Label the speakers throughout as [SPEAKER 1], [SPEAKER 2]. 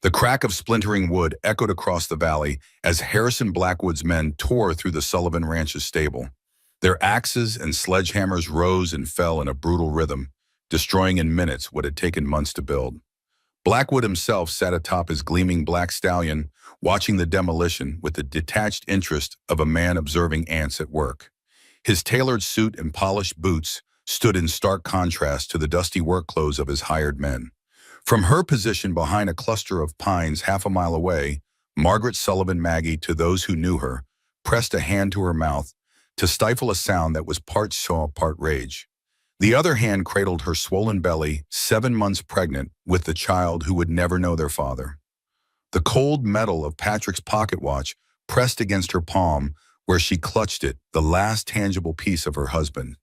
[SPEAKER 1] The crack of splintering wood echoed across the valley as Harrison Blackwood's men tore through the Sullivan Ranch's stable. Their axes and sledgehammers rose and fell in a brutal rhythm, destroying in minutes what had taken months to build. Blackwood himself sat atop his gleaming black stallion, watching the demolition with the detached interest of a man observing ants at work. His tailored suit and polished boots stood in stark contrast to the dusty work clothes of his hired men. From her position behind a cluster of pines half a mile away, Margaret Sullivan Maggie, to those who knew her, pressed a hand to her mouth to stifle a sound that was part shaw, part rage. The other hand cradled her swollen belly, 7 months pregnant, with the child who would never know their father. The cold metal of Patrick's pocket watch pressed against her palm where she clutched it, the last tangible piece of her husband.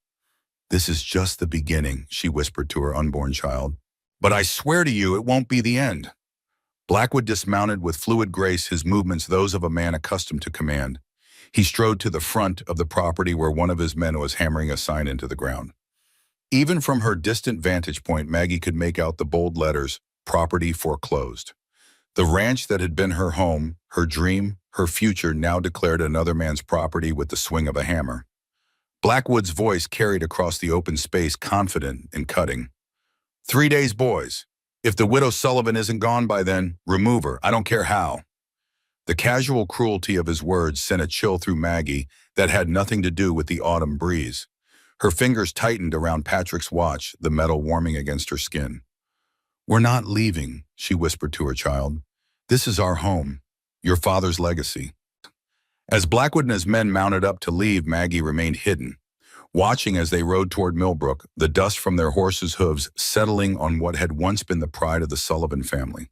[SPEAKER 1] "This is just the beginning," she whispered to her unborn child. "But I swear to you it won't be the end." Blackwood dismounted with fluid grace, his movements those of a man accustomed to command. He strode to the front of the property where one of his men was hammering a sign into the ground. Even from her distant vantage point, Maggie could make out the bold letters, "Property foreclosed." The ranch that had been her home, her dream, her future, now declared another man's property with the swing of a hammer. Blackwood's voice carried across the open space, confident and cutting. 3 days, boys. If the widow Sullivan isn't gone by then, remove her. I don't care how." The casual cruelty of his words sent a chill through Maggie that had nothing to do with the autumn breeze. Her fingers tightened around Patrick's watch, the metal warming against her skin. "We're not leaving," she whispered to her child. "This is our home, your father's legacy." As Blackwood and his men mounted up to leave, Maggie remained hidden, watching as they rode toward Millbrook, the dust from their horses' hooves settling on what had once been the pride of the Sullivan family.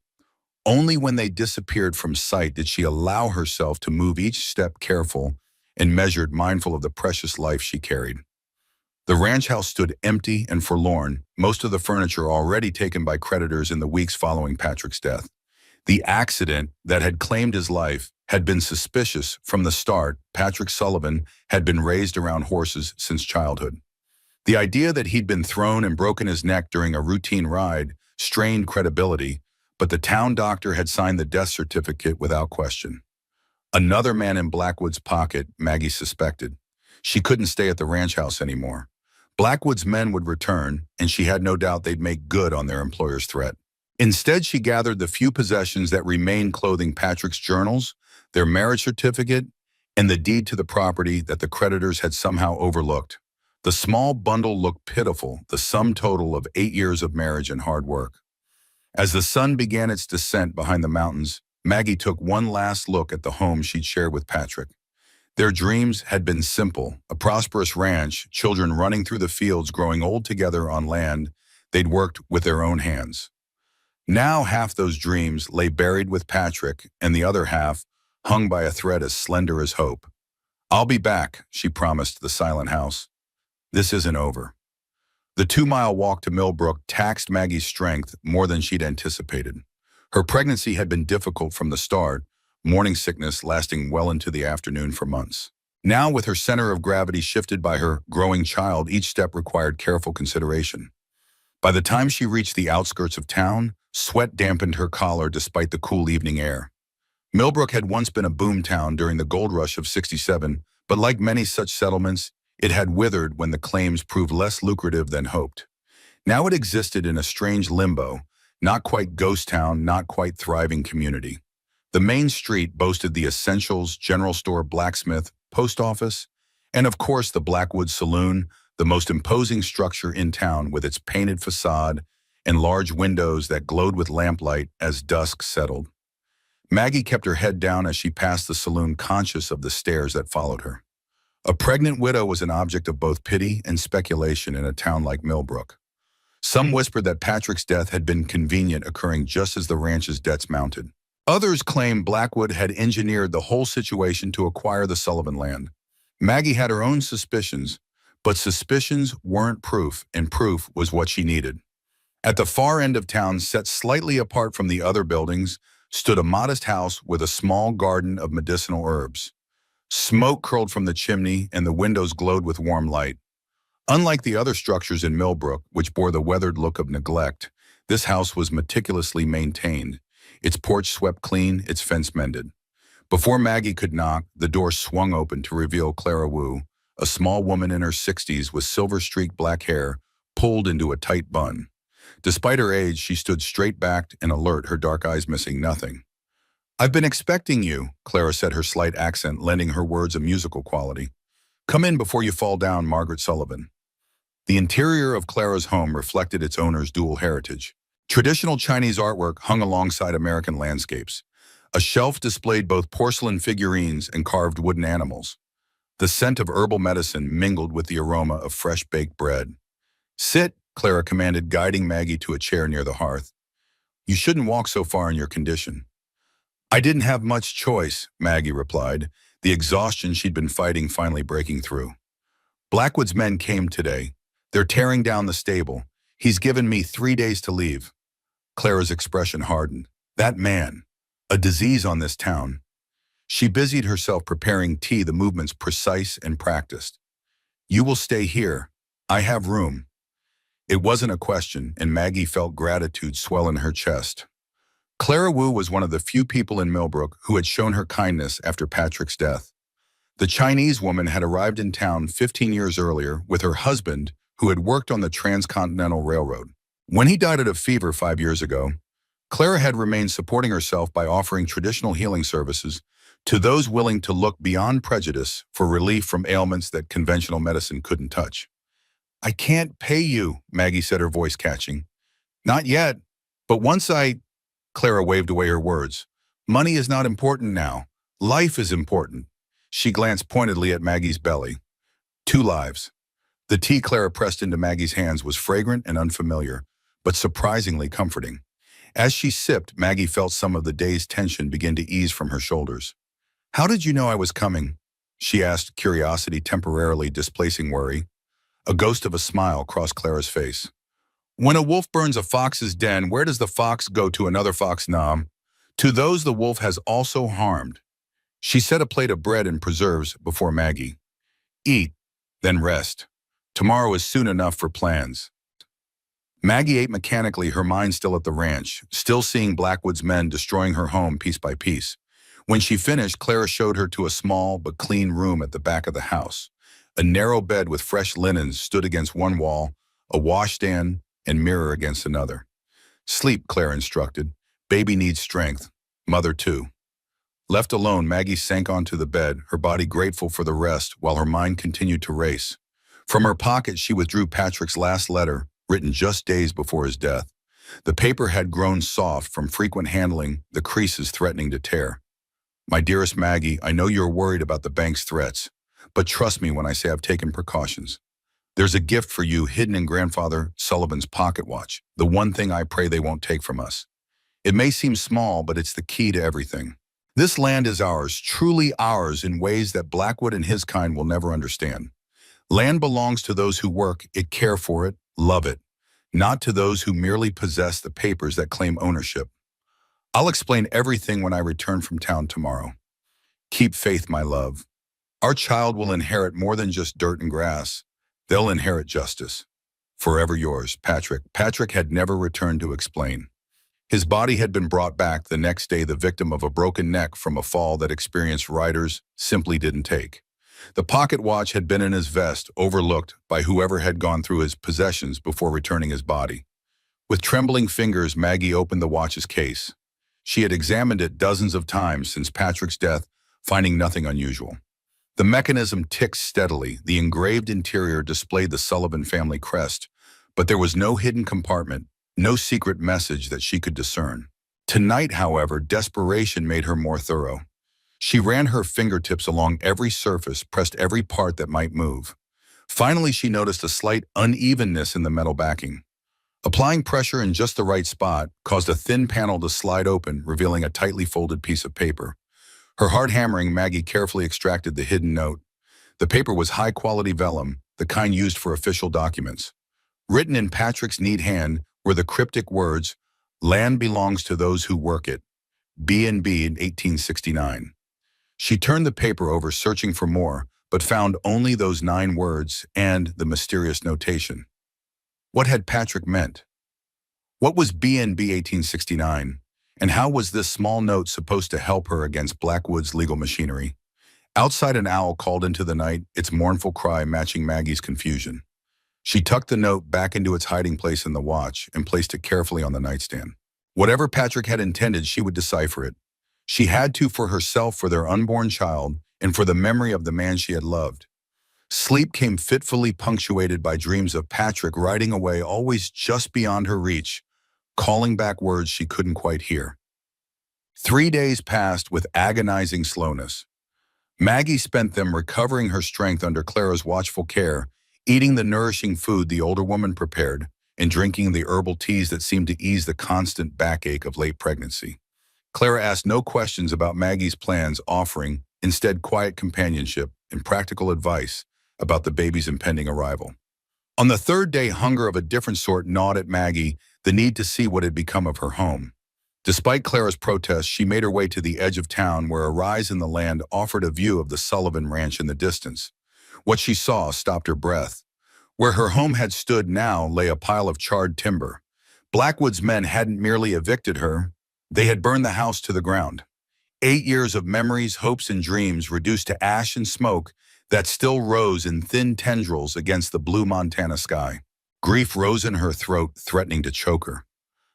[SPEAKER 1] Only when they disappeared from sight did she allow herself to move each step careful and measured, mindful of the precious life she carried. The ranch house stood empty and forlorn, most of the furniture already taken by creditors in the weeks following Patrick's death. The accident that had claimed his life had been suspicious from the start. Patrick Sullivan had been raised around horses since childhood. The idea that he'd been thrown and broken his neck during a routine ride strained credibility, but the town doctor had signed the death certificate without question. Another man in Blackwood's pocket, Maggie suspected. She couldn't stay at the ranch house anymore. Blackwood's men would return, and she had no doubt they'd make good on their employer's threat. Instead, she gathered the few possessions that remained, clothing Patrick's journals, their marriage certificate, and the deed to the property that the creditors had somehow overlooked. The small bundle looked pitiful, the sum total of 8 years of marriage and hard work. As the sun began its descent behind the mountains, Maggie took one last look at the home she'd shared with Patrick. Their dreams had been simple, a prosperous ranch, children running through the fields, growing old together on land they'd worked with their own hands. Now half those dreams lay buried with Patrick, and the other half hung by a thread as slender as hope. "I'll be back," she promised the silent house. "This isn't over." The 2-mile walk to Millbrook taxed Maggie's strength more than she'd anticipated. Her pregnancy had been difficult from the start, morning sickness lasting well into the afternoon for months. Now, with her center of gravity shifted by her growing child, each step required careful consideration. By the time she reached the outskirts of town, sweat dampened her collar despite the cool evening air. Millbrook had once been a boom town during the gold rush of '67, but like many such settlements, it had withered when the claims proved less lucrative than hoped. Now it existed in a strange limbo, not quite ghost town, not quite thriving community. The main street boasted the essentials, general store, blacksmith, post office, and of course the Blackwood Saloon, the most imposing structure in town with its painted facade and large windows that glowed with lamplight as dusk settled. Maggie kept her head down as she passed the saloon, conscious of the stares that followed her. A pregnant widow was an object of both pity and speculation in a town like Millbrook. Some whispered that Patrick's death had been convenient, occurring just as the ranch's debts mounted. Others claimed Blackwood had engineered the whole situation to acquire the Sullivan land. Maggie had her own suspicions, but suspicions weren't proof, and proof was what she needed. At the far end of town, set slightly apart from the other buildings, stood a modest house with a small garden of medicinal herbs. Smoke curled from the chimney, and the windows glowed with warm light. Unlike the other structures in Millbrook, which bore the weathered look of neglect, this house was meticulously maintained. its porch swept clean, its fence mended. Before Maggie could knock, the door swung open to reveal Clara Wu, a small woman in her 60s with silver-streaked black hair pulled into a tight bun. Despite her age, she stood straight-backed and alert, her dark eyes missing nothing. "I've been expecting you," Clara said, her slight accent lending her words a musical quality. "Come in before you fall down, Margaret Sullivan." The interior of Clara's home reflected its owner's dual heritage. Traditional Chinese artwork hung alongside American landscapes. A shelf displayed both porcelain figurines and carved wooden animals. The scent of herbal medicine mingled with the aroma of fresh baked bread. "Sit," Clara commanded, guiding Maggie to a chair near the hearth. "You shouldn't walk so far in your condition." "I didn't have much choice," Maggie replied, the exhaustion she'd been fighting finally breaking through. "Blackwood's men came today. They're tearing down the stable. He's given me 3 days to leave." Clara's expression hardened. That man, a disease on this town. She busied herself preparing tea, the movements precise and practiced. "You will stay here. I have room." It wasn't a question, and Maggie felt gratitude swell in her chest. Clara Wu was one of the few people in Millbrook who had shown her kindness after Patrick's death. The Chinese woman had arrived in town 15 years earlier with her husband, who had worked on the Transcontinental Railroad. When he died of fever 5 years ago, Clara had remained supporting herself by offering traditional healing services to those willing to look beyond prejudice for relief from ailments that conventional medicine couldn't touch. "I can't pay you," Maggie said, her voice catching. "Not yet, but once I—" Clara waved away her words. "Money is not important now. Life is important." She glanced pointedly at Maggie's belly. 2 lives. The tea Clara pressed into Maggie's hands was fragrant and unfamiliar, but surprisingly comforting. As she sipped, Maggie felt some of the day's tension begin to ease from her shoulders. "How did you know I was coming?" she asked, curiosity temporarily displacing worry. A ghost of a smile crossed Clara's face. "When a wolf burns a fox's den, where does the fox go to another fox, Nam? To those the wolf has also harmed." She set a plate of bread and preserves before Maggie. "Eat, then rest. Tomorrow is soon enough for plans." Maggie ate mechanically, her mind still at the ranch, still seeing Blackwood's men destroying her home piece by piece. When she finished, Clara showed her to a small but clean room at the back of the house. A narrow bed with fresh linens stood against one wall, a washstand and mirror against another. "Sleep," Clara instructed. "Baby needs strength. Mother too." Left alone, Maggie sank onto the bed, her body grateful for the rest while her mind continued to race. From her pocket, she withdrew Patrick's last letter, written just days before his death. The paper had grown soft from frequent handling, the creases threatening to tear. "My dearest Maggie, I know you're worried about the bank's threats, but trust me when I say I've taken precautions. There's a gift for you hidden in Grandfather Sullivan's pocket watch, the one thing I pray they won't take from us. It may seem small, but it's the key to everything. This land is ours, truly ours, in ways that Blackwood and his kind will never understand. Land belongs to those who work it, care for it, love it, not to those who merely possess the papers that claim ownership. I'll explain everything when I return from town tomorrow. Keep faith, my love. Our child will inherit more than just dirt and grass. They'll inherit justice. Forever yours, Patrick." Patrick had never returned to explain. His body had been brought back the next day, the victim of a broken neck from a fall that experienced riders simply didn't take. The pocket watch had been in his vest, overlooked by whoever had gone through his possessions before returning his body. With trembling fingers, Maggie opened the watch's case. She had examined it dozens of times since Patrick's death, finding nothing unusual. The mechanism ticked steadily, the engraved interior displayed the Sullivan family crest, but there was no hidden compartment, no secret message that she could discern. Tonight, however, desperation made her more thorough. She ran her fingertips along every surface, pressed every part that might move. Finally, she noticed a slight unevenness in the metal backing. Applying pressure in just the right spot caused a thin panel to slide open, revealing a tightly folded piece of paper. Her heart hammering, Maggie carefully extracted the hidden note. The paper was high-quality vellum, the kind used for official documents. Written in Patrick's neat hand were the cryptic words, "Land belongs to those who work it. B&B in 1869. She turned the paper over, searching for more, but found only those 9 words and the mysterious notation. What had Patrick meant? What was B&B 1869? And how was this small note supposed to help her against Blackwood's legal machinery? Outside, an owl called into the night, its mournful cry matching Maggie's confusion. She tucked the note back into its hiding place in the watch and placed it carefully on the nightstand. Whatever Patrick had intended, she would decipher it. She had to, for herself, for their unborn child, and for the memory of the man she had loved. Sleep came fitfully punctuated by dreams of Patrick riding away, always just beyond her reach, calling back words she couldn't quite hear. 3 days passed with agonizing slowness. Maggie spent them recovering her strength under Clara's watchful care, eating the nourishing food the older woman prepared, and drinking the herbal teas that seemed to ease the constant backache of late pregnancy. Clara asked no questions about Maggie's plans, offering, instead, quiet companionship and practical advice about the baby's impending arrival. On the third day, hunger of a different sort gnawed at Maggie, the need to see what had become of her home. Despite Clara's protests, she made her way to the edge of town where a rise in the land offered a view of the Sullivan Ranch in the distance. What she saw stopped her breath. Where her home had stood now lay a pile of charred timber. Blackwood's men hadn't merely evicted her, they had burned the house to the ground. 8 years of memories, hopes, and dreams reduced to ash and smoke that still rose in thin tendrils against the blue Montana sky. Grief rose in her throat, threatening to choke her.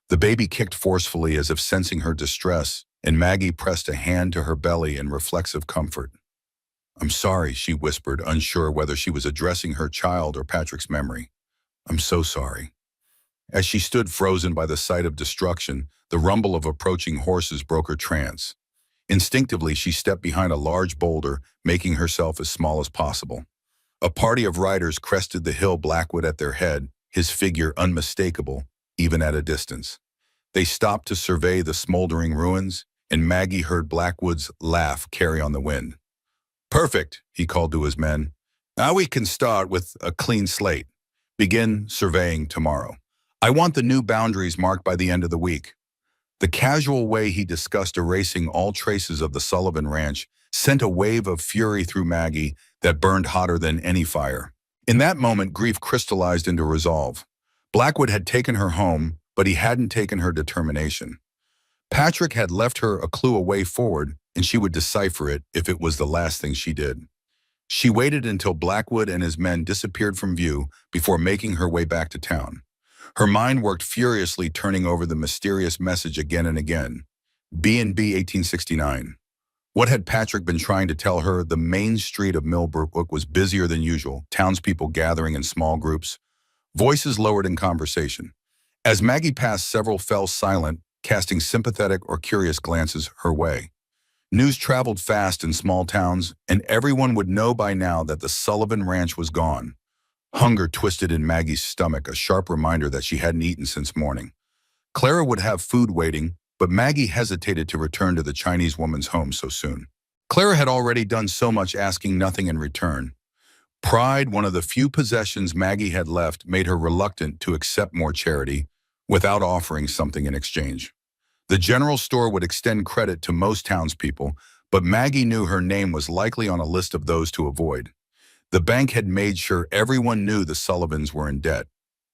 [SPEAKER 1] The baby kicked forcefully as if sensing her distress, and Maggie pressed a hand to her belly in reflexive comfort. "I'm sorry," she whispered, unsure whether she was addressing her child or Patrick's memory. "I'm so sorry." As she stood frozen by the sight of destruction, the rumble of approaching horses broke her trance. Instinctively, she stepped behind a large boulder, making herself as small as possible. A party of riders crested the hill, Blackwood at their head, his figure unmistakable, even at a distance. They stopped to survey the smoldering ruins, and Maggie heard Blackwood's laugh carry on the wind. "Perfect," he called to his men. "Now we can start with a clean slate. Begin surveying tomorrow. I want the new boundaries marked by the end of the week." The casual way he discussed erasing all traces of the Sullivan Ranch sent a wave of fury through Maggie that burned hotter than any fire. In that moment, grief crystallized into resolve. Blackwood had taken her home, but he hadn't taken her determination. Patrick had left her a clue, a way forward, and she would decipher it if it was the last thing she did. She waited until Blackwood and his men disappeared from view before making her way back to town. Her mind worked furiously, turning over the mysterious message again and again. B&B 1869. What had Patrick been trying to tell her? The main street of Millbrook was busier than usual, townspeople gathering in small groups, voices lowered in conversation. As Maggie passed, several fell silent, casting sympathetic or curious glances her way. News traveled fast in small towns, and everyone would know by now that the Sullivan Ranch was gone. Hunger twisted in Maggie's stomach, a sharp reminder that she hadn't eaten since morning. Clara would have food waiting, but Maggie hesitated to return to the Chinese woman's home so soon. Clara had already done so much, asking nothing in return. Pride, one of the few possessions Maggie had left, made her reluctant to accept more charity without offering something in exchange. The general store would extend credit to most townspeople, but Maggie knew her name was likely on a list of those to avoid. The bank had made sure everyone knew the Sullivans were in debt.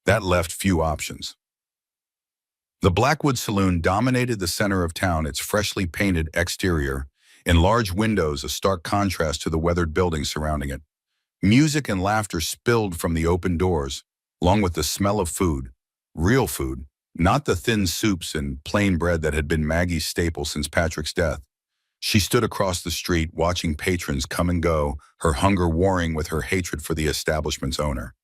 [SPEAKER 1] That left few options. The Blackwood Saloon dominated the center of town, its freshly painted exterior, and large windows a stark contrast to the weathered buildings surrounding it. Music and laughter spilled from the open doors, along with the smell of food, real food, not the thin soups and plain bread that had been Maggie's staple since Patrick's death. She stood across the street, watching patrons come and go, her hunger warring with her hatred for the establishment's owner.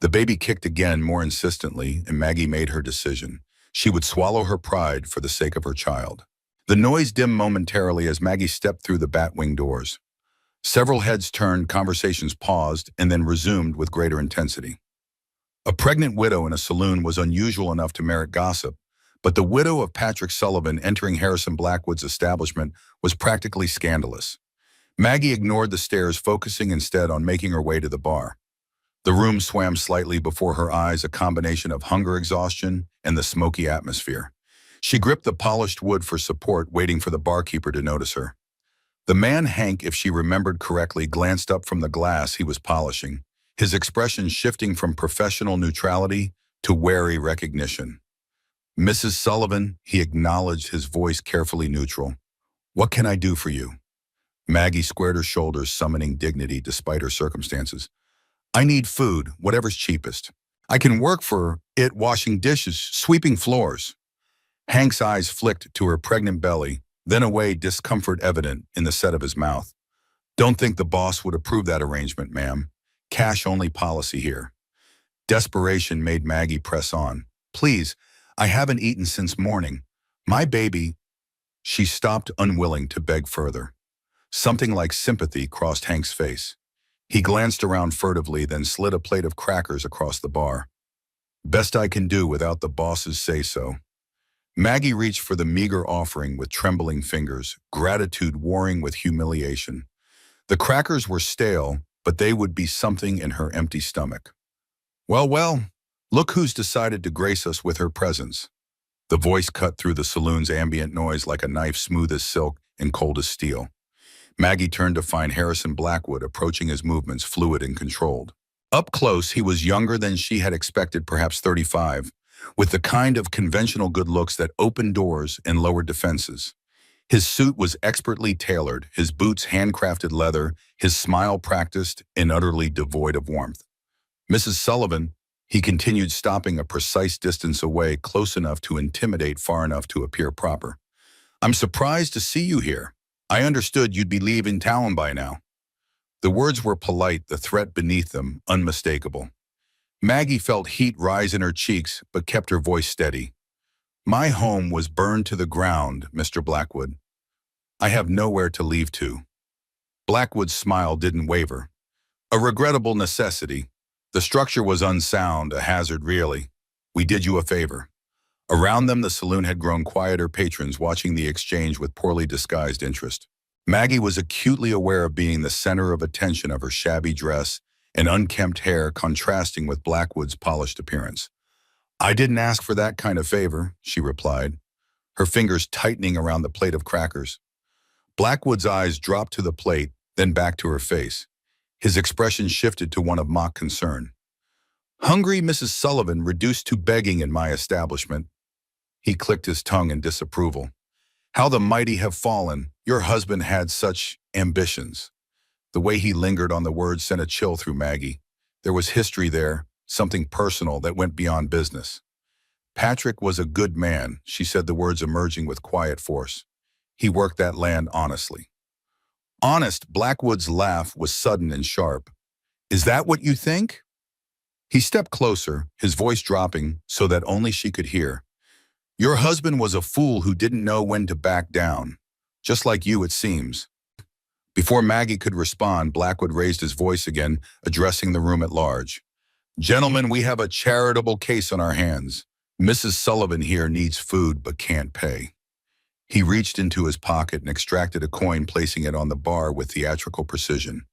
[SPEAKER 1] The baby kicked again, more insistently, and Maggie made her decision. She would swallow her pride for the sake of her child. The noise dimmed momentarily as Maggie stepped through the bat-wing doors. Several heads turned, conversations paused, and then resumed with greater intensity. A pregnant widow in a saloon was unusual enough to merit gossip, but the widow of Patrick Sullivan entering Harrison Blackwood's establishment was practically scandalous. Maggie ignored the stares, focusing instead on making her way to the bar. The room swam slightly before her eyes, a combination of hunger, exhaustion, and the smoky atmosphere. She gripped the polished wood for support, waiting for the barkeeper to notice her. The man, Hank, if she remembered correctly, glanced up from the glass he was polishing, his expression shifting from professional neutrality to wary recognition. Mrs. Sullivan, he acknowledged, his voice carefully neutral. What can I do for you? Maggie squared her shoulders, summoning dignity despite her circumstances. I need food, whatever's cheapest. I can work for it washing dishes, sweeping floors. Hank's eyes flicked to her pregnant belly, then away, discomfort evident in the set of his mouth. Don't think the boss would approve that arrangement, ma'am. Cash-only policy here. Desperation made Maggie press on. Please, I haven't eaten since morning. My baby. She stopped, unwilling to beg further. Something like sympathy crossed Hank's face. He glanced around furtively, then slid a plate of crackers across the bar. Best I can do without the boss's say-so. Maggie reached for the meager offering with trembling fingers, gratitude warring with humiliation. The crackers were stale, but they would be something in her empty stomach. Well, well, look who's decided to grace us with her presence. The voice cut through the saloon's ambient noise like a knife, smooth as silk and cold as steel. Maggie turned to find Harrison Blackwood approaching, his movements fluid and controlled. Up close, he was younger than she had expected, perhaps 35, with the kind of conventional good looks that opened doors and lowered defenses. His suit was expertly tailored, his boots handcrafted leather, his smile practiced and utterly devoid of warmth. Mrs. Sullivan, he continued, stopping a precise distance away, close enough to intimidate, far enough to appear proper. I'm surprised to see you here. I understood you'd be leaving town by now. The words were polite, the threat beneath them unmistakable. Maggie felt heat rise in her cheeks, but kept her voice steady. My home was burned to the ground, Mr. Blackwood. I have nowhere to leave to. Blackwood's smile didn't waver. A regrettable necessity. The structure was unsound, a hazard really. We did you a favor. Around them, the saloon had grown quieter, patrons watching the exchange with poorly disguised interest. Maggie was acutely aware of being the center of attention, of her shabby dress and unkempt hair contrasting with Blackwood's polished appearance. I didn't ask for that kind of favor, she replied, her fingers tightening around the plate of crackers. Blackwood's eyes dropped to the plate, then back to her face. His expression shifted to one of mock concern. Hungry Mrs. Sullivan, reduced to begging in my establishment. He clicked his tongue in disapproval. How the mighty have fallen. Your husband had such ambitions. The way he lingered on the words sent a chill through Maggie. There was history there, something personal that went beyond business. Patrick was a good man, she said, the words emerging with quiet force. He worked that land honestly. Honest, Blackwood's laugh was sudden and sharp. Is that what you think? He stepped closer, his voice dropping so that only she could hear. Your husband was a fool who didn't know when to back down. Just like you, it seems. Before Maggie could respond, Blackwood raised his voice again, addressing the room at large. Gentlemen, we have a charitable case on our hands. Mrs. Sullivan here needs food but can't pay. He reached into his pocket and extracted a coin, placing it on the bar with theatrical precision.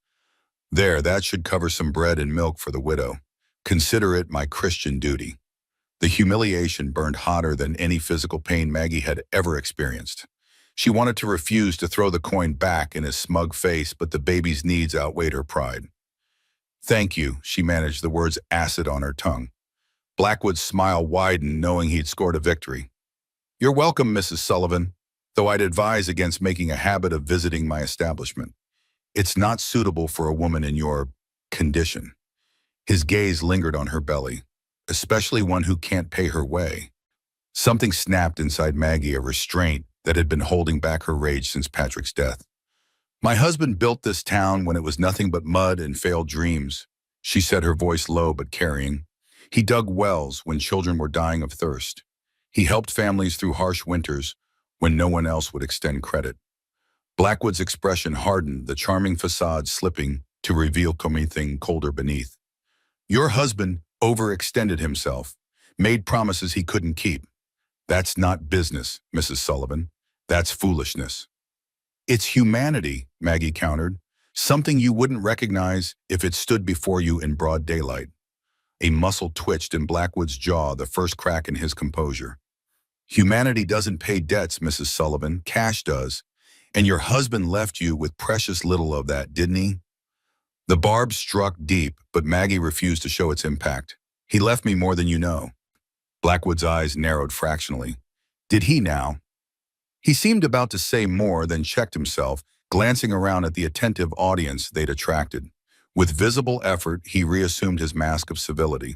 [SPEAKER 1] There, that should cover some bread and milk for the widow. Consider it my Christian duty. The humiliation burned hotter than any physical pain Maggie had ever experienced. She wanted to refuse to throw the coin back in his smug face, but the baby's needs outweighed her pride. Thank you, she managed, the words acid on her tongue. Blackwood's smile widened, knowing he'd scored a victory. You're welcome, Mrs. Sullivan, though I'd advise against making a habit of visiting my establishment. It's not suitable for a woman in your condition. His gaze lingered on her belly, especially one who can't pay her way. Something snapped inside Maggie, a restraint that had been holding back her rage since Patrick's death. My husband built this town when it was nothing but mud and failed dreams, she said, her voice low but carrying. He dug wells when children were dying of thirst. He helped families through harsh winters when no one else would extend credit. Blackwood's expression hardened, the charming facade slipping to reveal something colder beneath. Your husband overextended himself, made promises he couldn't keep. That's not business, Mrs. Sullivan. That's foolishness. It's humanity, Maggie countered, something you wouldn't recognize if it stood before you in broad daylight. A muscle twitched in Blackwood's jaw, the first crack in his composure. Humanity doesn't pay debts, Mrs. Sullivan. Cash does. And your husband left you with precious little of that, didn't he? The barb struck deep, but Maggie refused to show its impact. He left me more than you know. Blackwood's eyes narrowed fractionally. Did he now? He seemed about to say more, then checked himself, glancing around at the attentive audience they'd attracted. With visible effort, he reassumed his mask of civility.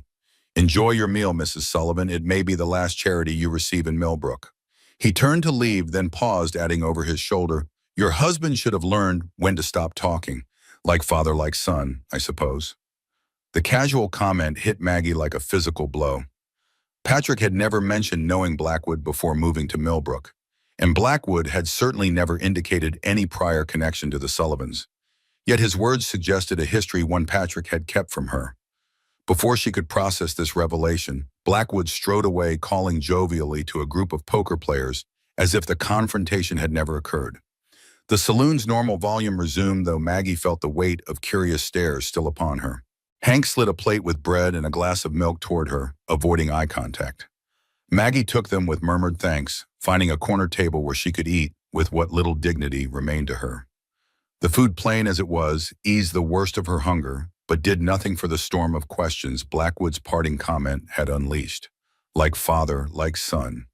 [SPEAKER 1] Enjoy your meal, Mrs. Sullivan. It may be the last charity you receive in Millbrook. He turned to leave, then paused, adding over his shoulder, Your husband should have learned when to stop talking. Like father, like son, I suppose. The casual comment hit Maggie like a physical blow. Patrick had never mentioned knowing Blackwood before moving to Millbrook, and Blackwood had certainly never indicated any prior connection to the Sullivans. Yet his words suggested a history one Patrick had kept from her. Before she could process this revelation, Blackwood strode away, calling jovially to a group of poker players as if the confrontation had never occurred. The saloon's normal volume resumed, though Maggie felt the weight of curious stares still upon her. Hank slid a plate with bread and a glass of milk toward her, avoiding eye contact. Maggie took them with murmured thanks, finding a corner table where she could eat with what little dignity remained to her. The food, plain as it was, eased the worst of her hunger, but did nothing for the storm of questions Blackwood's parting comment had unleashed. Like father, like son.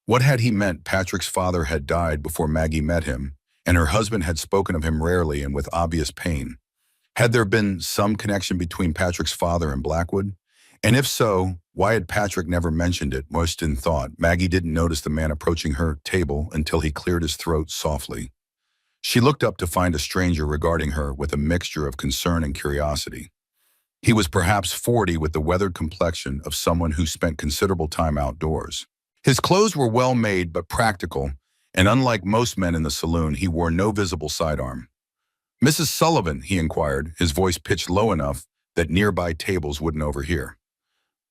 [SPEAKER 1] What had he meant? Patrick's father had died before Maggie met him, and her husband had spoken of him rarely and with obvious pain. Had there been some connection between Patrick's father and Blackwood? And if so, why had Patrick never mentioned it? Most in thought, Maggie didn't notice the man approaching her table until he cleared his throat softly. She looked up to find a stranger regarding her with a mixture of concern and curiosity. He was perhaps 40, with the weathered complexion of someone who spent considerable time outdoors. His clothes were well made but practical, and unlike most men in the saloon, he wore no visible sidearm. Mrs. Sullivan, he inquired, his voice pitched low enough that nearby tables wouldn't overhear.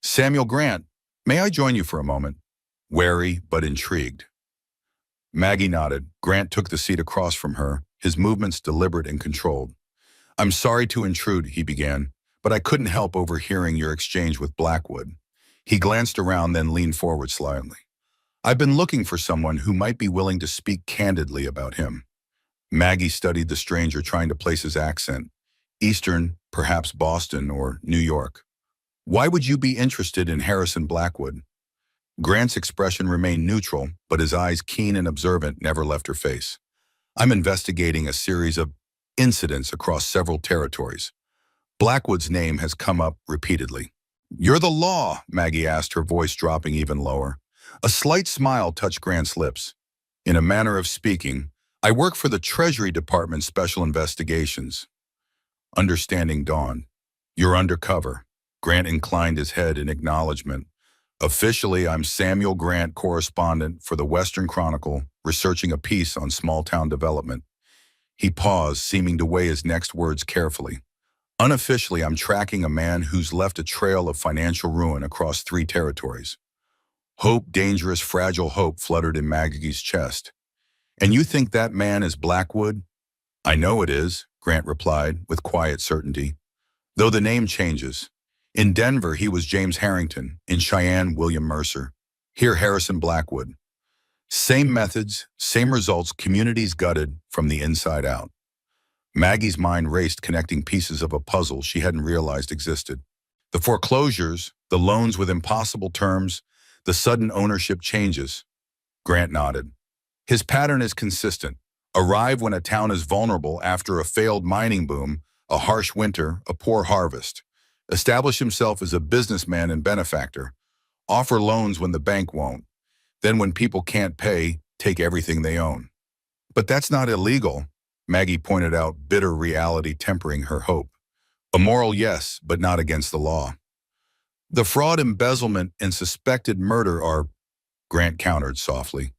[SPEAKER 1] Samuel Grant, may I join you for a moment? Wary but intrigued. Maggie nodded. Grant took the seat across from her, his movements deliberate and controlled. I'm sorry to intrude, he began, but I couldn't help overhearing your exchange with Blackwood. He glanced around, then leaned forward slightly. I've been looking for someone who might be willing to speak candidly about him. Maggie studied the stranger, trying to place his accent. Eastern, perhaps Boston or New York. Why would you be interested in Harrison Blackwood? Grant's expression remained neutral, but his eyes, keen and observant, never left her face. I'm investigating a series of incidents across several territories. Blackwood's name has come up repeatedly. You're the law, Maggie asked, her voice dropping even lower. A slight smile touched Grant's lips. In a manner of speaking, I work for the Treasury Department's Special Investigations. Understanding dawned. You're undercover. Grant inclined his head in acknowledgement. Officially, I'm Samuel Grant, correspondent for the Western Chronicle, researching a piece on small-town development. He paused, seeming to weigh his next words carefully. Unofficially, I'm tracking a man who's left a trail of financial ruin across 3 territories. Hope, dangerous, fragile hope, fluttered in Maggie's chest. And you think that man is Blackwood? I know it is, Grant replied with quiet certainty. Though the name changes. In Denver, he was James Harrington. In Cheyenne, William Mercer. Here, Harrison Blackwood. Same methods, same results, communities gutted from the inside out. Maggie's mind raced, connecting pieces of a puzzle she hadn't realized existed. The foreclosures, the loans with impossible terms, the sudden ownership changes. Grant nodded. His pattern is consistent. Arrive when a town is vulnerable after a failed mining boom, a harsh winter, a poor harvest. Establish himself as a businessman and benefactor. Offer loans when the bank won't. Then when people can't pay, take everything they own. But that's not illegal, Maggie pointed out, bitter reality tempering her hope. Immoral, yes, but not against the law. The fraud, embezzlement, and suspected murder are, Grant countered softly.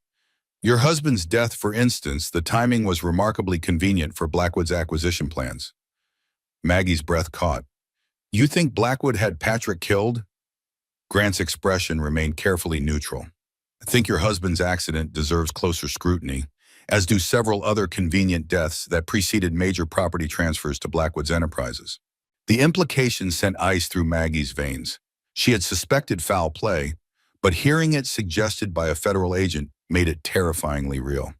[SPEAKER 1] Your husband's death, for instance, the timing was remarkably convenient for Blackwood's acquisition plans. Maggie's breath caught. You think Blackwood had Patrick killed? Grant's expression remained carefully neutral. I think your husband's accident deserves closer scrutiny, as do several other convenient deaths that preceded major property transfers to Blackwood's enterprises. The implication sent ice through Maggie's veins. She had suspected foul play, but hearing it suggested by a federal agent made it terrifyingly real.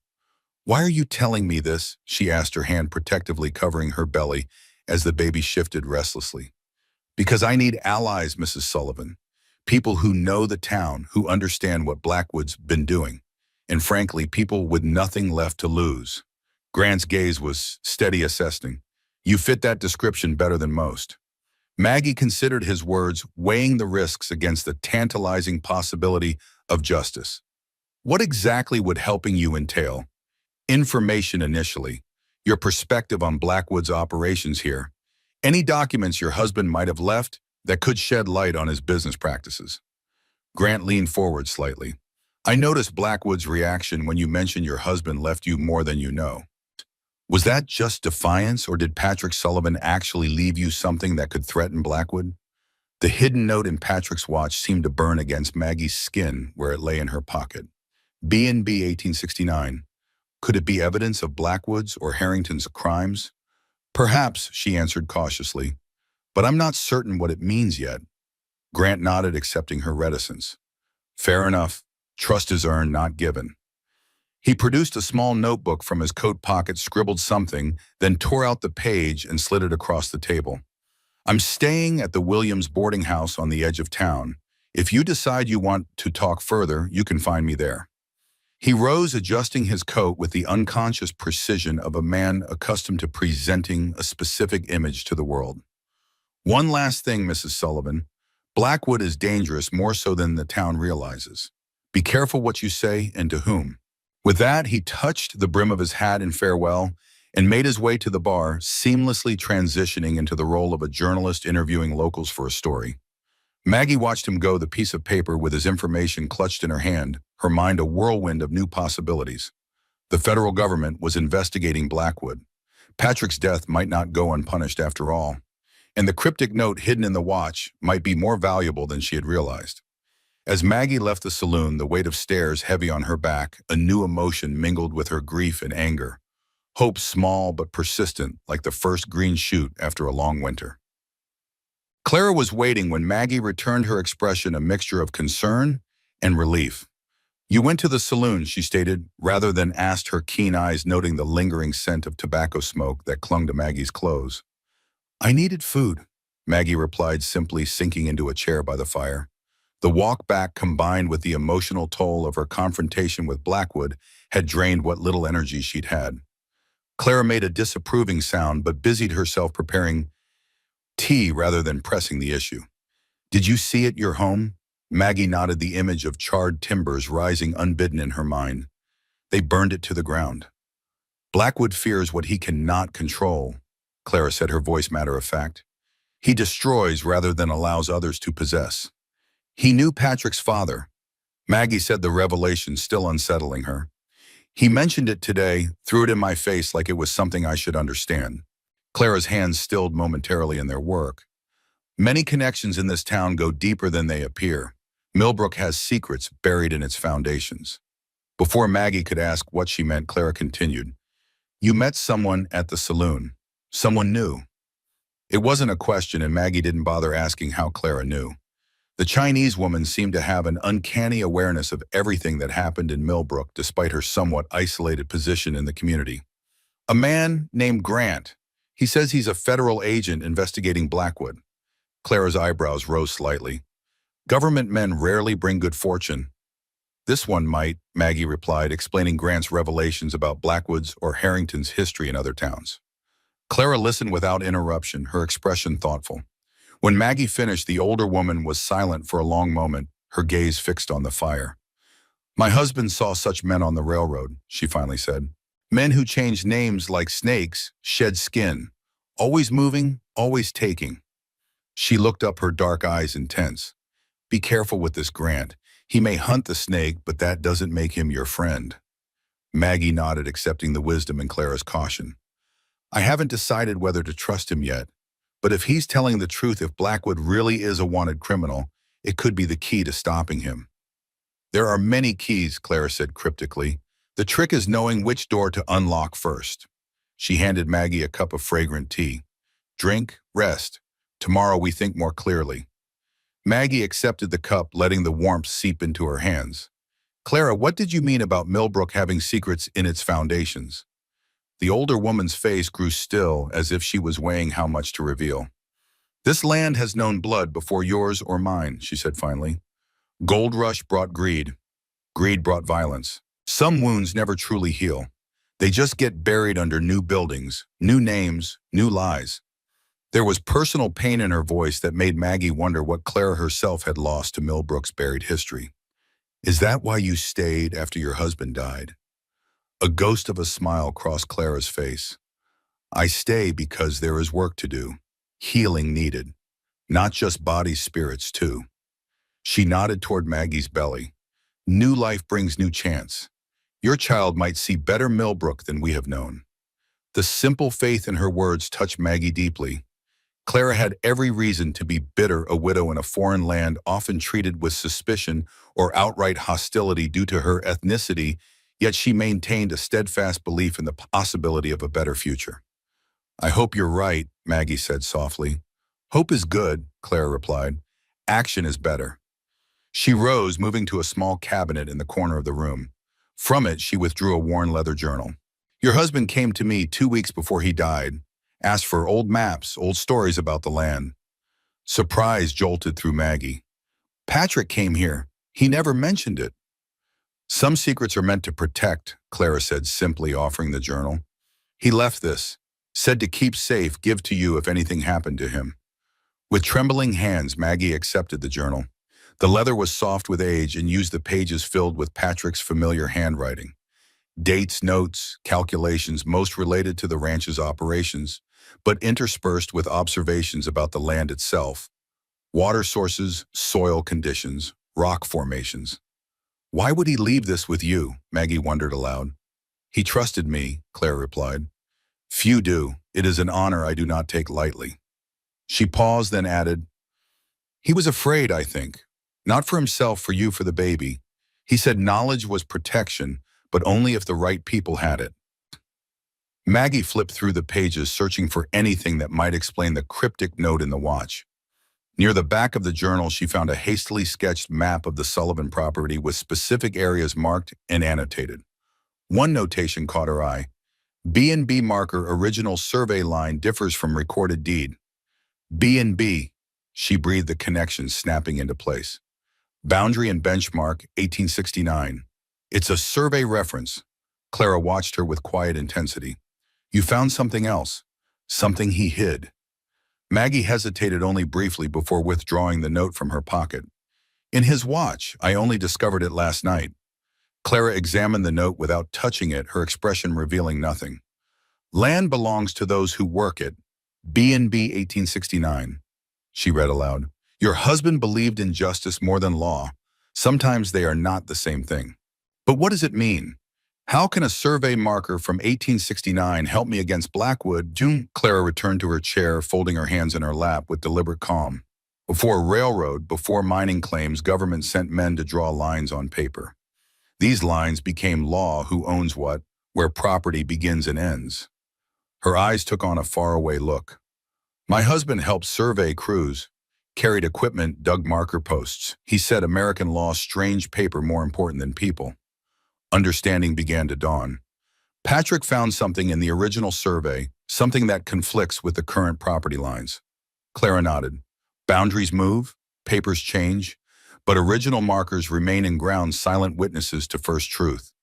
[SPEAKER 1] Why are you telling me this? She asked, her hand protectively covering her belly as the baby shifted restlessly. Because I need allies, Mrs. Sullivan. People who know the town, who understand what Blackwood's been doing. And frankly, people with nothing left to lose. Grant's gaze was steady assessing. You fit that description better than most. Maggie considered his words, weighing the risks against the tantalizing possibility of justice. What exactly would helping you entail? Information initially. Your perspective on Blackwood's operations here. Any documents your husband might have left that could shed light on his business practices. Grant leaned forward slightly. I noticed Blackwood's reaction when you mentioned your husband left you more than you know. Was that just defiance, or did Patrick Sullivan actually leave you something that could threaten Blackwood? The hidden note in Patrick's watch seemed to burn against Maggie's skin where it lay in her pocket. B&B 1869. Could it be evidence of Blackwood's or Harrington's crimes? Perhaps, she answered cautiously, but I'm not certain what it means yet. Grant nodded, accepting her reticence. Fair enough. Trust is earned, not given. He produced a small notebook from his coat pocket, scribbled something, then tore out the page and slid it across the table. I'm staying at the Williams boarding house on the edge of town. If you decide you want to talk further, you can find me there. He rose, adjusting his coat with the unconscious precision of a man accustomed to presenting a specific image to the world. One last thing, Mrs. Sullivan. Blackwood is dangerous, more so than the town realizes. Be careful what you say and to whom. With that, he touched the brim of his hat in farewell and made his way to the bar, seamlessly transitioning into the role of a journalist interviewing locals for a story. Maggie watched him go, the piece of paper with his information clutched in her hand, her mind a whirlwind of new possibilities. The federal government was investigating Blackwood. Patrick's death might not go unpunished after all, and the cryptic note hidden in the watch might be more valuable than she had realized. As Maggie left the saloon, the weight of stares heavy on her back, a new emotion mingled with her grief and anger. Hope small but persistent, like the first green shoot after a long winter. Clara was waiting when Maggie returned, her expression a mixture of concern and relief. You went to the saloon, she stated, rather than asked, her keen eyes noting the lingering scent of tobacco smoke that clung to Maggie's clothes. I needed food, Maggie replied simply, sinking into a chair by the fire. The walk back, combined with the emotional toll of her confrontation with Blackwood, had drained what little energy she'd had. Clara made a disapproving sound but busied herself preparing tea rather than pressing the issue. Did you see at your home? Maggie nodded, the image of charred timbers rising unbidden in her mind. They burned it to the ground. Blackwood fears what he cannot control, Clara said, her voice matter of fact. He destroys rather than allows others to possess. He knew Patrick's father. Maggie said, the revelation still unsettling her. He mentioned it today, threw it in my face like it was something I should understand. Clara's hands stilled momentarily in their work. Many connections in this town go deeper than they appear. Millbrook has secrets buried in its foundations. Before Maggie could ask what she meant, Clara continued. You met someone at the saloon. Someone new. It wasn't a question, and Maggie didn't bother asking how Clara knew. The Chinese woman seemed to have an uncanny awareness of everything that happened in Millbrook, despite her somewhat isolated position in the community. A man named Grant. He says he's a federal agent investigating Blackwood. Clara's eyebrows rose slightly. Government men rarely bring good fortune. This one might, Maggie replied, explaining Grant's revelations about Blackwood's or Harrington's history in other towns. Clara listened without interruption, her expression thoughtful. When Maggie finished, the older woman was silent for a long moment, her gaze fixed on the fire. My husband saw such men on the railroad, she finally said. Men who changed names like snakes, shed skin, always moving, always taking. She looked up, her dark eyes intense. Be careful with this Grant. He may hunt the snake, but that doesn't make him your friend. Maggie nodded, accepting the wisdom in Clara's caution. I haven't decided whether to trust him yet. But if he's telling the truth, if Blackwood really is a wanted criminal, it could be the key to stopping him. There are many keys, Clara said cryptically. The trick is knowing which door to unlock first. She handed Maggie a cup of fragrant tea. Drink, rest. Tomorrow we think more clearly. Maggie accepted the cup, letting the warmth seep into her hands. Clara, what did you mean about Millbrook having secrets in its foundations? The older woman's face grew still, as if she was weighing how much to reveal. This land has known blood before yours or mine, she said finally. Gold rush brought greed. Greed brought violence. Some wounds never truly heal. They just get buried under new buildings, new names, new lies. There was personal pain in her voice that made Maggie wonder what Clara herself had lost to Millbrook's buried history. Is that why you stayed after your husband died? A ghost of a smile crossed Clara's face. I stay because there is work to do. Healing needed. Not just bodies, spirits too. She nodded toward Maggie's belly. New life brings new chance. Your child might see better Millbrook than we have known. The simple faith in her words touched Maggie deeply. Clara had every reason to be bitter, a widow in a foreign land often treated with suspicion or outright hostility due to her ethnicity, yet she maintained a steadfast belief in the possibility of a better future. I hope you're right, Maggie said softly. Hope is good, Clara replied. Action is better. She rose, moving to a small cabinet in the corner of the room. From it, she withdrew a worn leather journal. Your husband came to me 2 weeks before he died, asked for old maps, old stories about the land. Surprise jolted through Maggie. Patrick came here. He never mentioned it. Some secrets are meant to protect, Clara said, simply offering the journal. He left this, said to keep safe, give to you if anything happened to him. With trembling hands, Maggie accepted the journal. The leather was soft with age and used the pages filled with Patrick's familiar handwriting. Dates, notes, calculations most related to the ranch's operations, but interspersed with observations about the land itself. Water sources, soil conditions, rock formations. Why would he leave this with you? Maggie wondered aloud. He trusted me, Claire replied. Few do. It is an honor I do not take lightly. She paused, then added, he was afraid, I think. Not for himself, for you, for the baby. He said knowledge was protection, but only if the right people had it. Maggie flipped through the pages, searching for anything that might explain the cryptic note in the watch. Near the back of the journal, she found a hastily sketched map of the Sullivan property with specific areas marked and annotated. One notation caught her eye. B&B marker original survey line differs from recorded deed. B&B, she breathed, the connection snapping into place. Boundary and benchmark, 1869. It's a survey reference. Clara watched her with quiet intensity. You found something else, something he hid. Maggie hesitated only briefly before withdrawing the note from her pocket. In his watch, I only discovered it last night. Clara examined the note without touching it, her expression revealing nothing. Land belongs to those who work it. B&B 1869. She read aloud. Your husband believed in justice more than law. Sometimes they are not the same thing. But what does it mean? How can a survey marker from 1869 help me against Blackwood? June. Clara returned to her chair, folding her hands in her lap with deliberate calm. Before railroad, before mining claims, government sent men to draw lines on paper. These lines became law: who owns what, where property begins and ends. Her eyes took on a faraway look. My husband helped survey crews, carried equipment, dug marker posts. He said American law, strange paper more important than people. Understanding began to dawn. Patrick found something in the original survey, something that conflicts with the current property lines. Clara nodded. Boundaries move, papers change, but original markers remain in ground, silent witnesses to first truth.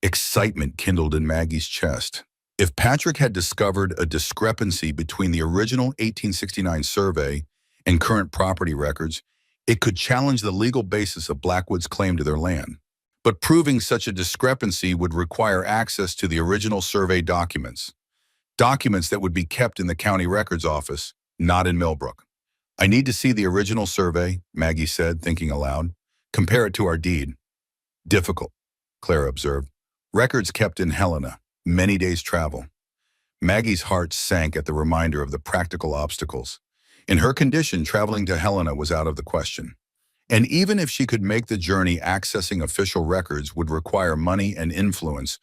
[SPEAKER 1] Excitement kindled in Maggie's chest. If Patrick had discovered a discrepancy between the original 1869 survey and current property records, it could challenge the legal basis of Blackwood's claim to their land. But proving such a discrepancy would require access to the original survey documents. Documents that would be kept in the county records office, not in Millbrook. I need to see the original survey, Maggie said, thinking aloud. Compare it to our deed. Difficult, Clara observed. Records kept in Helena, many days' travel. Maggie's heart sank at the reminder of the practical obstacles. In her condition, traveling to Helena was out of the question. And even if she could make the journey, accessing official records would require money and influence,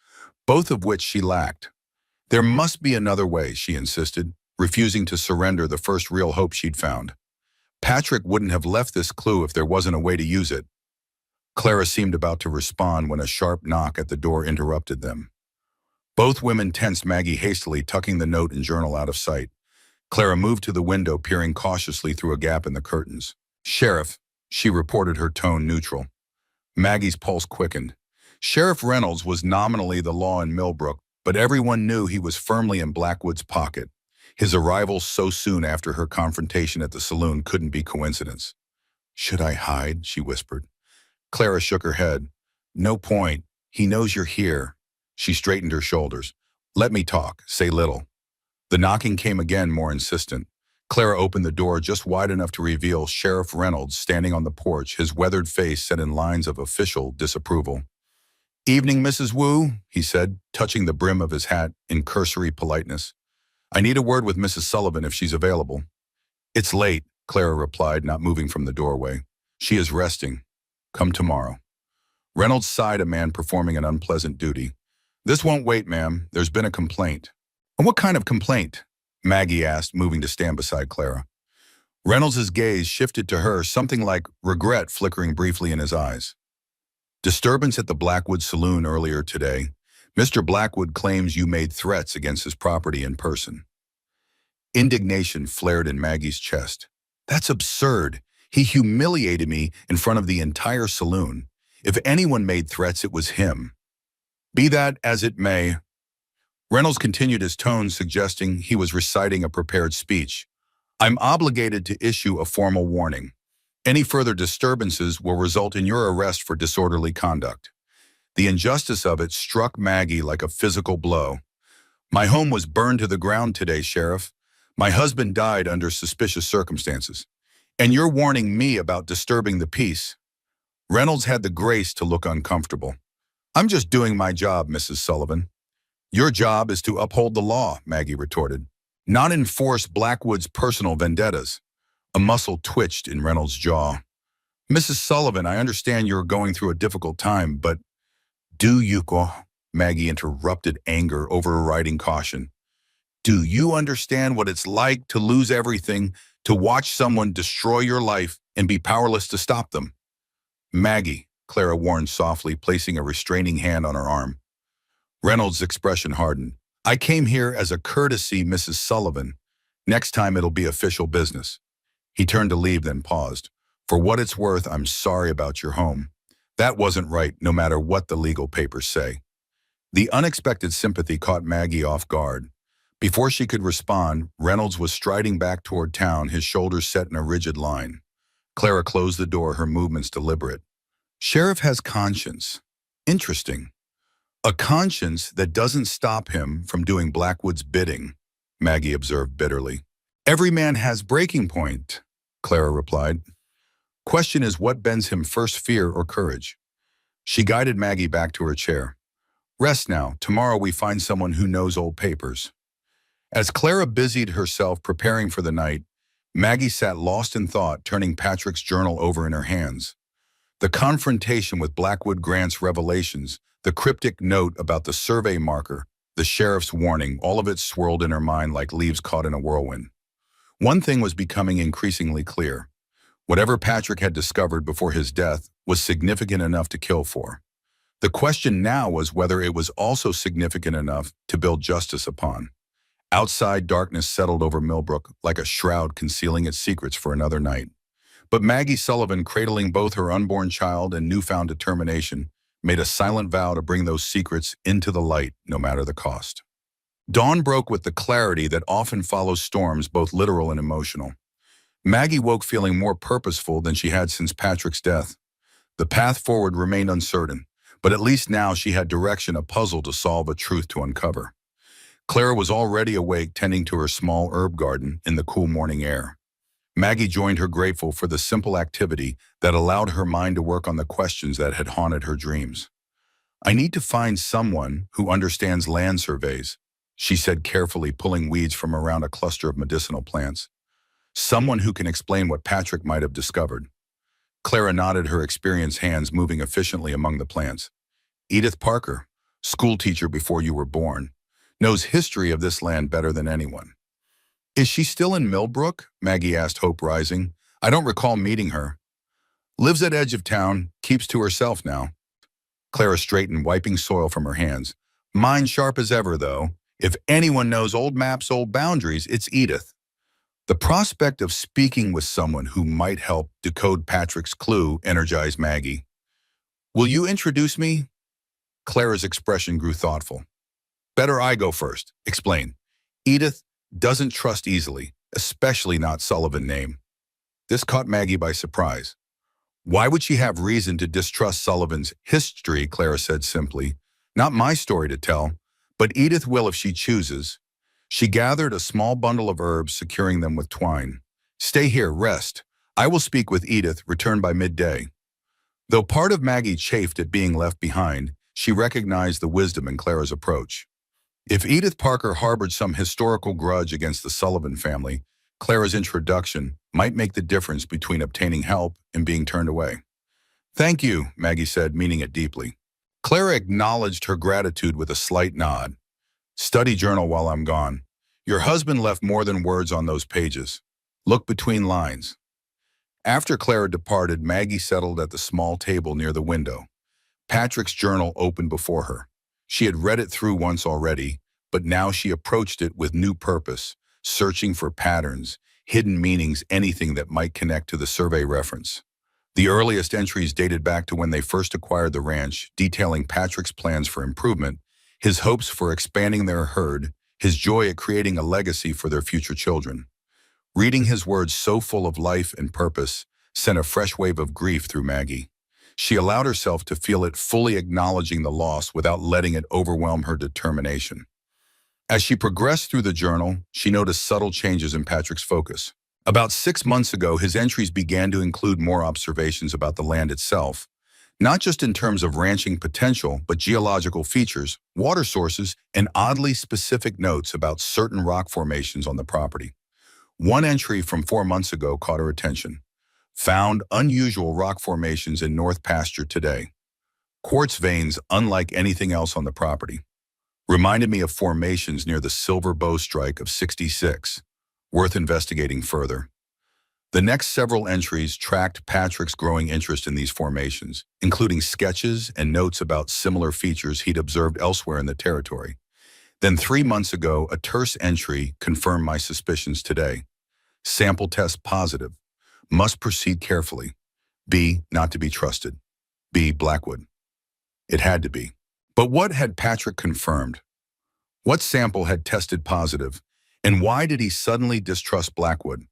[SPEAKER 1] both of which she lacked. There must be another way, she insisted, refusing to surrender the first real hope she'd found. Patrick wouldn't have left this clue if there wasn't a way to use it. Clara seemed about to respond when a sharp knock at the door interrupted them. Both women tensed, Maggie hastily tucking the note and journal out of sight. Clara moved to the window, peering cautiously through a gap in the curtains. "Sheriff," she reported, her tone neutral. Maggie's pulse quickened. Sheriff Reynolds was nominally the law in Millbrook, but everyone knew he was firmly in Blackwood's pocket. His arrival so soon after her confrontation at the saloon couldn't be coincidence. "Should I hide?" she whispered. Clara shook her head. "No point. He knows you're here." She straightened her shoulders. "Let me talk. Say little." The knocking came again, more insistent. Clara opened the door just wide enough to reveal Sheriff Reynolds standing on the porch, his weathered face set in lines of official disapproval. "Evening, Mrs. Wu," he said, touching the brim of his hat in cursory politeness. "I need a word with Mrs. Sullivan if she's available." "It's late," Clara replied, not moving from the doorway. "She is resting. Come tomorrow." Reynolds sighed, a man performing an unpleasant duty. "This won't wait, ma'am. There's been a complaint." "And what kind of complaint?" Maggie asked, moving to stand beside Clara. Reynolds' gaze shifted to her, something like regret flickering briefly in his eyes. "Disturbance at the Blackwood Saloon earlier today. Mr. Blackwood claims you made threats against his property in person." Indignation flared in Maggie's chest. "That's absurd. He humiliated me in front of the entire saloon. If anyone made threats, it was him." "Be that as it may," Reynolds continued, his tone suggesting he was reciting a prepared speech, "I'm obligated to issue a formal warning. Any further disturbances will result in your arrest for disorderly conduct." The injustice of it struck Maggie like a physical blow. "My home was burned to the ground today, Sheriff. My husband died under suspicious circumstances. And you're warning me about disturbing the peace?" Reynolds had the grace to look uncomfortable. "I'm just doing my job, Mrs. Sullivan." "Your job is to uphold the law," Maggie retorted, "not enforce Blackwood's personal vendettas." A muscle twitched in Reynolds' jaw. "Mrs. Sullivan, I understand you're going through a difficult time, but—" "Do you go?" Maggie interrupted, anger overriding caution. "Do you understand what it's like to lose everything, to watch someone destroy your life and be powerless to stop them?" "Maggie," Clara warned softly, placing a restraining hand on her arm. Reynolds' expression hardened. "I came here as a courtesy, Mrs. Sullivan. Next time it'll be official business." He turned to leave, then paused. "For what it's worth, I'm sorry about your home. That wasn't right, no matter what the legal papers say." The unexpected sympathy caught Maggie off guard. Before she could respond, Reynolds was striding back toward town, his shoulders set in a rigid line. Clara closed the door, her movements deliberate. "Sheriff has conscience. Interesting. A conscience that doesn't stop him from doing Blackwood's bidding," Maggie observed bitterly. "Every man has breaking point," Clara replied. "Question is what bends him first, fear or courage?" She guided Maggie back to her chair. "Rest now. Tomorrow we find someone who knows old papers." As Clara busied herself preparing for the night, Maggie sat lost in thought, turning Patrick's journal over in her hands. The confrontation with Blackwood Grant's revelations, the cryptic note about the survey marker, the sheriff's warning, all of it swirled in her mind like leaves caught in a whirlwind. One thing was becoming increasingly clear. Whatever Patrick had discovered before his death was significant enough to kill for. The question now was whether it was also significant enough to build justice upon. Outside, darkness settled over Millbrook like a shroud concealing its secrets for another night. But Maggie Sullivan, cradling both her unborn child and newfound determination, made a silent vow to bring those secrets into the light, no matter the cost. Dawn broke with the clarity that often follows storms, both literal and emotional. Maggie woke feeling more purposeful than she had since Patrick's death. The path forward remained uncertain, but at least now she had direction, a puzzle to solve, a truth to uncover. Clara was already awake, tending to her small herb garden in the cool morning air. Maggie joined her, grateful for the simple activity that allowed her mind to work on the questions that had haunted her dreams. "I need to find someone who understands land surveys," she said carefully, pulling weeds from around a cluster of medicinal plants. "Someone who can explain what Patrick might have discovered." Clara nodded, her experienced hands moving efficiently among the plants. "Edith Parker, schoolteacher before you were born, knows history of this land better than anyone." "Is she still in Millbrook?" Maggie asked, hope rising. "I don't recall meeting her." "Lives at edge of town, keeps to herself now." Clara straightened, wiping soil from her hands. "Mind sharp as ever, though. If anyone knows old maps, old boundaries, it's Edith." The prospect of speaking with someone who might help decode Patrick's clue energized Maggie. Will you introduce me? Clara's expression grew thoughtful. Better I go first. Explain. Edith doesn't trust easily, especially not Sullivan name. This caught Maggie by surprise. Why would she have reason to distrust Sullivan's history, Clara said simply. Not my story to tell, but Edith will if she chooses. She gathered a small bundle of herbs, securing them with twine. Stay here, rest. I will speak with Edith, return by midday. Though part of Maggie chafed at being left behind, she recognized the wisdom in Clara's approach. If Edith Parker harbored some historical grudge against the Sullivan family, Clara's introduction might make the difference between obtaining help and being turned away. Thank you, Maggie said, meaning it deeply. Clara acknowledged her gratitude with a slight nod. Study journal while I'm gone. Your husband left more than words on those pages. Look between lines. After Clara departed, Maggie settled at the small table near the window. Patrick's journal opened before her. She had read it through once already, but now she approached it with new purpose, searching for patterns, hidden meanings, anything that might connect to the survey reference. The earliest entries dated back to when they first acquired the ranch, detailing Patrick's plans for improvement, his hopes for expanding their herd, his joy at creating a legacy for their future children. Reading his words so full of life and purpose sent a fresh wave of grief through Maggie. She allowed herself to feel it, fully acknowledging the loss without letting it overwhelm her determination. As she progressed through the journal, she noticed subtle changes in Patrick's focus. About 6 months ago, his entries began to include more observations about the land itself, not just in terms of ranching potential, but geological features, water sources, and oddly specific notes about certain rock formations on the property. One entry from 4 months ago caught her attention. Found unusual rock formations in North Pasture today. Quartz veins unlike anything else on the property. Reminded me of formations near the Silver Bow Strike of '66. Worth investigating further. The next several entries tracked Patrick's growing interest in these formations, including sketches and notes about similar features he'd observed elsewhere in the territory. Then 3 months ago, a terse entry confirmed my suspicions today. Sample test positive. Must proceed carefully. B, not to be trusted. B, Blackwood. It had to be. But what had Patrick confirmed? What sample had tested positive? And why did he suddenly distrust Blackwood?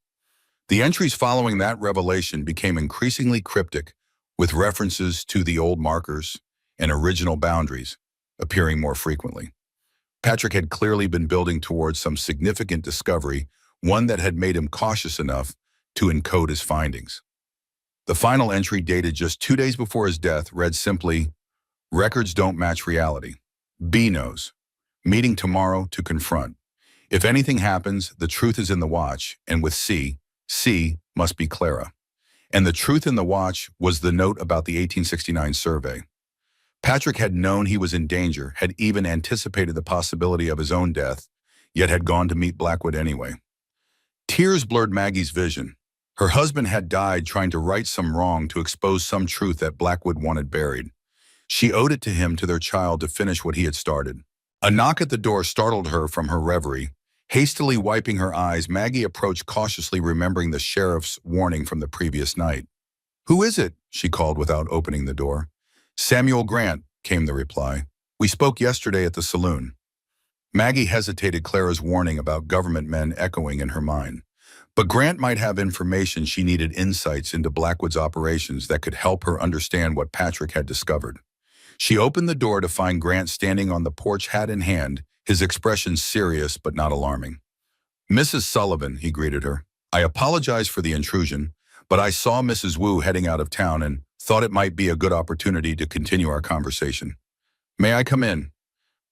[SPEAKER 1] The entries following that revelation became increasingly cryptic, with references to the old markers and original boundaries appearing more frequently. Patrick had clearly been building towards some significant discovery, one that had made him cautious enough to encode his findings. The final entry, dated just 2 days before his death, read simply, "Records don't match reality. B knows. Meeting tomorrow to confront. If anything happens, the truth is in the watch, and with C must be Clara." And the truth in the watch was the note about the 1869 survey. Patrick had known he was in danger, had even anticipated the possibility of his own death, yet had gone to meet Blackwood anyway. Tears blurred Maggie's vision. Her husband had died trying to right some wrong, to expose some truth that Blackwood wanted buried. She owed it to him, to their child, to finish what he had started. A knock at the door startled her from her reverie. Hastily wiping her eyes, Maggie approached cautiously, remembering the sheriff's warning from the previous night. "Who is it?" she called without opening the door. "Samuel Grant," came the reply. "We spoke yesterday at the saloon." Maggie hesitated, Clara's warning about government men echoing in her mind. But Grant might have information she needed, insights into Blackwood's operations that could help her understand what Patrick had discovered. She opened the door to find Grant standing on the porch, hat in hand, his expression serious but not alarming. "Mrs. Sullivan," he greeted her. "I apologize for the intrusion, but I saw Mrs. Wu heading out of town and thought it might be a good opportunity to continue our conversation. May I come in?"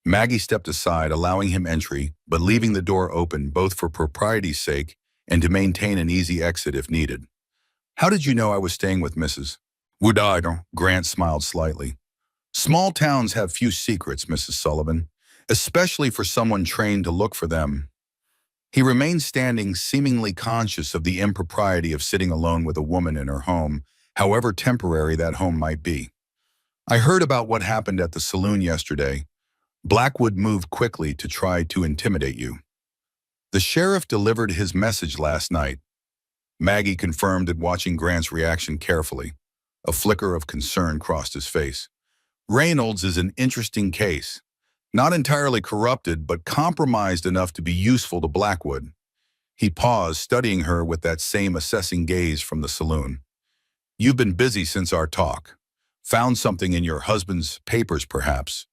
[SPEAKER 1] Maggie stepped aside, allowing him entry, but leaving the door open both for propriety's sake and to maintain an easy exit if needed. "How did you know I was staying with Mrs. Wu?" Grant smiled slightly. "Small towns have few secrets, Mrs. Sullivan, especially for someone trained to look for them." He remained standing, seemingly conscious of the impropriety of sitting alone with a woman in her home, however temporary that home might be. "I heard about what happened at the saloon yesterday. Blackwood moved quickly to try to intimidate you." The sheriff delivered his message last night. Maggie confirmed it, watching Grant's reaction carefully. A flicker of concern crossed his face. Reynolds is an interesting case. Not entirely corrupted, but compromised enough to be useful to Blackwood. He paused, studying her with that same assessing gaze from the saloon. You've been busy since our talk. Found something in your husband's papers, perhaps?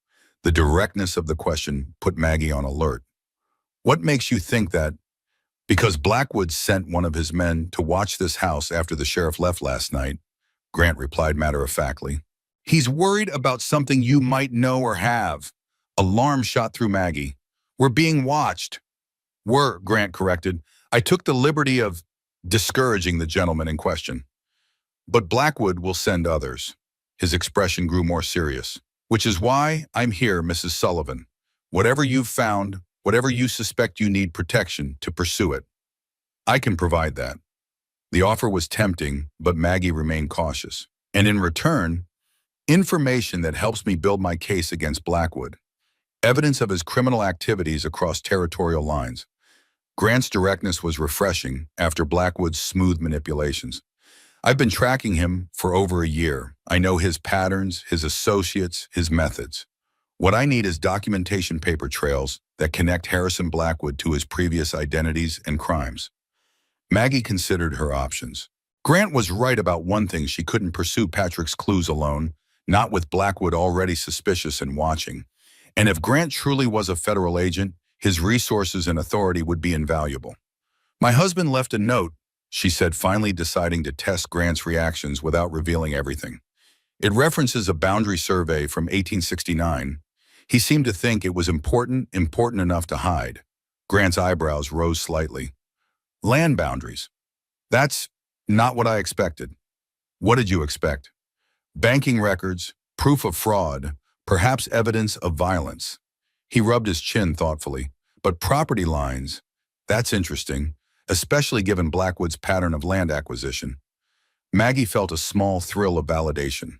[SPEAKER 1] The directness of the question put Maggie on alert. What makes you think that? Because Blackwood sent one of his men to watch this house after the sheriff left last night, Grant replied matter-of-factly. He's worried about something you might know or have. Alarm shot through Maggie. We're being watched. Grant corrected. I took the liberty of discouraging the gentleman in question. But Blackwood will send others. His expression grew more serious. Which is why I'm here, Mrs. Sullivan. Whatever you've found, whatever you suspect, you need protection to pursue it. I can provide that. The offer was tempting, but Maggie remained cautious. And in return, information that helps me build my case against Blackwood. Evidence of his criminal activities across territorial lines. Grant's directness was refreshing after Blackwood's smooth manipulations. I've been tracking him for over a year. I know his patterns, his associates, his methods. What I need is documentation paper trails that connect Harrison Blackwood to his previous identities and crimes. Maggie considered her options. Grant was right about one thing: she couldn't pursue Patrick's clues alone, not with Blackwood already suspicious and watching. And if Grant truly was a federal agent, his resources and authority would be invaluable. My husband left a note, she said, finally deciding to test Grant's reactions without revealing everything. It references a boundary survey from 1869. He seemed to think it was important enough to hide. Grant's eyebrows rose slightly. Land boundaries. That's not what I expected. What did you expect? Banking records, proof of fraud, perhaps evidence of violence. He rubbed his chin thoughtfully. But property lines, that's interesting, especially given Blackwood's pattern of land acquisition. Maggie felt a small thrill of validation.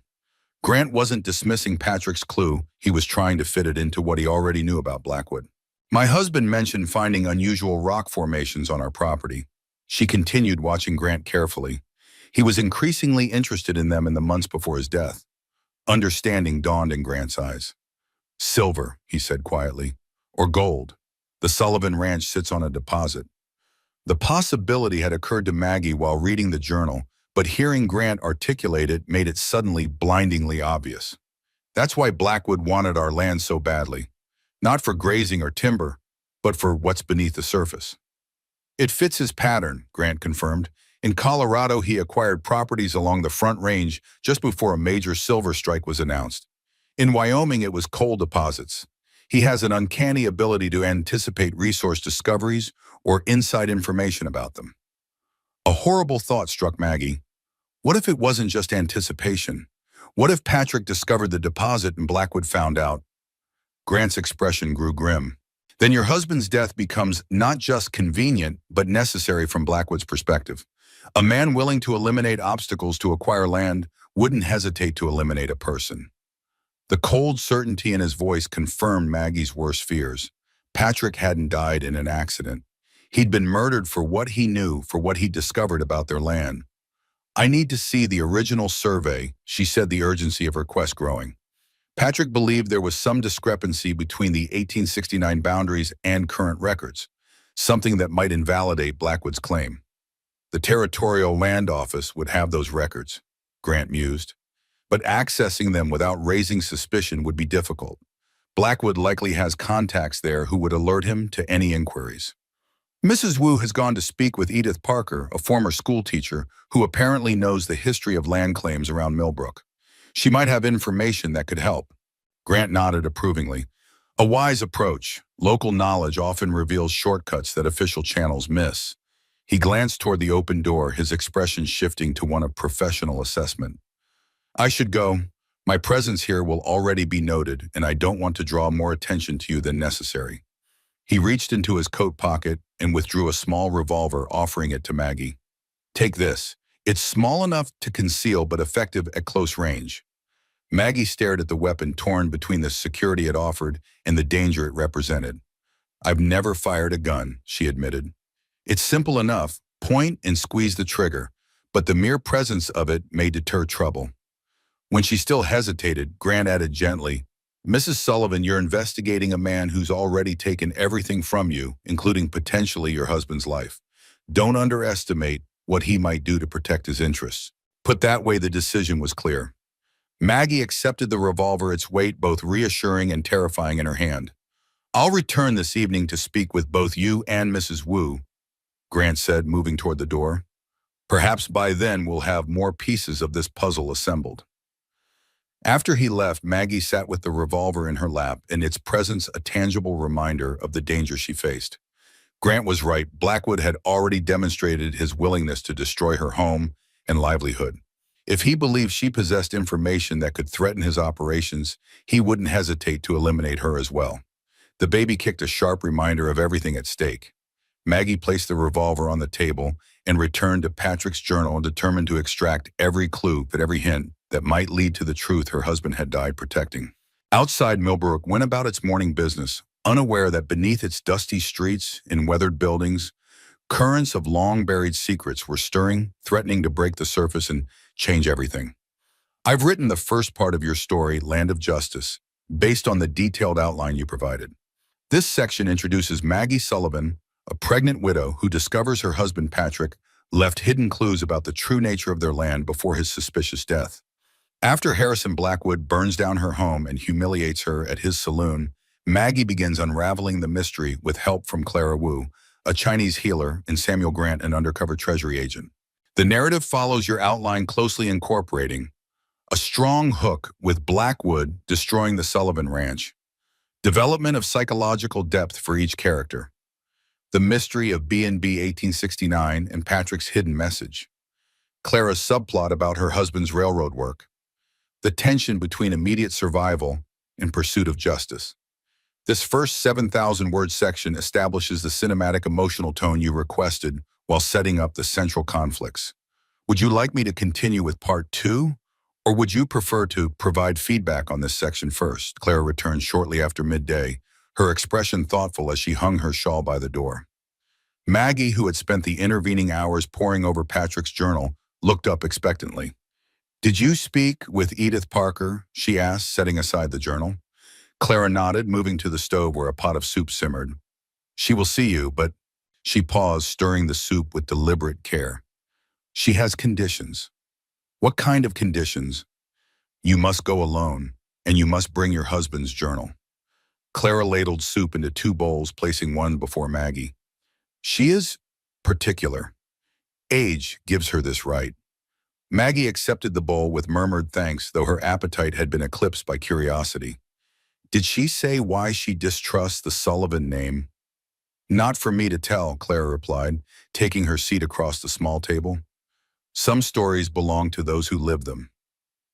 [SPEAKER 1] Grant wasn't dismissing Patrick's clue, he was trying to fit it into what he already knew about Blackwood. My husband mentioned finding unusual rock formations on our property. She continued, watching Grant carefully. He was increasingly interested in them in the months before his death. Understanding dawned in Grant's eyes. Silver, he said quietly, or gold. The Sullivan Ranch sits on a deposit. The possibility had occurred to Maggie while reading the journal, but hearing Grant articulate it made it suddenly blindingly obvious. That's why Blackwood wanted our land so badly. Not for grazing or timber, but for what's beneath the surface. It fits his pattern, Grant confirmed. In Colorado, he acquired properties along the Front Range just before a major silver strike was announced. In Wyoming, it was coal deposits. He has an uncanny ability to anticipate resource discoveries or inside information about them. A horrible thought struck Maggie. What if it wasn't just anticipation? What if Patrick discovered the deposit and Blackwood found out? Grant's expression grew grim. Then your husband's death becomes not just convenient, but necessary from Blackwood's perspective. A man willing to eliminate obstacles to acquire land wouldn't hesitate to eliminate a person. The cold certainty in his voice confirmed Maggie's worst fears. Patrick hadn't died in an accident. He'd been murdered for what he knew, for what he'd discovered about their land. I need to see the original survey, she said, the urgency of her quest growing. Patrick believed there was some discrepancy between the 1869 boundaries and current records, something that might invalidate Blackwood's claim. The Territorial Land Office would have those records, Grant mused. But accessing them without raising suspicion would be difficult. Blackwood likely has contacts there who would alert him to any inquiries. Mrs. Wu has gone to speak with Edith Parker, a former schoolteacher who apparently knows the history of land claims around Millbrook. She might have information that could help. Grant nodded approvingly. A wise approach. Local knowledge often reveals shortcuts that official channels miss. He glanced toward the open door, his expression shifting to one of professional assessment. I should go. My presence here will already be noted, and I don't want to draw more attention to you than necessary. He reached into his coat pocket and withdrew a small revolver, offering it to Maggie. Take this. It's small enough to conceal but effective at close range. Maggie stared at the weapon, torn between the security it offered and the danger it represented. I've never fired a gun, she admitted. It's simple enough, point and squeeze the trigger, but the mere presence of it may deter trouble. When she still hesitated, Grant added gently, Mrs. Sullivan, you're investigating a man who's already taken everything from you, including potentially your husband's life. Don't underestimate what he might do to protect his interests. Put that way, the decision was clear. Maggie accepted the revolver, its weight both reassuring and terrifying in her hand. I'll return this evening to speak with both you and Mrs. Wu, Grant said, moving toward the door. Perhaps by then we'll have more pieces of this puzzle assembled. After he left, Maggie sat with the revolver in her lap, and its presence a tangible reminder of the danger she faced. Grant was right. Blackwood had already demonstrated his willingness to destroy her home and livelihood. If he believed she possessed information that could threaten his operations, he wouldn't hesitate to eliminate her as well. The baby kicked a sharp reminder of everything at stake. Maggie placed the revolver on the table and returned to Patrick's journal, determined to extract every clue, every hint that might lead to the truth her husband had died protecting. Outside, Millbrook went about its morning business, unaware that beneath its dusty streets and weathered buildings, currents of long-buried secrets were stirring, threatening to break the surface and change everything. I've written the first part of your story, Land of Justice, based on the detailed outline you provided. This section introduces Maggie Sullivan, a pregnant widow who discovers her husband Patrick left hidden clues about the true nature of their land before his suspicious death. After Harrison Blackwood burns down her home and humiliates her at his saloon, Maggie begins unraveling the mystery with help from Clara Wu, a Chinese healer, and Samuel Grant, an undercover treasury agent. The narrative follows your outline, closely incorporating a strong hook with Blackwood destroying the Sullivan Ranch, development of psychological depth for each character, the mystery of B&B 1869 and Patrick's hidden message, Clara's subplot about her husband's railroad work, the tension between immediate survival and pursuit of justice. This first 7,000-word section establishes the cinematic emotional tone you requested while setting up the central conflicts. Would you like me to continue with part 2, or would you prefer to provide feedback on this section first? Clara returned shortly after midday, her expression thoughtful as she hung her shawl by the door. Maggie, who had spent the intervening hours poring over Patrick's journal, looked up expectantly. Did you speak with Edith Parker? She asked, setting aside the journal. Clara nodded, moving to the stove where a pot of soup simmered. She will see you, but she paused, stirring the soup with deliberate care. She has conditions. What kind of conditions? You must go alone, and you must bring your husband's journal. Clara ladled soup into 2 bowls, placing one before Maggie. She is particular. Age gives her this right. Maggie accepted the bowl with murmured thanks, though her appetite had been eclipsed by curiosity. Did she say why she distrusts the Sullivan name? Not for me to tell, Clara replied, taking her seat across the small table. Some stories belong to those who live them.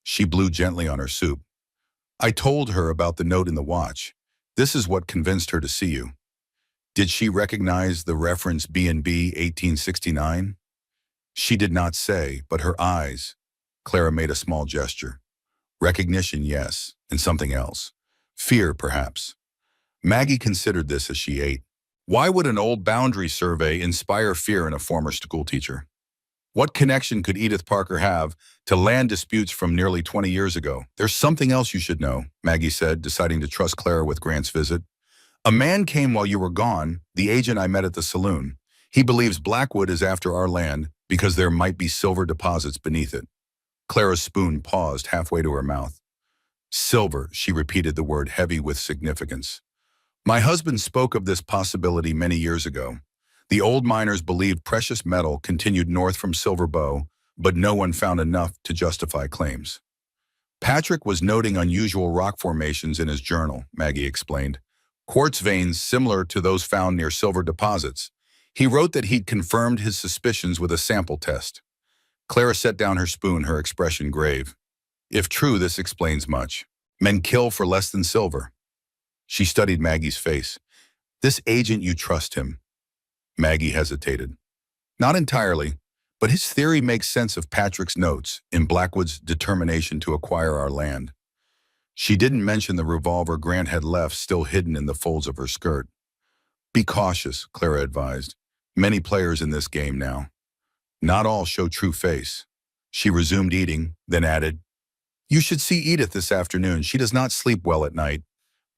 [SPEAKER 1] She blew gently on her soup. I told her about the note in the watch. This is what convinced her to see you. Did she recognize the reference B&B 1869? She did not say, but her eyes. Clara made a small gesture. Recognition, yes, and something else. Fear, perhaps. Maggie considered this as she ate. Why would an old boundary survey inspire fear in a former schoolteacher? What connection could Edith Parker have to land disputes from nearly 20 years ago? There's something else you should know, Maggie said, deciding to trust Clara with Grant's visit. A man came while you were gone, the agent I met at the saloon. He believes Blackwood is after our land because there might be silver deposits beneath it. Clara's spoon paused halfway to her mouth. Silver, she repeated the word, heavy with significance. My husband spoke of this possibility many years ago. The old miners believed precious metal continued north from Silver Bow, but no one found enough to justify claims. Patrick was noting unusual rock formations in his journal, Maggie explained. Quartz veins similar to those found near silver deposits. He wrote that he'd confirmed his suspicions with a sample test. Clara set down her spoon, her expression grave. If true, this explains much. Men kill for less than silver. She studied Maggie's face. This agent, you trust him? Maggie hesitated. Not entirely, but his theory makes sense of Patrick's notes in Blackwood's determination to acquire our land. She didn't mention the revolver Grant had left still hidden in the folds of her skirt. Be cautious, Clara advised. Many players in this game now. Not all show true face. She resumed eating, then added, "You should see Edith this afternoon. She does not sleep well at night.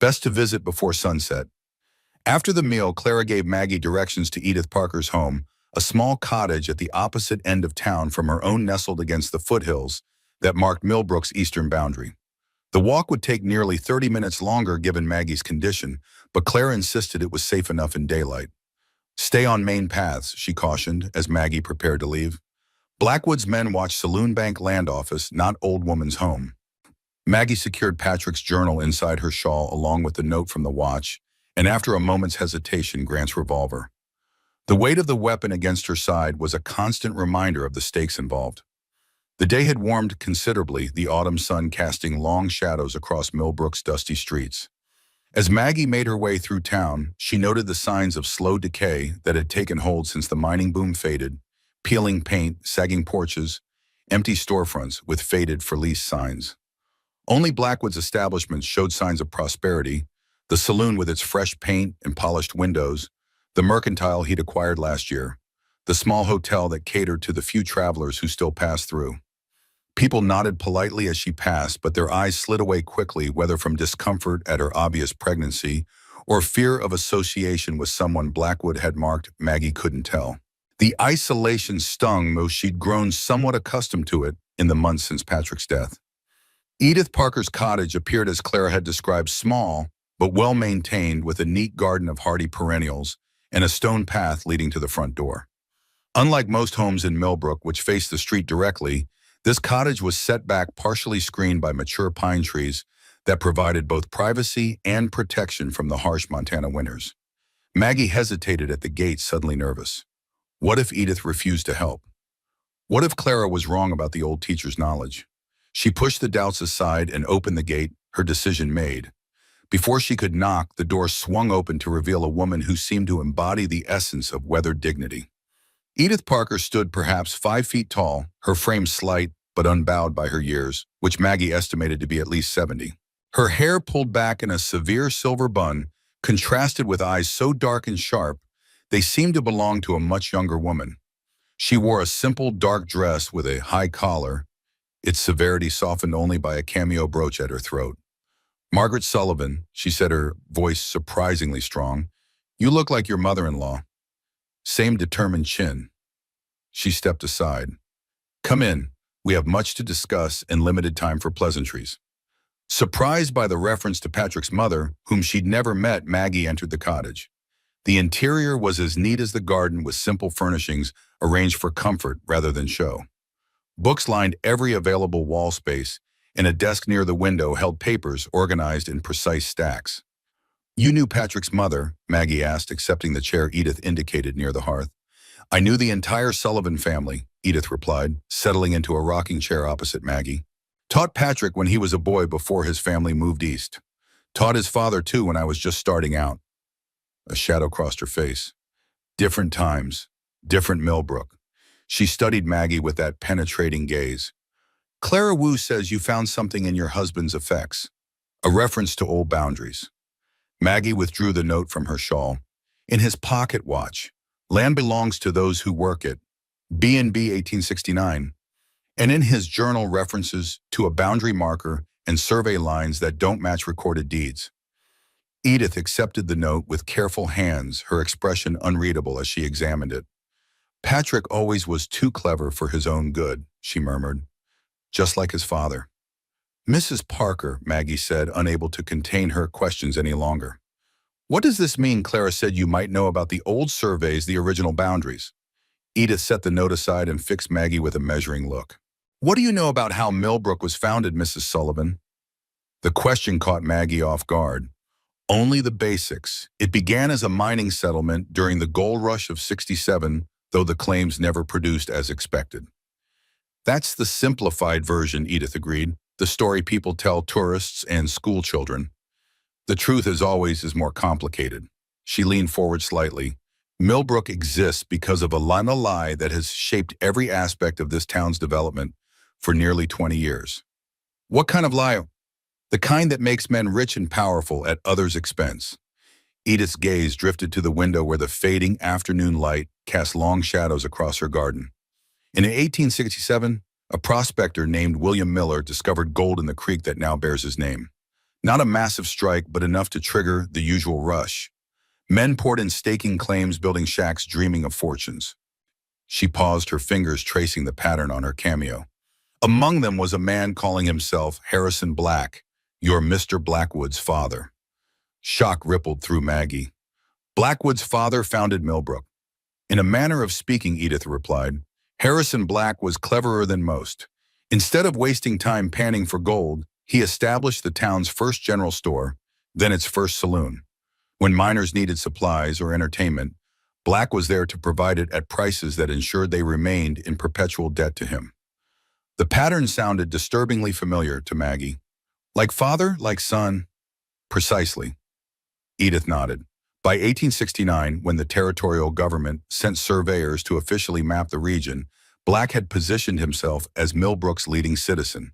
[SPEAKER 1] Best to visit before sunset." After the meal, Clara gave Maggie directions to Edith Parker's home, a small cottage at the opposite end of town from her own nestled against the foothills that marked Millbrook's eastern boundary. The walk would take nearly 30 minutes longer given Maggie's condition, but Clara insisted it was safe enough in daylight. "Stay on main paths," she cautioned as Maggie prepared to leave. Blackwood's men watched Saloon Bank land office, not old woman's home. Maggie secured Patrick's journal inside her shawl along with the note from the watch, and after a moment's hesitation, Grant's revolver. The weight of the weapon against her side was a constant reminder of the stakes involved. The day had warmed considerably, the autumn sun casting long shadows across Millbrook's dusty streets. As Maggie made her way through town, she noted the signs of slow decay that had taken hold since the mining boom faded: peeling paint, sagging porches, empty storefronts with faded for lease signs. Only Blackwood's establishments showed signs of prosperity: the saloon with its fresh paint and polished windows, the mercantile he'd acquired last year, the small hotel that catered to the few travelers who still passed through. People nodded politely as she passed, but their eyes slid away quickly, whether from discomfort at her obvious pregnancy or fear of association with someone Blackwood had marked. Maggie couldn't tell. The isolation stung, though she'd grown somewhat accustomed to it in the months since Patrick's death. Edith Parker's cottage appeared as Clara had described: small, but well-maintained, with a neat garden of hardy perennials and a stone path leading to the front door. Unlike most homes in Millbrook, which faced the street directly, this cottage was set back, partially screened by mature pine trees that provided both privacy and protection from the harsh Montana winters. Maggie hesitated at the gate, suddenly nervous. What if Edith refused to help? What if Clara was wrong about the old teacher's knowledge? She pushed the doubts aside and opened the gate, her decision made. Before she could knock, the door swung open to reveal a woman who seemed to embody the essence of weathered dignity. Edith Parker stood perhaps 5 feet tall, her frame slight but unbowed by her years, which Maggie estimated to be at least 70. Her hair pulled back in a severe silver bun, contrasted with eyes so dark and sharp, they seemed to belong to a much younger woman. She wore a simple dark dress with a high collar, its severity softened only by a cameo brooch at her throat. "Margaret Sullivan," she said, her voice surprisingly strong, "you look like your mother-in-law." Same determined chin. She stepped aside. "Come in. We have much to discuss and limited time for pleasantries." Surprised by the reference to Patrick's mother, whom she'd never met, Maggie entered the cottage. The interior was as neat as the garden, with simple furnishings arranged for comfort rather than show. Books lined every available wall space, and a desk near the window held papers organized in precise stacks. "You knew Patrick's mother?" Maggie asked, accepting the chair Edith indicated near the hearth. "I knew the entire Sullivan family," Edith replied, settling into a rocking chair opposite Maggie. "Taught Patrick when he was a boy before his family moved east. Taught his father too when I was just starting out." A shadow crossed her face. Different times, different Millbrook. She studied Maggie with that penetrating gaze. "Clara Wu says you found something in your husband's effects, a reference to old boundaries." Maggie withdrew the note from her shawl. "In his pocket watch. Land belongs to those who work it. B&B 1869. And in his journal, references to a boundary marker and survey lines that don't match recorded deeds." Edith accepted the note with careful hands, her expression unreadable as she examined it. "Patrick always was too clever for his own good," she murmured. "Just like his father." "Mrs. Parker," Maggie said, unable to contain her questions any longer. "What does this mean? Clara said you might know about the old surveys, the original boundaries." Edith set the note aside and fixed Maggie with a measuring look. "What do you know about how Millbrook was founded, Mrs. Sullivan?" The question caught Maggie off guard. Only the basics. It began as a mining settlement during the gold rush of '67, though the claims never produced as expected. "That's the simplified version," Edith agreed, "the story people tell tourists and school children. The truth, as always, is more complicated." She leaned forward slightly. "Millbrook exists because of a lie that has shaped every aspect of this town's development for nearly 20 years. "What kind of lie?" "The kind that makes men rich and powerful at others' expense." Edith's gaze drifted to the window where the fading afternoon light cast long shadows across her garden. In 1867, a prospector named William Miller discovered gold in the creek that now bears his name. Not a massive strike, but enough to trigger the usual rush. Men poured in staking claims, building shacks, dreaming of fortunes. She paused, her fingers tracing the pattern on her cameo. Among them was a man calling himself Harrison Black, your Mr. Blackwood's father. Shock rippled through Maggie. Blackwood's father founded Millbrook. In a manner of speaking, Edith replied. Harrison Black was cleverer than most. Instead of wasting time panning for gold, he established the town's first general store, then its first saloon. When miners needed supplies or entertainment, Black was there to provide it at prices that ensured they remained in perpetual debt to him. The pattern sounded disturbingly familiar to Maggie. Like father, like son? Precisely. Edith nodded. By 1869, when the territorial government sent surveyors to officially map the region, Black had positioned himself as Millbrook's leading citizen.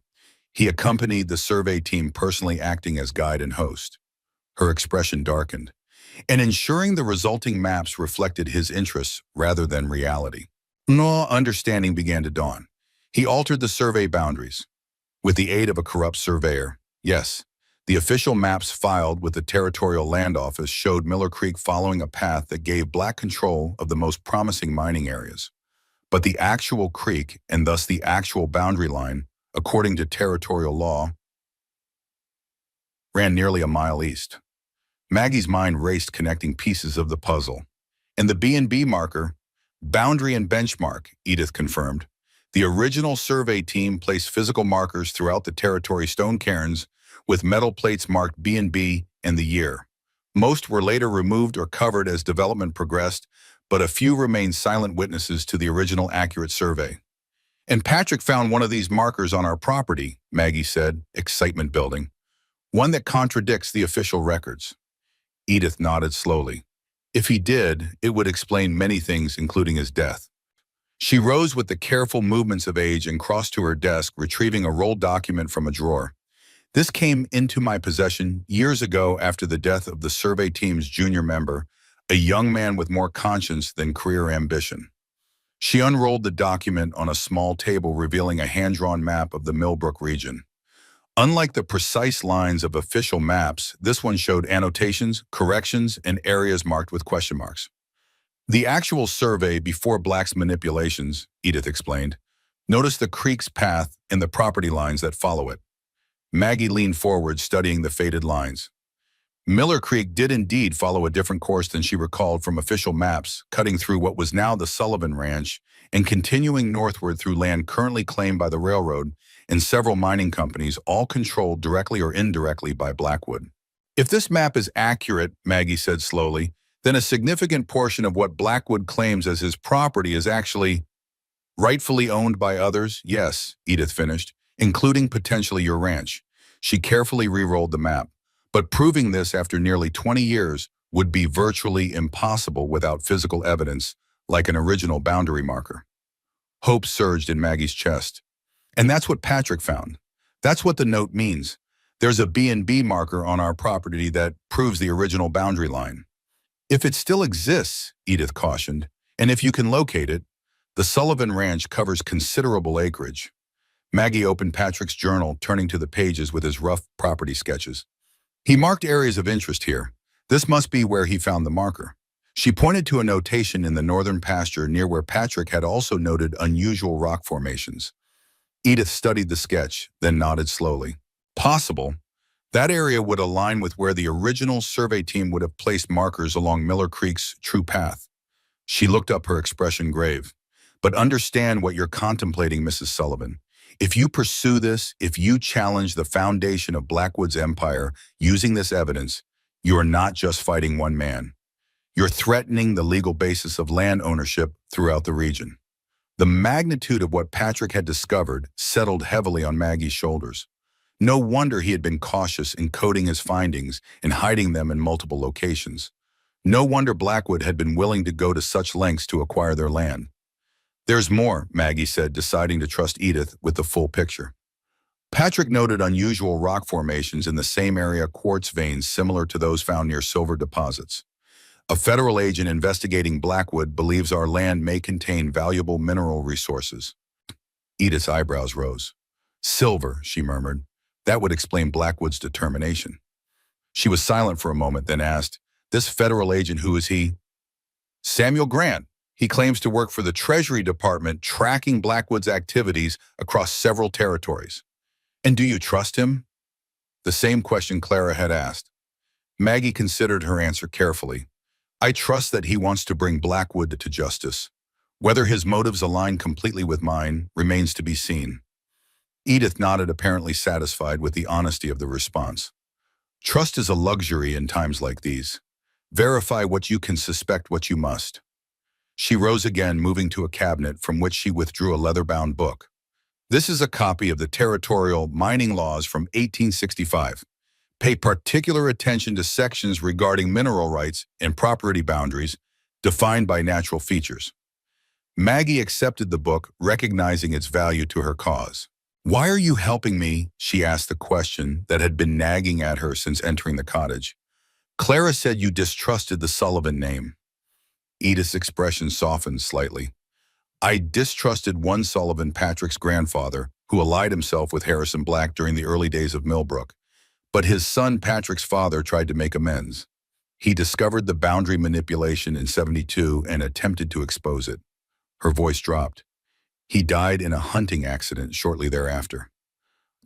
[SPEAKER 1] He accompanied the survey team, personally acting as guide and host. Her expression darkened, and ensuring the resulting maps reflected his interests rather than reality. No understanding began to dawn. He altered the survey boundaries. With the aid of a corrupt surveyor, yes, the official maps filed with the Territorial Land Office showed Miller Creek following a path that gave Black control of the most promising mining areas. But the actual creek, and thus the actual boundary line, according to territorial law, ran nearly a mile east. Maggie's mind raced, connecting pieces of the puzzle. And the B&B marker, boundary and benchmark, Edith confirmed. The original survey team placed physical markers throughout the territory, stone cairns, with metal plates marked B&B and the year. Most were later removed or covered as development progressed, but a few remained silent witnesses to the original accurate survey. And Patrick found one of these markers on our property, Maggie said, excitement building. One that contradicts the official records. Edith nodded slowly. If he did, it would explain many things, including his death. She rose with the careful movements of age and crossed to her desk, retrieving a rolled document from a drawer. This came into my possession years ago after the death of the survey team's junior member, a young man with more conscience than career ambition. She unrolled the document on a small table, revealing a hand-drawn map of the Millbrook region. Unlike the precise lines of official maps, this one showed annotations, corrections, and areas marked with question marks. The actual survey before Black's manipulations, Edith explained. Notice the creek's path and the property lines that follow it. Maggie leaned forward, studying the faded lines. Miller Creek did indeed follow a different course than she recalled from official maps, cutting through what was now the Sullivan Ranch and continuing northward through land currently claimed by the railroad and several mining companies, all controlled directly or indirectly by Blackwood. If this map is accurate, Maggie said slowly, then a significant portion of what Blackwood claims as his property is actually rightfully owned by others. Yes, Edith finished, including potentially your ranch. She carefully re-rolled the map. But proving this after nearly 20 years would be virtually impossible without physical evidence, like an original boundary marker. Hope surged in Maggie's chest. And that's what Patrick found. That's what the note means. There's a B&B marker on our property that proves the original boundary line. If it still exists, Edith cautioned, and if you can locate it, the Sullivan Ranch covers considerable acreage. Maggie opened Patrick's journal, turning to the pages with his rough property sketches. He marked areas of interest here. This must be where he found the marker. She pointed to a notation in the northern pasture near where Patrick had also noted unusual rock formations. Edith studied the sketch, then nodded slowly. Possible. That area would align with where the original survey team would have placed markers along Miller Creek's true path. She looked up, her expression grave. But understand what you're contemplating, Mrs. Sullivan. If you pursue this, if you challenge the foundation of Blackwood's empire using this evidence, you are not just fighting one man. You're threatening the legal basis of land ownership throughout the region. The magnitude of what Patrick had discovered settled heavily on Maggie's shoulders. No wonder he had been cautious in coding his findings and hiding them in multiple locations. No wonder Blackwood had been willing to go to such lengths to acquire their land. There's more, Maggie said, deciding to trust Edith with the full picture. Patrick noted unusual rock formations in the same area, quartz veins similar to those found near silver deposits. A federal agent investigating Blackwood believes our land may contain valuable mineral resources. Edith's eyebrows rose. Silver, she murmured. That would explain Blackwood's determination. She was silent for a moment, then asked, "This federal agent, who is he?" "Samuel Grant. He claims to work for the Treasury Department, tracking Blackwood's activities across several territories." "And do you trust him?" The same question Clara had asked. Maggie considered her answer carefully. "I trust that he wants to bring Blackwood to justice. Whether his motives align completely with mine remains to be seen." Edith nodded, apparently satisfied with the honesty of the response. Trust is a luxury in times like these. Verify what you can, suspect what you must. She rose again, moving to a cabinet from which she withdrew a leather-bound book. "This is a copy of the territorial mining laws from 1865. Pay particular attention to sections regarding mineral rights and property boundaries defined by natural features." Maggie accepted the book, recognizing its value to her cause. "Why are you helping me?" she asked, the question that had been nagging at her since entering the cottage. "Clara said you distrusted the Sullivan name." Edith's expression softened slightly. "I distrusted one Sullivan, Patrick's grandfather, who allied himself with Harrison Black during the early days of Millbrook. But his son, Patrick's father, tried to make amends. He discovered the boundary manipulation in '72 and attempted to expose it." Her voice dropped. "He died in a hunting accident shortly thereafter."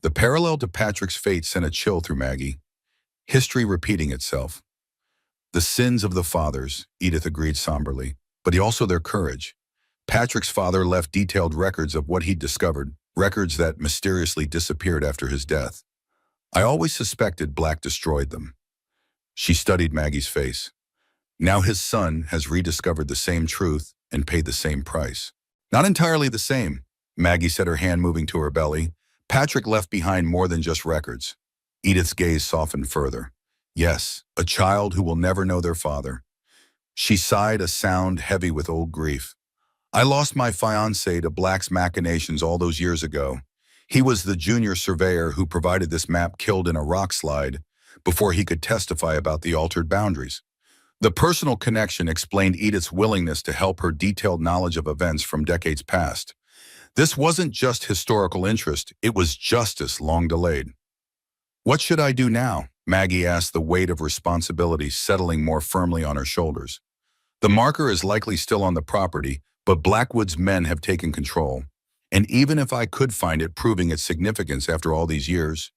[SPEAKER 1] The parallel to Patrick's fate sent a chill through Maggie. History repeating itself. "The sins of the fathers," Edith agreed somberly, "but also their courage. Patrick's father left detailed records of what he'd discovered, records that mysteriously disappeared after his death. I always suspected Black destroyed them." She studied Maggie's face. "Now his son has rediscovered the same truth and paid the same price." "Not entirely the same," Maggie said, her hand moving to her belly. "Patrick left behind more than just records." Edith's gaze softened further. "Yes, a child who will never know their father." She sighed, a sound heavy with old grief. "I lost my fiancé to Black's machinations all those years ago. He was the junior surveyor who provided this map, killed in a rock slide before he could testify about the altered boundaries." The personal connection explained Edith's willingness to help, her detailed knowledge of events from decades past. This wasn't just historical interest, it was justice long delayed. "What should I do now?" Maggie asked, the weight of responsibility settling more firmly on her shoulders. "The marker is likely still on the property, but Blackwood's men have taken control. And even if I could find it, proving its significance after all these years—"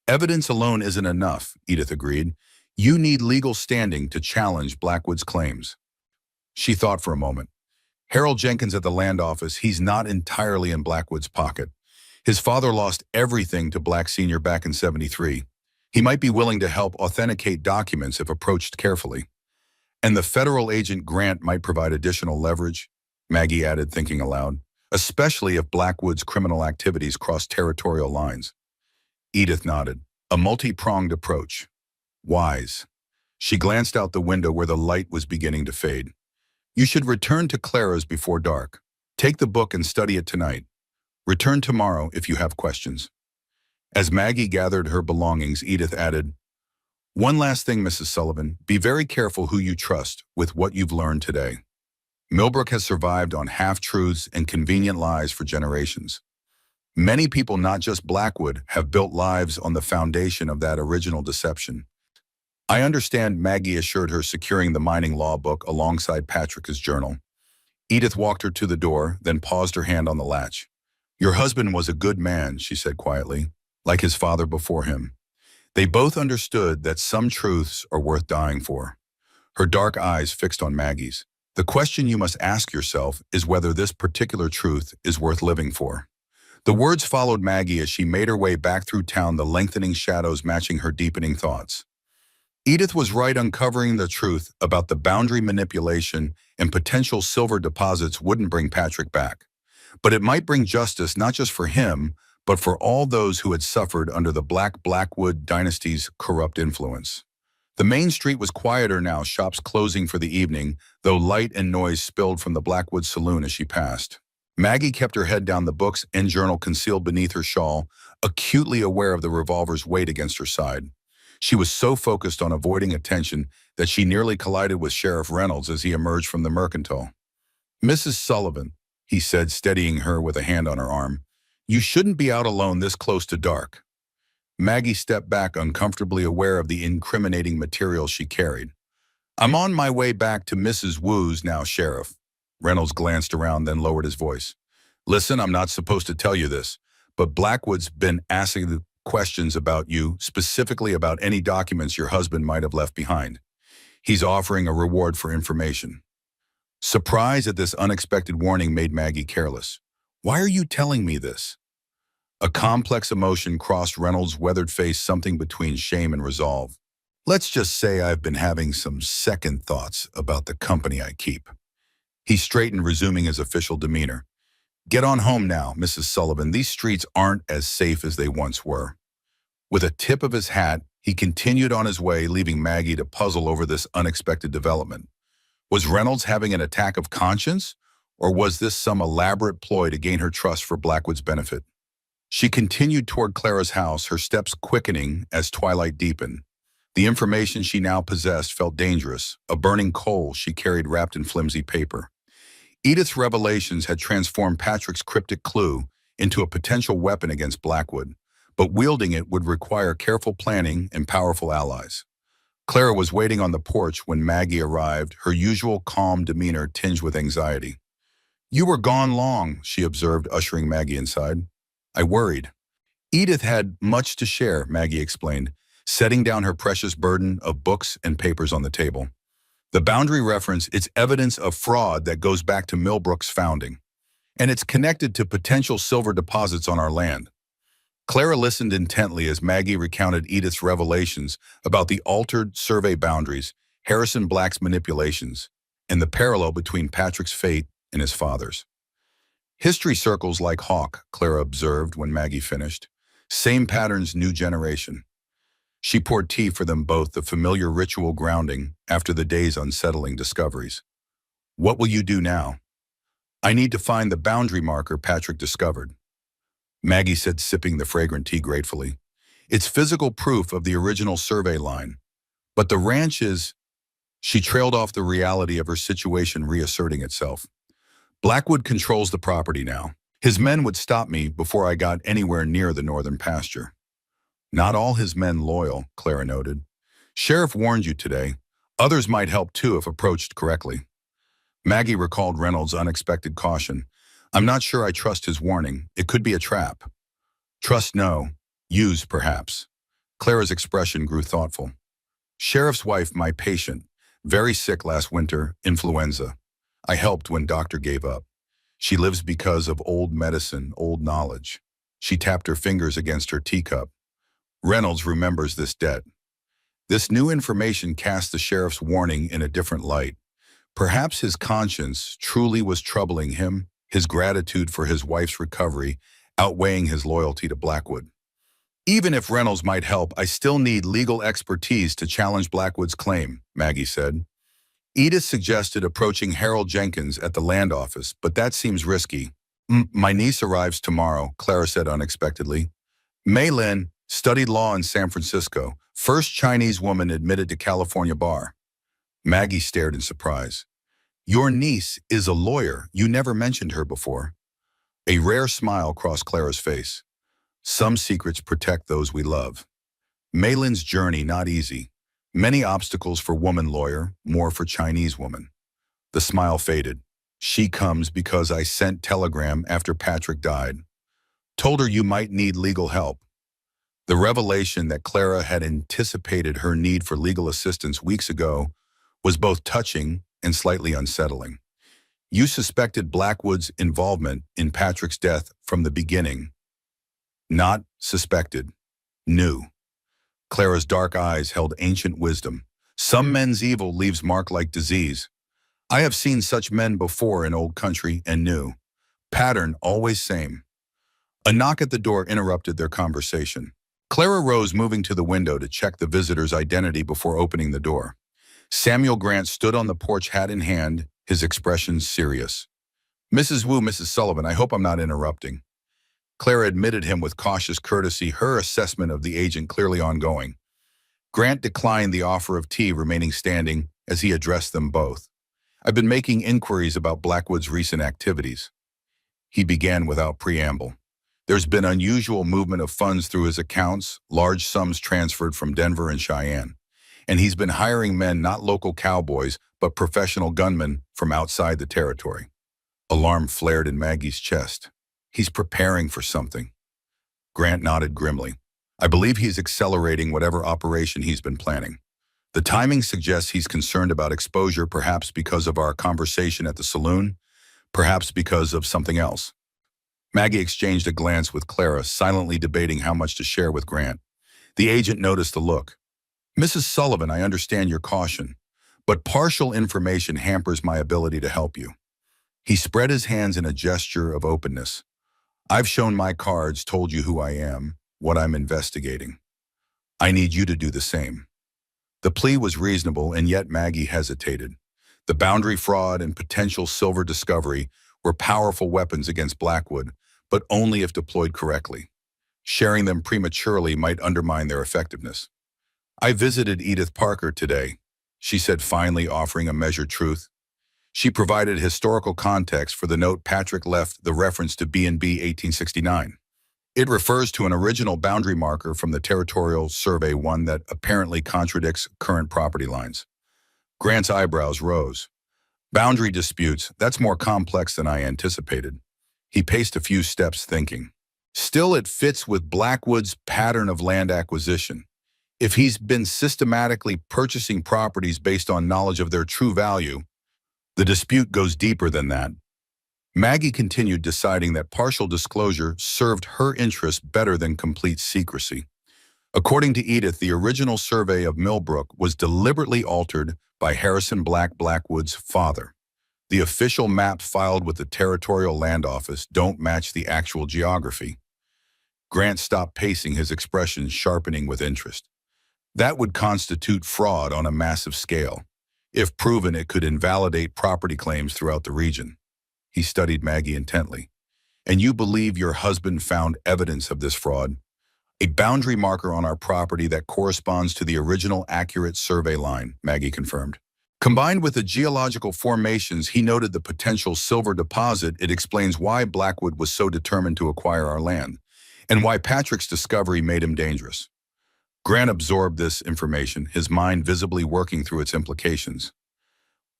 [SPEAKER 1] "Evidence alone isn't enough," Edith agreed. "You need legal standing to challenge Blackwood's claims." She thought for a moment. "Harold Jenkins at the land office, he's not entirely in Blackwood's pocket. His father lost everything to Black Sr. back in '73. He might be willing to help authenticate documents if approached carefully. And the federal agent Grant might provide additional leverage," Maggie added, thinking aloud, "especially if Blackwood's criminal activities cross territorial lines." Edith nodded. "A multi-pronged approach. Wise." She glanced out the window where the light was beginning to fade. "You should return to Clara's before dark. Take the book and study it tonight. Return tomorrow if you have questions." As Maggie gathered her belongings, Edith added, "One last thing, Mrs. Sullivan. Be very careful who you trust with what you've learned today. Millbrook has survived on half-truths and convenient lies for generations. Many people, not just Blackwood, have built lives on the foundation of that original deception." "I understand," Maggie assured her, securing the mining law book alongside Patrick's journal. Edith walked her to the door, then paused, her hand on the latch. "Your husband was a good man," she said quietly, "like his father before him. They both understood that some truths are worth dying for." Her dark eyes fixed on Maggie's. "The question you must ask yourself is whether this particular truth is worth living for." The words followed Maggie as she made her way back through town, the lengthening shadows matching her deepening thoughts. Edith was right. Uncovering the truth about the boundary manipulation and potential silver deposits wouldn't bring Patrick back. But it might bring justice, not just for him, but for all those who had suffered under the Blackwood dynasty's corrupt influence. The main street was quieter now, shops closing for the evening, though light and noise spilled from the Blackwood Saloon as she passed. Maggie kept her head down, the books and journal concealed beneath her shawl, acutely aware of the revolver's weight against her side. She was so focused on avoiding attention that she nearly collided with Sheriff Reynolds as he emerged from the mercantile. "Mrs. Sullivan," he said, steadying her with a hand on her arm, "you shouldn't be out alone this close to dark." Maggie stepped back, uncomfortably aware of the incriminating material she carried. "I'm on my way back to Mrs. Wu's now, Sheriff." Reynolds glanced around, then lowered his voice. "Listen, I'm not supposed to tell you this, but Blackwood's been asking questions about you, specifically about any documents your husband might have left behind. He's offering a reward for information." Surprise at this unexpected warning made Maggie careless. "Why are you telling me this?" A complex emotion crossed Reynolds' weathered face, something between shame and resolve. "Let's just say I've been having some second thoughts about the company I keep." He straightened, resuming his official demeanor. "Get on home now, Mrs. Sullivan. These streets aren't as safe as they once were." With a tip of his hat, he continued on his way, leaving Maggie to puzzle over this unexpected development. Was Reynolds having an attack of conscience, or was this some elaborate ploy to gain her trust for Blackwood's benefit? She continued toward Clara's house, her steps quickening as twilight deepened. The information she now possessed felt dangerous, a burning coal she carried wrapped in flimsy paper. Edith's revelations had transformed Patrick's cryptic clue into a potential weapon against Blackwood, but wielding it would require careful planning and powerful allies. Clara was waiting on the porch when Maggie arrived, her usual calm demeanor tinged with anxiety. "You were gone long," she observed, ushering Maggie inside. "I worried." Edith had much to share, Maggie explained, setting down her precious burden of books and papers on the table. "The boundary reference, it's evidence of fraud that goes back to Millbrook's founding, and it's connected to potential silver deposits on our land." Clara listened intently as Maggie recounted Edith's revelations about the altered survey boundaries, Harrison Black's manipulations, and the parallel between Patrick's fate and his father's. "History circles like hawk," Clara observed when Maggie finished. "Same patterns, new generation." She poured tea for them both, the familiar ritual grounding after the day's unsettling discoveries. "What will you do now?" "I need to find the boundary marker Patrick discovered," Maggie said, sipping the fragrant tea gratefully. "It's physical proof of the original survey line. But the ranch is—" She trailed off, the reality of her situation reasserting itself. "Blackwood controls the property now. His men would stop me before I got anywhere near the northern pasture." "Not all his men loyal," Clara noted. "Sheriff warned you today. Others might help too if approached correctly." Maggie recalled Reynolds' unexpected caution. "I'm not sure I trust his warning. It could be a trap." "Trust no. Use perhaps." Clara's expression grew thoughtful. "Sheriff's wife, my patient, very sick last winter, influenza. I helped when doctor gave up. She lives because of old medicine, old knowledge." She tapped her fingers against her teacup. "Reynolds remembers this debt." This new information cast the sheriff's warning in a different light. Perhaps his conscience truly was troubling him, his gratitude for his wife's recovery outweighing his loyalty to Blackwood. "Even if Reynolds might help, I still need legal expertise to challenge Blackwood's claim," Maggie said. Edith suggested approaching Harold Jenkins at the land office, but that seems risky. My niece arrives tomorrow," Clara said unexpectedly. "Mei Lin studied law in San Francisco, first Chinese woman admitted to California bar." Maggie stared in surprise. "Your niece is a lawyer. You never mentioned her before." A rare smile crossed Clara's face. "Some secrets protect those we love." Maylin's journey not easy. Many obstacles for woman lawyer, more for Chinese woman. The smile faded. "She comes because I sent telegram after Patrick died. Told her you might need legal help." The revelation that Clara had anticipated her need for legal assistance weeks ago was both touching and slightly unsettling. "You suspected Blackwood's involvement in Patrick's death from the beginning." "Not suspected. Knew." Clara's dark eyes held ancient wisdom. "Some men's evil leaves mark like disease. I have seen such men before in old country and new. Pattern always same." A knock at the door interrupted their conversation. Clara rose, moving to the window to check the visitor's identity before opening the door. Samuel Grant stood on the porch, hat in hand, his expression serious. Mrs. Sullivan, I hope I'm not interrupting. Clara admitted him with cautious courtesy, her assessment of the agent clearly ongoing. Grant declined the offer of tea, remaining standing as he addressed them both. I've been making inquiries about Blackwood's recent activities. He began without preamble. There's been unusual movement of funds through his accounts, large sums transferred from Denver and Cheyenne. And he's been hiring men, not local cowboys, but professional gunmen from outside the territory. Alarm flared in Maggie's chest. He's preparing for something. Grant nodded grimly. I believe he's accelerating whatever operation he's been planning. The timing suggests he's concerned about exposure, perhaps because of our conversation at the saloon, perhaps because of something else. Maggie exchanged a glance with Clara, silently debating how much to share with Grant. The agent noticed the look. Mrs. Sullivan, I understand your caution, but partial information hampers my ability to help you. He spread his hands in a gesture of openness. I've shown my cards, told you who I am, what I'm investigating. I need you to do the same. The plea was reasonable, and yet Maggie hesitated. The boundary fraud and potential silver discovery were powerful weapons against Blackwood, but only if deployed correctly. Sharing them prematurely might undermine their effectiveness. I visited Edith Parker today, she said, finally offering a measured truth. She provided historical context for the note Patrick left, the reference to B&B 1869. It refers to an original boundary marker from the Territorial Survey, one that apparently contradicts current property lines. Grant's eyebrows rose. Boundary disputes, that's more complex than I anticipated. He paced a few steps, thinking. Still, it fits with Blackwood's pattern of land acquisition. If he's been systematically purchasing properties based on knowledge of their true value, the dispute goes deeper than that. Maggie continued, deciding that partial disclosure served her interests better than complete secrecy. According to Edith, the original survey of Millbrook was deliberately altered by Harrison Blackwood's father. The official maps filed with the Territorial Land Office don't match the actual geography. Grant stopped pacing, his expression sharpening with interest. That would constitute fraud on a massive scale. If proven, it could invalidate property claims throughout the region. He studied Maggie intently. And you believe your husband found evidence of this fraud? A boundary marker on our property that corresponds to the original accurate survey line, Maggie confirmed. Combined with the geological formations, he noted the potential silver deposit. It explains why Blackwood was so determined to acquire our land, and why Patrick's discovery made him dangerous. Grant absorbed this information, his mind visibly working through its implications.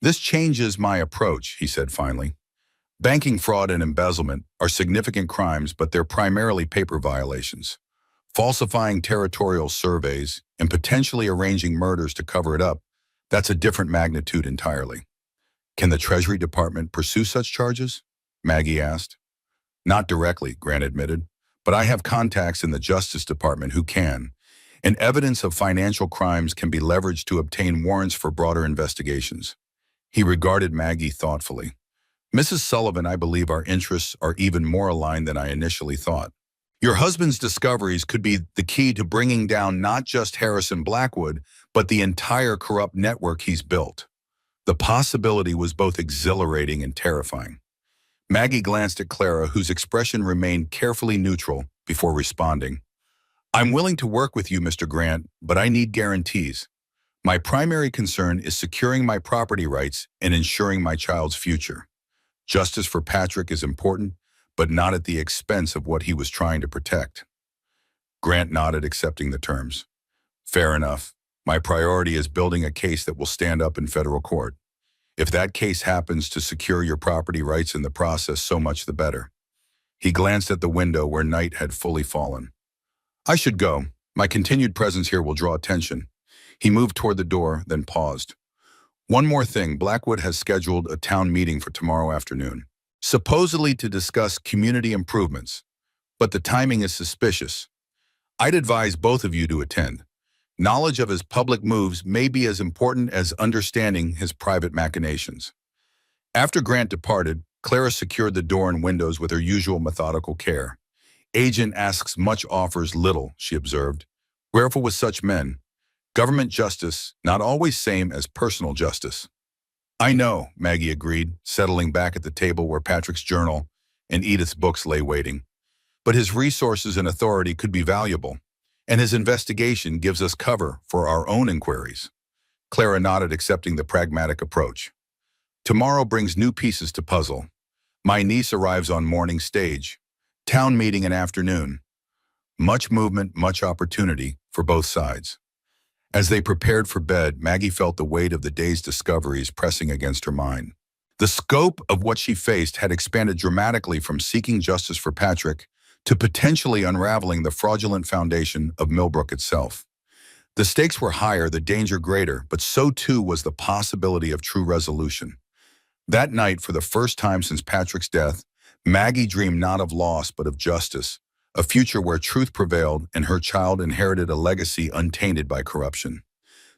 [SPEAKER 1] This changes my approach, he said finally. Banking fraud and embezzlement are significant crimes, but they're primarily paper violations. Falsifying territorial surveys and potentially arranging murders to cover it up, that's a different magnitude entirely. Can the Treasury Department pursue such charges? Maggie asked. Not directly, Grant admitted, but I have contacts in the Justice Department who can, and evidence of financial crimes can be leveraged to obtain warrants for broader investigations. He regarded Maggie thoughtfully. Mrs. Sullivan, I believe our interests are even more aligned than I initially thought. Your husband's discoveries could be the key to bringing down not just Harrison Blackwood, but the entire corrupt network he's built. The possibility was both exhilarating and terrifying. Maggie glanced at Clara, whose expression remained carefully neutral, before responding. I'm willing to work with you, Mr. Grant, but I need guarantees. My primary concern is securing my property rights and ensuring my child's future. Justice for Patrick is important, but not at the expense of what he was trying to protect. Grant nodded, accepting the terms. Fair enough. My priority is building a case that will stand up in federal court. If that case happens to secure your property rights in the process, so much the better. He glanced at the window where night had fully fallen. I should go. My continued presence here will draw attention. He moved toward the door, then paused. One more thing, Blackwood has scheduled a town meeting for tomorrow afternoon, supposedly to discuss community improvements, but the timing is suspicious. I'd advise both of you to attend. Knowledge of his public moves may be as important as understanding his private machinations. After Grant departed, Clara secured the door and windows with her usual methodical care. Agent asks much, offers little, she observed. Wherefore with such men, government justice not always same as personal justice. I know, Maggie agreed, settling back at the table where Patrick's journal and Edith's books lay waiting. But his resources and authority could be valuable, and his investigation gives us cover for our own inquiries. Clara nodded, accepting the pragmatic approach. Tomorrow brings new pieces to puzzle. My niece arrives on morning stage. Town meeting in afternoon. Much movement, much opportunity for both sides. As they prepared for bed, Maggie felt the weight of the day's discoveries pressing against her mind. The scope of what she faced had expanded dramatically from seeking justice for Patrick to potentially unraveling the fraudulent foundation of Millbrook itself. The stakes were higher, the danger greater, but so too was the possibility of true resolution. That night, for the first time since Patrick's death, Maggie dreamed not of loss but of justice, a future where truth prevailed and her child inherited a legacy untainted by corruption.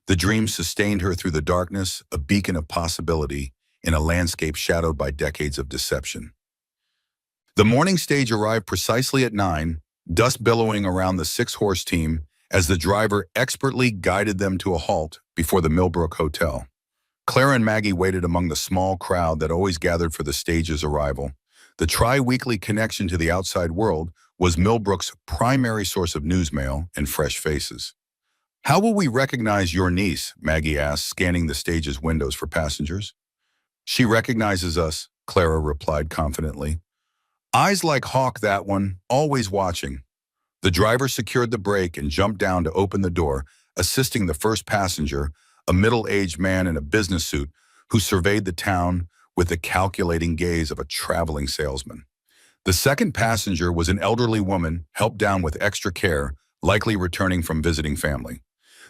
[SPEAKER 1] The dream sustained her through the darkness, a beacon of possibility in a landscape shadowed by decades of deception. The morning stage arrived precisely at 9, dust billowing around the six-horse team as the driver expertly guided them to a halt before the Millbrook Hotel. Clara and Maggie waited among the small crowd that always gathered for the stage's arrival. The tri-weekly connection to the outside world was Millbrook's primary source of newsmail and fresh faces. "How will we recognize your niece?" Maggie asked, scanning the stage's windows for passengers. "She recognizes us," Clara replied confidently. "Eyes like hawk, that one, always watching." The driver secured the brake and jumped down to open the door, assisting the first passenger, a middle-aged man in a business suit who surveyed the town with the calculating gaze of a traveling salesman. The second passenger was an elderly woman, helped down with extra care, likely returning from visiting family.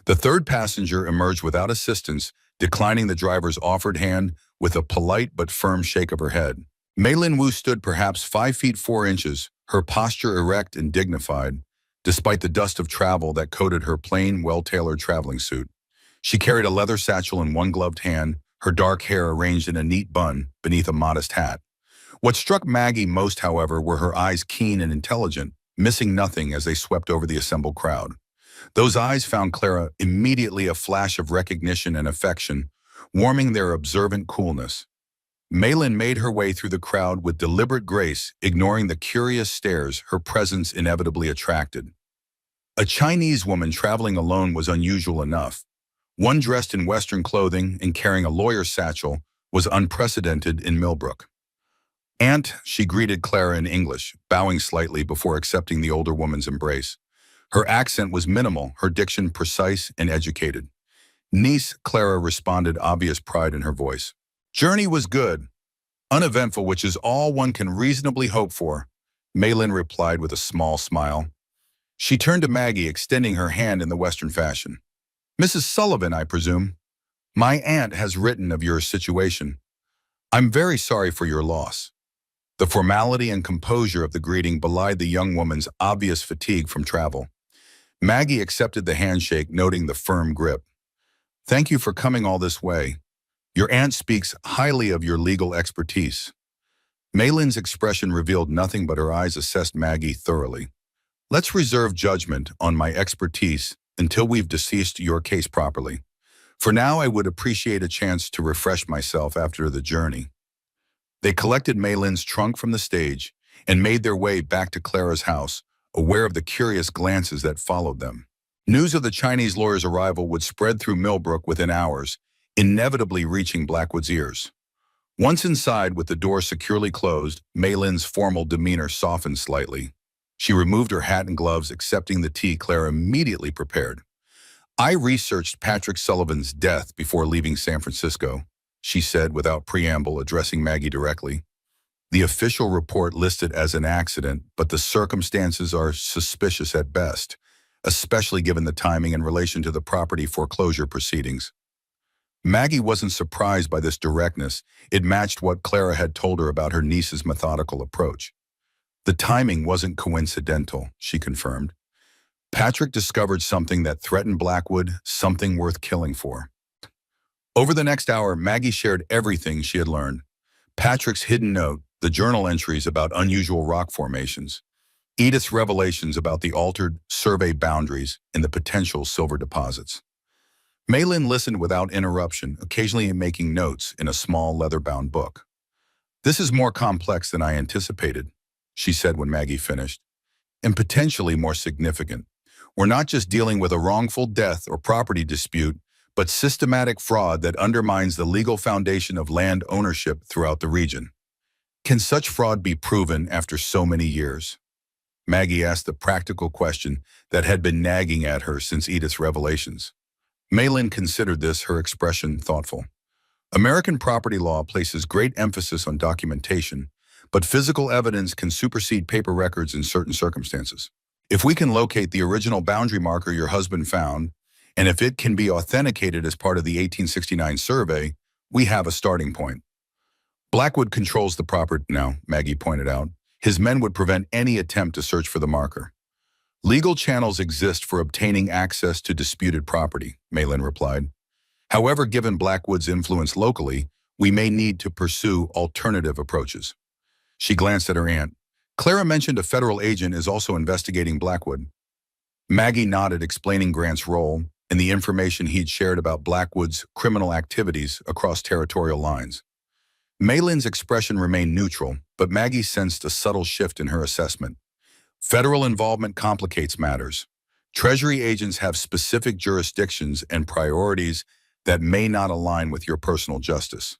[SPEAKER 1] The third passenger emerged without assistance, declining the driver's offered hand with a polite but firm shake of her head. Maylin Wu stood perhaps 5 feet 4 inches, her posture erect and dignified, despite the dust of travel that coated her plain, well-tailored traveling suit. She carried a leather satchel in one gloved hand, her dark hair arranged in a neat bun beneath a modest hat. What struck Maggie most, however, were her eyes, keen and intelligent, missing nothing as they swept over the assembled crowd. Those eyes found Clara immediately a flash of recognition and affection, warming their observant coolness. Maylin made her way through the crowd with deliberate grace, ignoring the curious stares her presence inevitably attracted. A Chinese woman traveling alone was unusual enough. One dressed in Western clothing and carrying a lawyer's satchel was unprecedented in Millbrook. "Aunt," she greeted Clara in English, bowing slightly before accepting the older woman's embrace. Her accent was minimal, her diction precise and educated. "Niece," Clara responded, obvious pride in her voice. "Journey was good. Uneventful, which is all one can reasonably hope for," Maylin replied with a small smile. She turned to Maggie, extending her hand in the Western fashion. "Mrs. Sullivan, I presume? My aunt has written of your situation. I'm very sorry for your loss." The formality and composure of the greeting belied the young woman's obvious fatigue from travel. Maggie accepted the handshake, noting the firm grip. "Thank you for coming all this way. Your aunt speaks highly of your legal expertise." Maylin's expression revealed nothing, but her eyes assessed Maggie thoroughly. "Let's reserve judgment on my expertise until we've discussed your case properly. For now, I would appreciate a chance to refresh myself after the journey." They collected Maylin's trunk from the stage and made their way back to Clara's house, aware of the curious glances that followed them. News of the Chinese lawyer's arrival would spread through Millbrook within hours, inevitably reaching Blackwood's ears. Once inside, with the door securely closed, Maylin's formal demeanor softened slightly. She removed her hat and gloves, accepting the tea Clara immediately prepared. "I researched Patrick Sullivan's death before leaving San Francisco," she said without preamble, addressing Maggie directly. "The official report listed as an accident, but the circumstances are suspicious at best, especially given the timing in relation to the property foreclosure proceedings." Maggie wasn't surprised by this directness. It matched what Clara had told her about her niece's methodical approach. "The timing wasn't coincidental," she confirmed. "Patrick discovered something that threatened Blackwood, something worth killing for." Over the next hour, Maggie shared everything she had learned. Patrick's hidden note, the journal entries about unusual rock formations, Edith's revelations about the altered survey boundaries and the potential silver deposits. Maylin listened without interruption, occasionally making notes in a small leather-bound book. "This is more complex than I anticipated," she said when Maggie finished, "and potentially more significant. We're not just dealing with a wrongful death or property dispute, but systematic fraud that undermines the legal foundation of land ownership throughout the region. Can such fraud be proven after so many years?" Maggie asked the practical question that had been nagging at her since Edith's revelations. Maylin considered this, her expression thoughtful. "American property law places great emphasis on documentation, but physical evidence can supersede paper records in certain circumstances. If we can locate the original boundary marker your husband found, and if it can be authenticated as part of the 1869 survey, we have a starting point." "Blackwood controls the property now," Maggie pointed out. "His men would prevent any attempt to search for the marker." "Legal channels exist for obtaining access to disputed property," Maylin replied. "However, given Blackwood's influence locally, we may need to pursue alternative approaches." She glanced at her aunt. "Clara mentioned a federal agent is also investigating Blackwood." Maggie nodded, explaining Grant's role and the information he'd shared about Blackwood's criminal activities across territorial lines. Maylin's expression remained neutral, but Maggie sensed a subtle shift in her assessment. "Federal involvement complicates matters. Treasury agents have specific jurisdictions and priorities that may not align with your personal justice."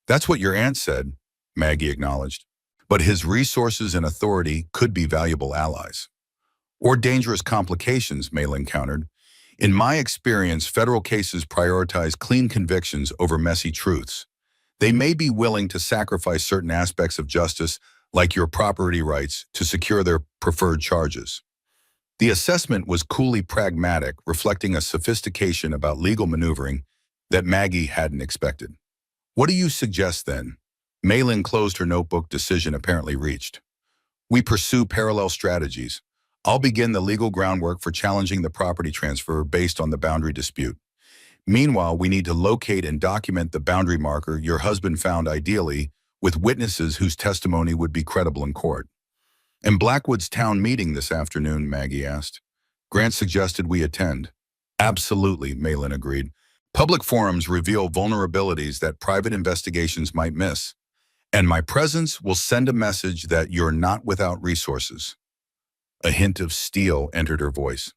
[SPEAKER 1] "That's what your aunt said," Maggie acknowledged. "But his resources and authority could be valuable allies." "Or dangerous complications," Maylin countered. "In my experience, federal cases prioritize clean convictions over messy truths. They may be willing to sacrifice certain aspects of justice, like your property rights, to secure their preferred charges." The assessment was coolly pragmatic, reflecting a sophistication about legal maneuvering that Maggie hadn't expected. "What do you suggest then?" Maylin closed her notebook, decision apparently reached. "We pursue parallel strategies. I'll begin the legal groundwork for challenging the property transfer based on the boundary dispute. Meanwhile, we need to locate and document the boundary marker your husband found, ideally with witnesses whose testimony would be credible in court." "And Blackwood's town meeting this afternoon?" Maggie asked. Grant suggested we attend. "Absolutely," Maylin agreed. "Public forums reveal vulnerabilities that private investigations might miss. And my presence will send a message that you're not without resources." A hint of steel entered her voice.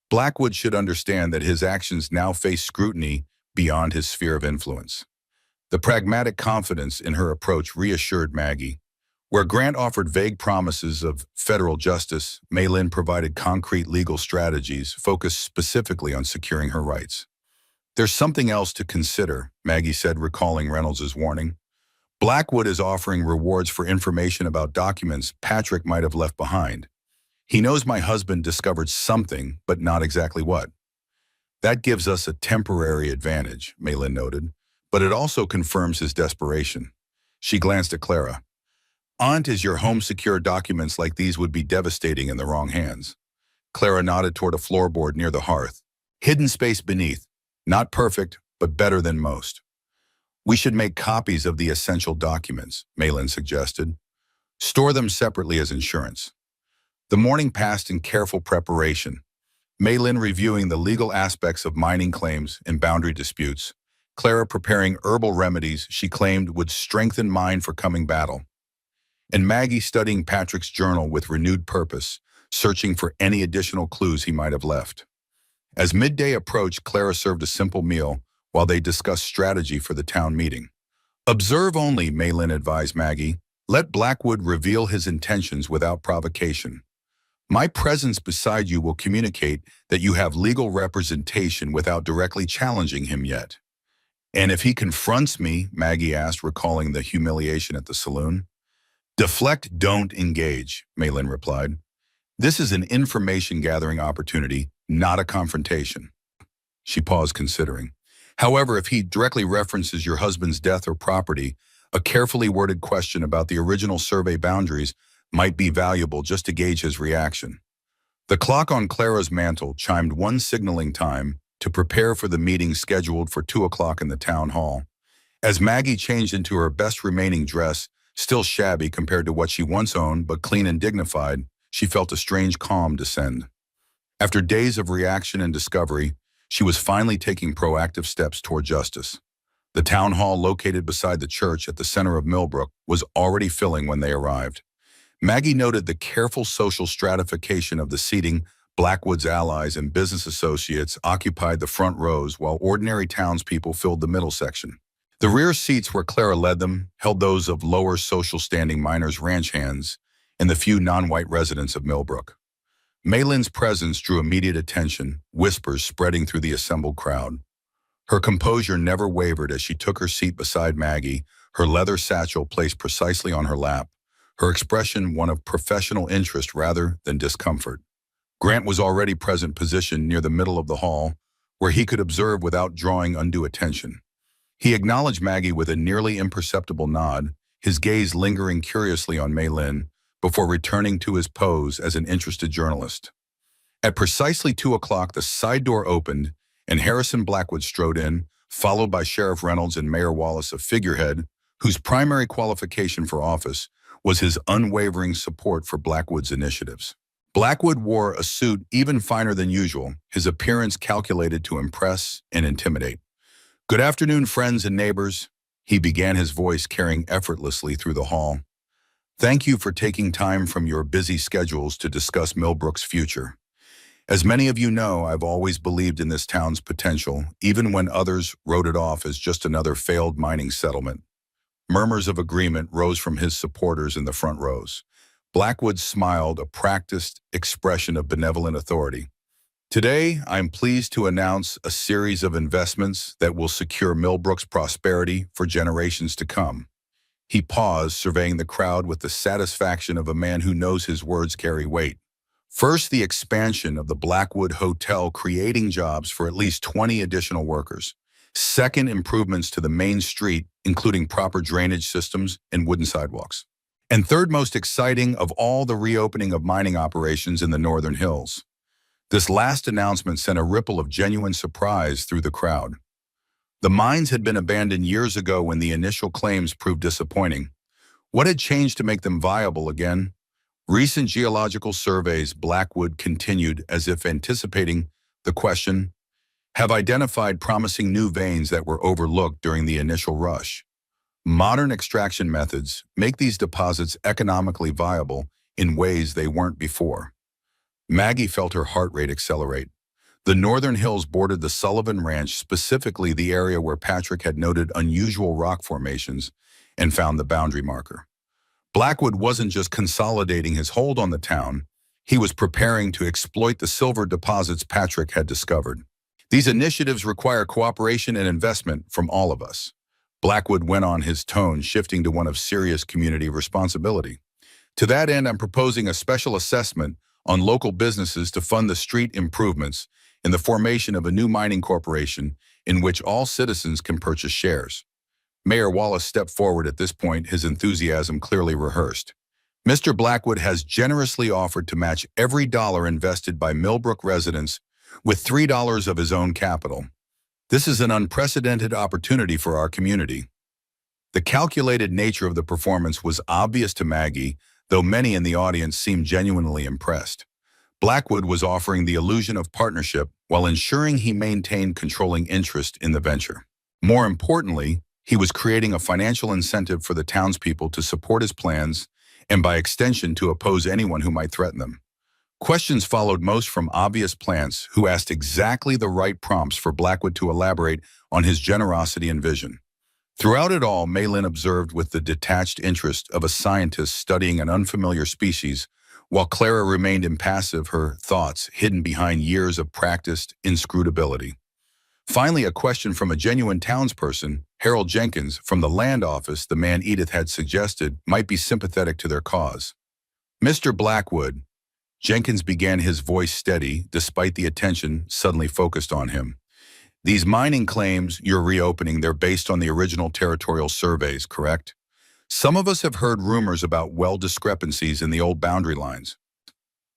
[SPEAKER 1] Blackwood should understand that his actions now face scrutiny beyond his sphere of influence. The pragmatic confidence in her approach reassured Maggie. Where Grant offered vague promises of federal justice, Maylin provided concrete legal strategies focused specifically on securing her rights. "There's something else to consider," Maggie said, recalling Reynolds's warning. "Blackwood is offering rewards for information about documents Patrick might have left behind. He knows my husband discovered something, but not exactly what." "That gives us a temporary advantage," Maylin noted, "but it also confirms his desperation." She glanced at Clara. "Aunt, is your home secure? Documents like these would be devastating in the wrong hands." Clara nodded toward a floorboard near the hearth. "Hidden space beneath. Not perfect, but better than most." "We should make copies of the essential documents," Maylin suggested. "Store them separately as insurance." The morning passed in careful preparation. Maylin reviewing the legal aspects of mining claims and boundary disputes, Clara preparing herbal remedies she claimed would strengthen mind for coming battle, and Maggie studying Patrick's journal with renewed purpose, searching for any additional clues he might have left. As midday approached, Clara served a simple meal while they discussed strategy for the town meeting. "Observe only," Maylin advised Maggie. "Let Blackwood reveal his intentions without provocation. My presence beside you will communicate that you have legal representation without directly challenging him yet." "And if he confronts me?" Maggie asked, recalling the humiliation at the saloon. "Deflect, don't engage," Maylin replied. "This is an information-gathering opportunity, not a confrontation." She paused, considering. "However, if he directly references your husband's death or property, a carefully worded question about the original survey boundaries might be valuable just to gauge his reaction." The clock on Clara's mantle chimed one signaling time to prepare for the meeting scheduled for 2 o'clock in the town hall. As Maggie changed into her best remaining dress, still shabby compared to what she once owned, but clean and dignified, she felt a strange calm descend. After days of reaction and discovery, She was finally taking proactive steps toward justice. The town hall located beside the church at the center of Millbrook was already filling when they arrived. Maggie noted the careful social stratification of the seating. Blackwood's allies and business associates occupied the front rows while ordinary townspeople filled the middle section. The rear seats where Clara led them held those of lower social standing miners' ranch hands and the few non-white residents of Millbrook. Maylin's presence drew immediate attention, whispers spreading through the assembled crowd. Her composure never wavered as she took her seat beside Maggie, her leather satchel placed precisely on her lap, her expression one of professional interest rather than discomfort. Grant was already present, positioned near the middle of the hall, where he could observe without drawing undue attention. He acknowledged Maggie with a nearly imperceptible nod, his gaze lingering curiously on Maylin, before returning to his pose as an interested journalist. At precisely 2 o'clock, the side door opened, and Harrison Blackwood strode in, followed by Sheriff Reynolds and Mayor Wallace, a figurehead whose primary qualification for office was his unwavering support for Blackwood's initiatives. Blackwood wore a suit even finer than usual, his appearance calculated to impress and intimidate. "Good afternoon, friends and neighbors," he began, his voice carrying effortlessly through the hall. "Thank you for taking time from your busy schedules to discuss Millbrook's future. As many of you know, I've always believed in this town's potential, even when others wrote it off as just another failed mining settlement." Murmurs of agreement rose from his supporters in the front rows. Blackwood smiled, a practiced expression of benevolent authority. "Today, I'm pleased to announce a series of investments that will secure Millbrook's prosperity for generations to come." He paused, surveying the crowd with the satisfaction of a man who knows his words carry weight. First, the expansion of the Blackwood Hotel, creating jobs for at least 20 additional workers. Second, improvements to the main street, including proper drainage systems and wooden sidewalks. And third, most exciting of all, the reopening of mining operations in the Northern Hills. This last announcement sent a ripple of genuine surprise through the crowd. The mines had been abandoned years ago when the initial claims proved disappointing. What had changed to make them viable again? Recent geological surveys, Blackwood continued as if anticipating the question, have identified promising new veins that were overlooked during the initial rush. Modern extraction methods make these deposits economically viable in ways they weren't before. Maggie felt her heart rate accelerate. The Northern Hills bordered the Sullivan Ranch, specifically the area where Patrick had noted unusual rock formations and found the boundary marker. Blackwood wasn't just consolidating his hold on the town, he was preparing to exploit the silver deposits Patrick had discovered. These initiatives require cooperation and investment from all of us. Blackwood went on, his tone shifting to one of serious community responsibility. To that end, I'm proposing a special assessment on local businesses to fund the street improvements in the formation of a new mining corporation in which all citizens can purchase shares. Mayor Wallace stepped forward at this point, his enthusiasm clearly rehearsed. "Mr. Blackwood has generously offered to match every dollar invested by Millbrook residents with $3 of his own capital. This is an unprecedented opportunity for our community." The calculated nature of the performance was obvious to Maggie, though many in the audience seemed genuinely impressed. Blackwood was offering the illusion of partnership while ensuring he maintained controlling interest in the venture. More importantly, he was creating a financial incentive for the townspeople to support his plans and, by extension, to oppose anyone who might threaten them. Questions followed, most from obvious plants who asked exactly the right prompts for Blackwood to elaborate on his generosity and vision. Throughout it all, Maylin observed with the detached interest of a scientist studying an unfamiliar species, while Clara remained impassive, her thoughts hidden behind years of practiced inscrutability. Finally, a question from a genuine townsperson, Harold Jenkins, from the land office, the man Edith had suggested might be sympathetic to their cause. "Mr. Blackwood," Jenkins began, his voice steady despite the attention suddenly focused on him. "These mining claims you're reopening, they're based on the original territorial surveys, correct? Some of us have heard rumors about well discrepancies in the old boundary lines."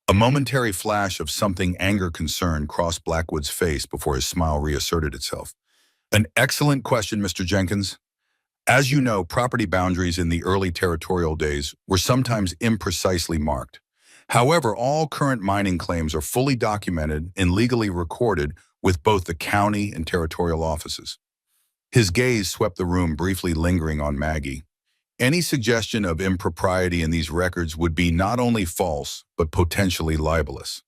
[SPEAKER 1] A momentary flash of something anger-concerned crossed Blackwood's face before his smile reasserted itself. "An excellent question, Mr. Jenkins. As you know, property boundaries in the early territorial days were sometimes imprecisely marked. However, all current mining claims are fully documented and legally recorded with both the county and territorial offices. His gaze swept the room, briefly lingering on Maggie. Any suggestion of impropriety in these records would be not only false, but potentially libelous.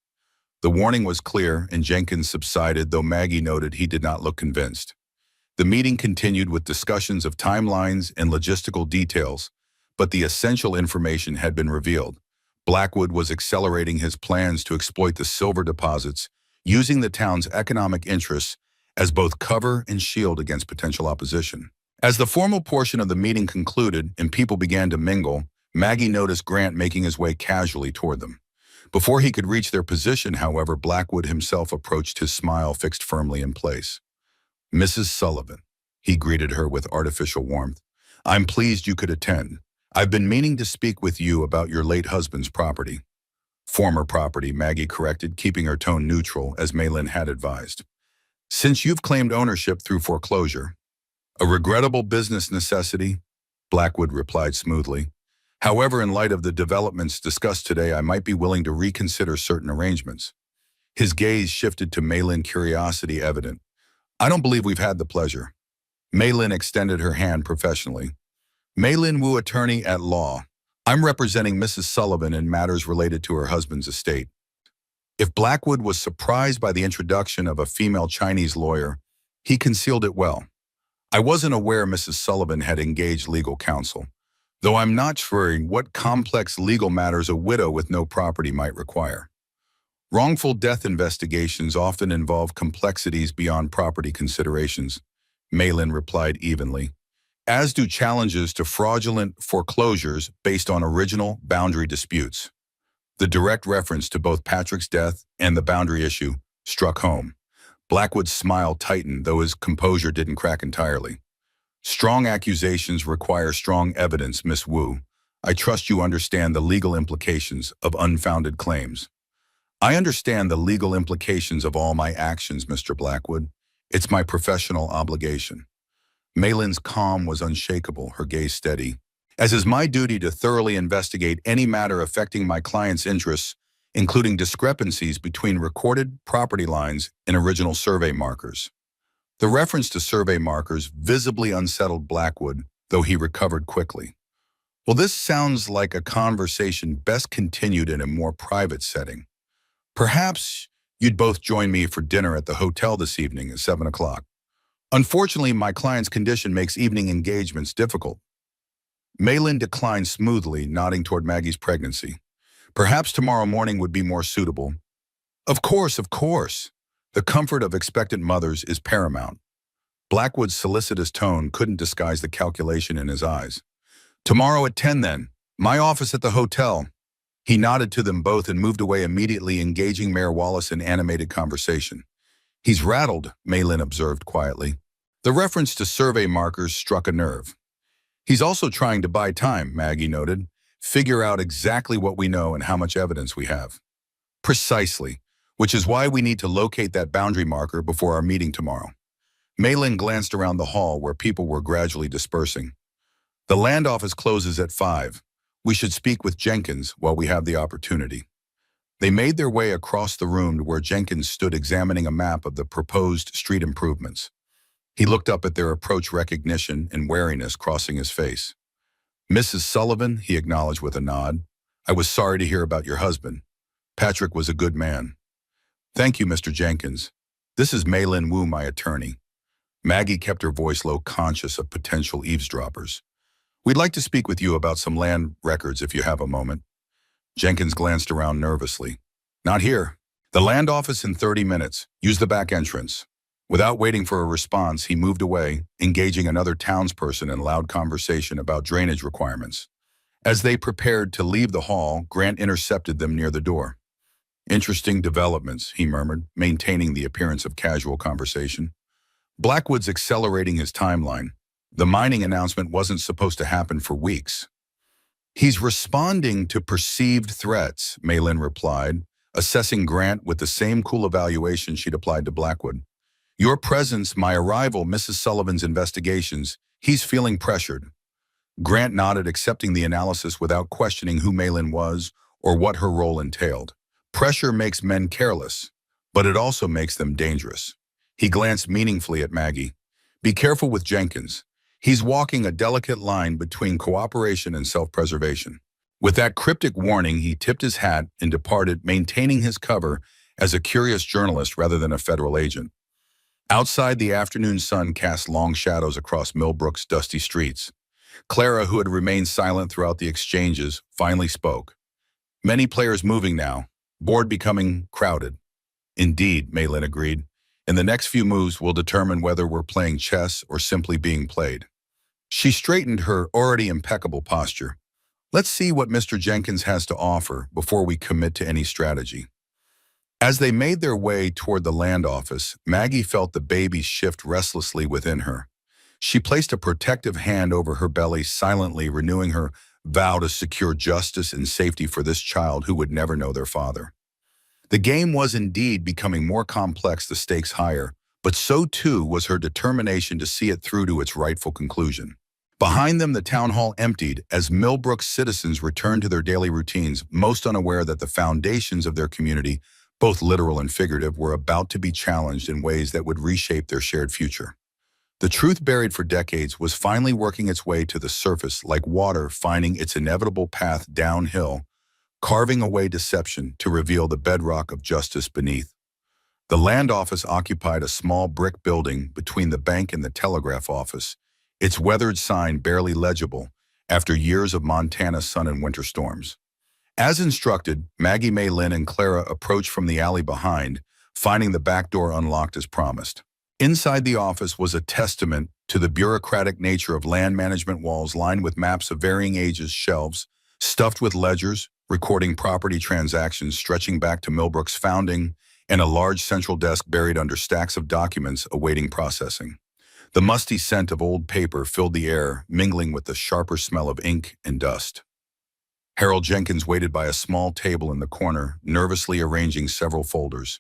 [SPEAKER 1] The warning was clear, and Jenkins subsided, though Maggie noted he did not look convinced. The meeting continued with discussions of timelines and logistical details, but the essential information had been revealed. Blackwood was accelerating his plans to exploit the silver deposits, using the town's economic interests as both cover and shield against potential opposition. As the formal portion of the meeting concluded and people began to mingle, Maggie noticed Grant making his way casually toward them. Before he could reach their position, however, Blackwood himself approached, his smile fixed firmly in place. "Mrs. Sullivan," he greeted her with artificial warmth, "I'm pleased you could attend. I've been meaning to speak with you about your late husband's property." "Former property," Maggie corrected, keeping her tone neutral, as Malin had advised. "Since you've claimed ownership through foreclosure." "A regrettable business necessity," Blackwood replied smoothly. "However, in light of the developments discussed today, I might be willing to reconsider certain arrangements." His gaze shifted to Malin, curiosity evident. "I don't believe we've had the pleasure." Malin extended her hand professionally. "Malin Wu, attorney at law. I'm representing Mrs. Sullivan in matters related to her husband's estate." If Blackwood was surprised by the introduction of a female Chinese lawyer, he concealed it well. "I wasn't aware Mrs. Sullivan had engaged legal counsel, though I'm not sure what complex legal matters a widow with no property might require. Wrongful death investigations often involve complexities beyond property considerations," Malin replied evenly, "as do challenges to fraudulent foreclosures based on original boundary disputes." The direct reference to both Patrick's death and the boundary issue struck home. Blackwood's smile tightened, though his composure didn't crack entirely. "Strong accusations require strong evidence, Miss Wu. I trust you understand the legal implications of unfounded claims." "I understand the legal implications of all my actions, Mr. Blackwood. It's my professional obligation." Malin's calm was unshakable, her gaze steady. "As is my duty to thoroughly investigate any matter affecting my client's interests, including discrepancies between recorded property lines and original survey markers." The reference to survey markers visibly unsettled Blackwood, though he recovered quickly. "Well, this sounds like a conversation best continued in a more private setting. Perhaps you'd both join me for dinner at the hotel this evening at 7 o'clock. Unfortunately, my client's condition makes evening engagements difficult." Malin declined smoothly, nodding toward Maggie's pregnancy. "Perhaps tomorrow morning would be more suitable." Of course, of course. The comfort of expectant mothers is paramount." Blackwood's solicitous tone couldn't disguise the calculation in his eyes. "Tomorrow at 10 then. My office at the hotel." He nodded to them both and moved away immediately, engaging Mayor Wallace in animated conversation. "He's rattled," Malin observed quietly. The reference to survey markers struck a nerve. "He's also trying to buy time," Maggie noted. "Figure out exactly what we know and how much evidence we have." "Precisely, which is why we need to locate that boundary marker before our meeting tomorrow." Malin glanced around the hall where people were gradually dispersing. "The land office closes at 5. We should speak with Jenkins while we have the opportunity." They made their way across the room to where Jenkins stood examining a map of the proposed street improvements. He looked up at their approach, recognition and wariness crossing his face. "Mrs. Sullivan," he acknowledged with a nod, "I was sorry to hear about your husband. Patrick was a good man." "Thank you, Mr. Jenkins. This is Malin Wu, my attorney." Maggie kept her voice low, conscious of potential eavesdroppers. "We'd like to speak with you about some land records if you have a moment." Jenkins glanced around nervously. "Not here. The land office in 30 minutes. Use the back entrance." Without waiting for a response, he moved away, engaging another townsperson in loud conversation about drainage requirements. As they prepared to leave the hall, Grant intercepted them near the door. "Interesting developments," he murmured, maintaining the appearance of casual conversation. "Blackwood's accelerating his timeline. The mining announcement wasn't supposed to happen for weeks." "He's responding to perceived threats," Malin replied, assessing Grant with the same cool evaluation she'd applied to Blackwood. "Your presence, my arrival, Mrs. Sullivan's investigations, he's feeling pressured." Grant nodded, accepting the analysis without questioning who Malin was or what her role entailed. Pressure makes men careless, but it also makes them dangerous. He glanced meaningfully at Maggie. Be careful with Jenkins. He's walking a delicate line between cooperation and self-preservation. With that cryptic warning, he tipped his hat and departed, maintaining his cover as a curious journalist rather than a federal agent. Outside, the afternoon sun cast long shadows across Millbrook's dusty streets. Clara, who had remained silent throughout the exchanges, finally spoke. Many players moving now, board becoming crowded. Indeed, Maylin agreed. In the next few moves will determine whether we're playing chess or simply being played. She straightened her already impeccable posture. Let's see what Mr. Jenkins has to offer before we commit to any strategy. As they made their way toward the land office, Maggie felt the baby shift restlessly within her. She placed a protective hand over her belly, silently renewing her vow to secure justice and safety for this child who would never know their father. The game was indeed becoming more complex, the stakes higher, but so too was her determination to see it through to its rightful conclusion. Behind them, the town hall emptied as Millbrook's citizens returned to their daily routines, most unaware that the foundations of their community, both literal and figurative, were about to be challenged in ways that would reshape their shared future. The truth buried for decades was finally working its way to the surface like water finding its inevitable path downhill, carving away deception to reveal the bedrock of justice beneath. The land office occupied a small brick building between the bank and the telegraph office, its weathered sign barely legible after years of Montana sun and winter storms. As instructed, Maggie, Maylin, and Clara approached from the alley behind, finding the back door unlocked as promised. Inside the office was a testament to the bureaucratic nature of land management, walls lined with maps of varying ages, shelves stuffed with ledgers, recording property transactions stretching back to Millbrook's founding, and a large central desk buried under stacks of documents awaiting processing. The musty scent of old paper filled the air, mingling with the sharper smell of ink and dust. Harold Jenkins waited by a small table in the corner, nervously arranging several folders.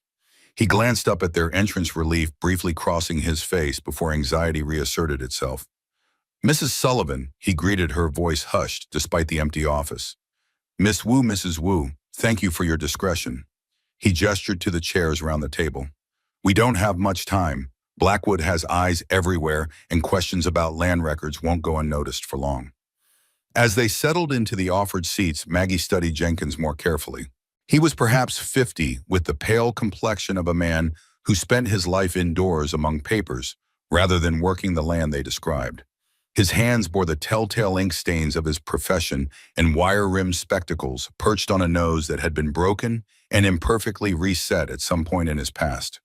[SPEAKER 1] He glanced up at their entrance relief, briefly crossing his face before anxiety reasserted itself. Mrs. Sullivan, he greeted, her voice hushed despite the empty office. Miss Wu, Mrs. Wu, thank you for your discretion. He gestured to the chairs around the table. We don't have much time. Blackwood has eyes everywhere, and questions about land records won't go unnoticed for long. As they settled into the offered seats, Maggie studied Jenkins more carefully. He was perhaps 50, with the pale complexion of a man who spent his life indoors among papers, rather than working the land they described. His hands bore the telltale ink stains of his profession, and wire-rimmed spectacles perched on a nose that had been broken and imperfectly reset at some point in his past.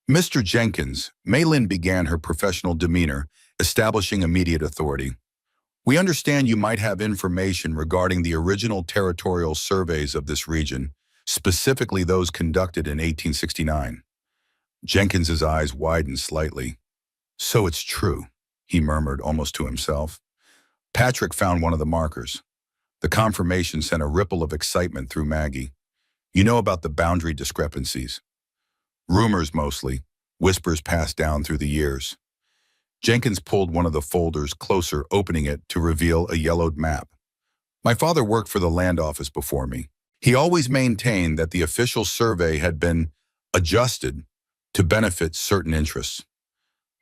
[SPEAKER 1] Mr. Jenkins, Maylin began her professional demeanor, establishing immediate authority. We understand you might have information regarding the original territorial surveys of this region, specifically those conducted in 1869. Jenkins's eyes widened slightly. So it's true, he murmured almost to himself. Patrick found one of the markers. The confirmation sent a ripple of excitement through Maggie. You know about the boundary discrepancies. Rumors mostly, whispers passed down through the years. Jenkins pulled one of the folders closer, opening it to reveal a yellowed map. My father worked for the land office before me. He always maintained that the official survey had been adjusted to benefit certain interests.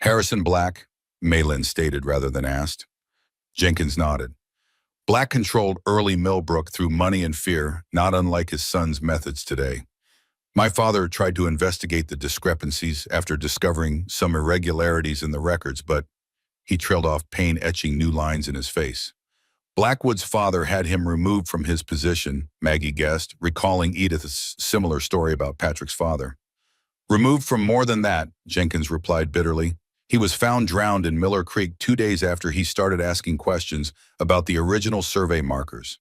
[SPEAKER 1] Harrison Black, Maylin stated rather than asked. Jenkins nodded. Black controlled early Millbrook through money and fear, not unlike his son's methods today. My father tried to investigate the discrepancies after discovering some irregularities in the records, but he trailed off, pain etching new lines in his face. Blackwood's father had him removed from his position, Maggie guessed, recalling Edith's similar story about Patrick's father. Removed from more than that, Jenkins replied bitterly. He was found drowned in Miller Creek 2 days after he started asking questions about the original survey markers.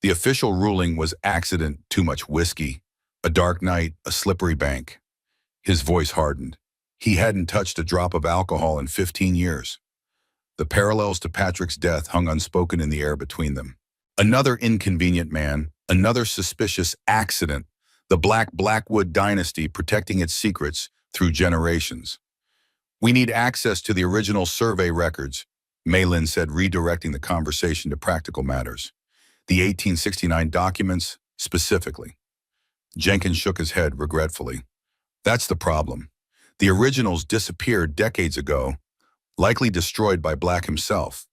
[SPEAKER 1] The official ruling was accident, too much whiskey. A dark night, a slippery bank. His voice hardened. He hadn't touched a drop of alcohol in 15 years. The parallels to Patrick's death hung unspoken in the air between them. Another inconvenient man, another suspicious accident, the Blackwood dynasty protecting its secrets through generations. We need access to the original survey records, Maylin said, redirecting the conversation to practical matters. The 1869 documents, specifically. Jenkins shook his head regretfully. That's the problem. The originals disappeared decades ago, likely destroyed by Black himself.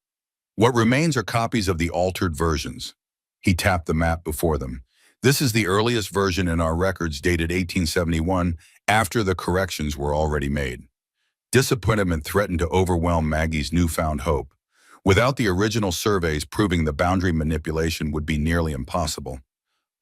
[SPEAKER 1] What remains are copies of the altered versions. He tapped the map before them. This is the earliest version in our records dated 1871, after the corrections were already made. Disappointment threatened to overwhelm Maggie's newfound hope. Without the original surveys proving the boundary manipulation would be nearly impossible.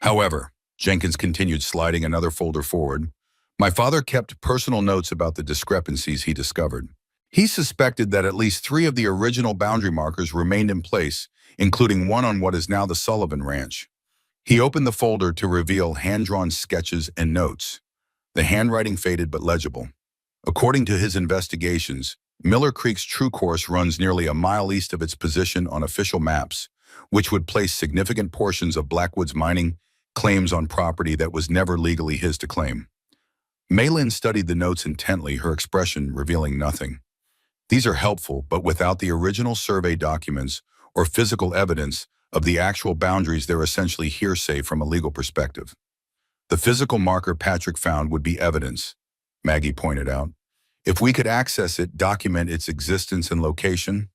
[SPEAKER 1] However, Jenkins continued, sliding another folder forward. My father kept personal notes about the discrepancies he discovered. He suspected that at least 3 of the original boundary markers remained in place, including one on what is now the Sullivan Ranch. He opened the folder to reveal hand-drawn sketches and notes. The handwriting faded but legible. According to his investigations, Miller Creek's true course runs nearly a mile east of its position on official maps, which would place significant portions of Blackwood's mining claims on property that was never legally his to claim. Malin studied the notes intently, her expression revealing nothing. These are helpful, but without the original survey documents or physical evidence of the actual boundaries, they're essentially hearsay from a legal perspective. The physical marker Patrick found would be evidence, Maggie pointed out. If we could access it, document its existence and location.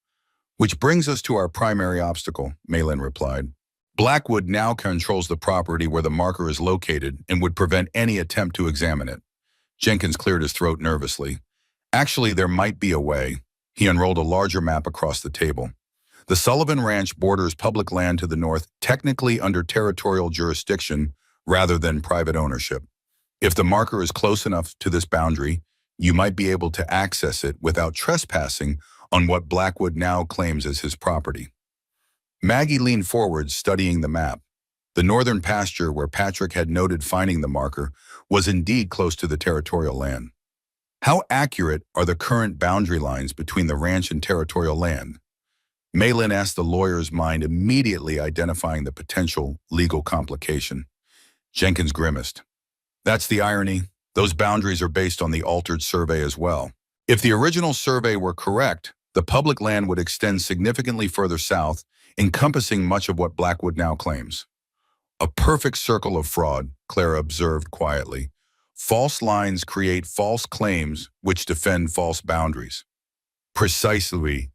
[SPEAKER 1] Which brings us to our primary obstacle, Malin replied. Blackwood now controls the property where the marker is located and would prevent any attempt to examine it. Jenkins cleared his throat nervously. Actually, there might be a way. He unrolled a larger map across the table. The Sullivan Ranch borders public land to the north, technically under territorial jurisdiction rather than private ownership. If the marker is close enough to this boundary, you might be able to access it without trespassing on what Blackwood now claims as his property. Maggie leaned forward, studying the map. The northern pasture where Patrick had noted finding the marker was indeed close to the territorial land. How accurate are the current boundary lines between the ranch and territorial land? Malin asked, the lawyer's mind immediately identifying the potential legal complication. Jenkins grimaced. That's the irony. Those boundaries are based on the altered survey as well. If the original survey were correct, the public land would extend significantly further south, encompassing much of what Blackwood now claims. A perfect circle of fraud, Clara observed quietly. False lines create false claims which defend false boundaries. Precisely,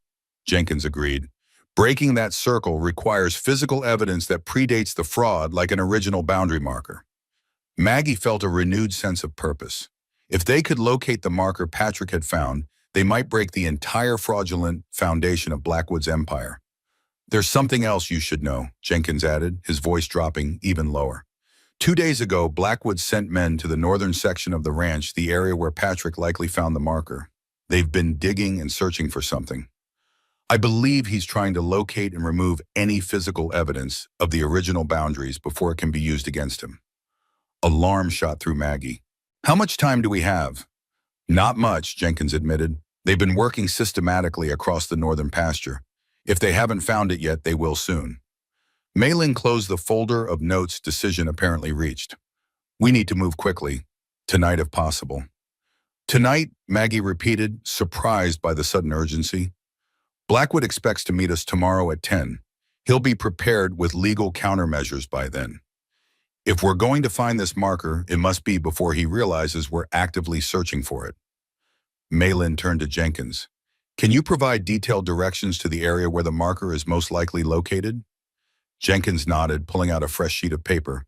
[SPEAKER 1] Jenkins agreed. Breaking that circle requires physical evidence that predates the fraud, like an original boundary marker. Maggie felt a renewed sense of purpose. If they could locate the marker Patrick had found, they might break the entire fraudulent foundation of Blackwood's empire. There's something else you should know, Jenkins added, his voice dropping even lower. 2 days ago, Blackwood sent men to the northern section of the ranch, the area where Patrick likely found the marker. They've been digging and searching for something. I believe he's trying to locate and remove any physical evidence of the original boundaries before it can be used against him. Alarm shot through Maggie. How much time do we have? Not much, Jenkins admitted. They've been working systematically across the northern pasture. If they haven't found it yet, they will soon. Malin closed the folder of notes, decision apparently reached. We need to move quickly. Tonight if possible. Tonight, Maggie repeated, surprised by the sudden urgency. Blackwood expects to meet us tomorrow at 10. He'll be prepared with legal countermeasures by then. If we're going to find this marker, it must be before he realizes we're actively searching for it. Malin turned to Jenkins. Can you provide detailed directions to the area where the marker is most likely located? Jenkins nodded, pulling out a fresh sheet of paper.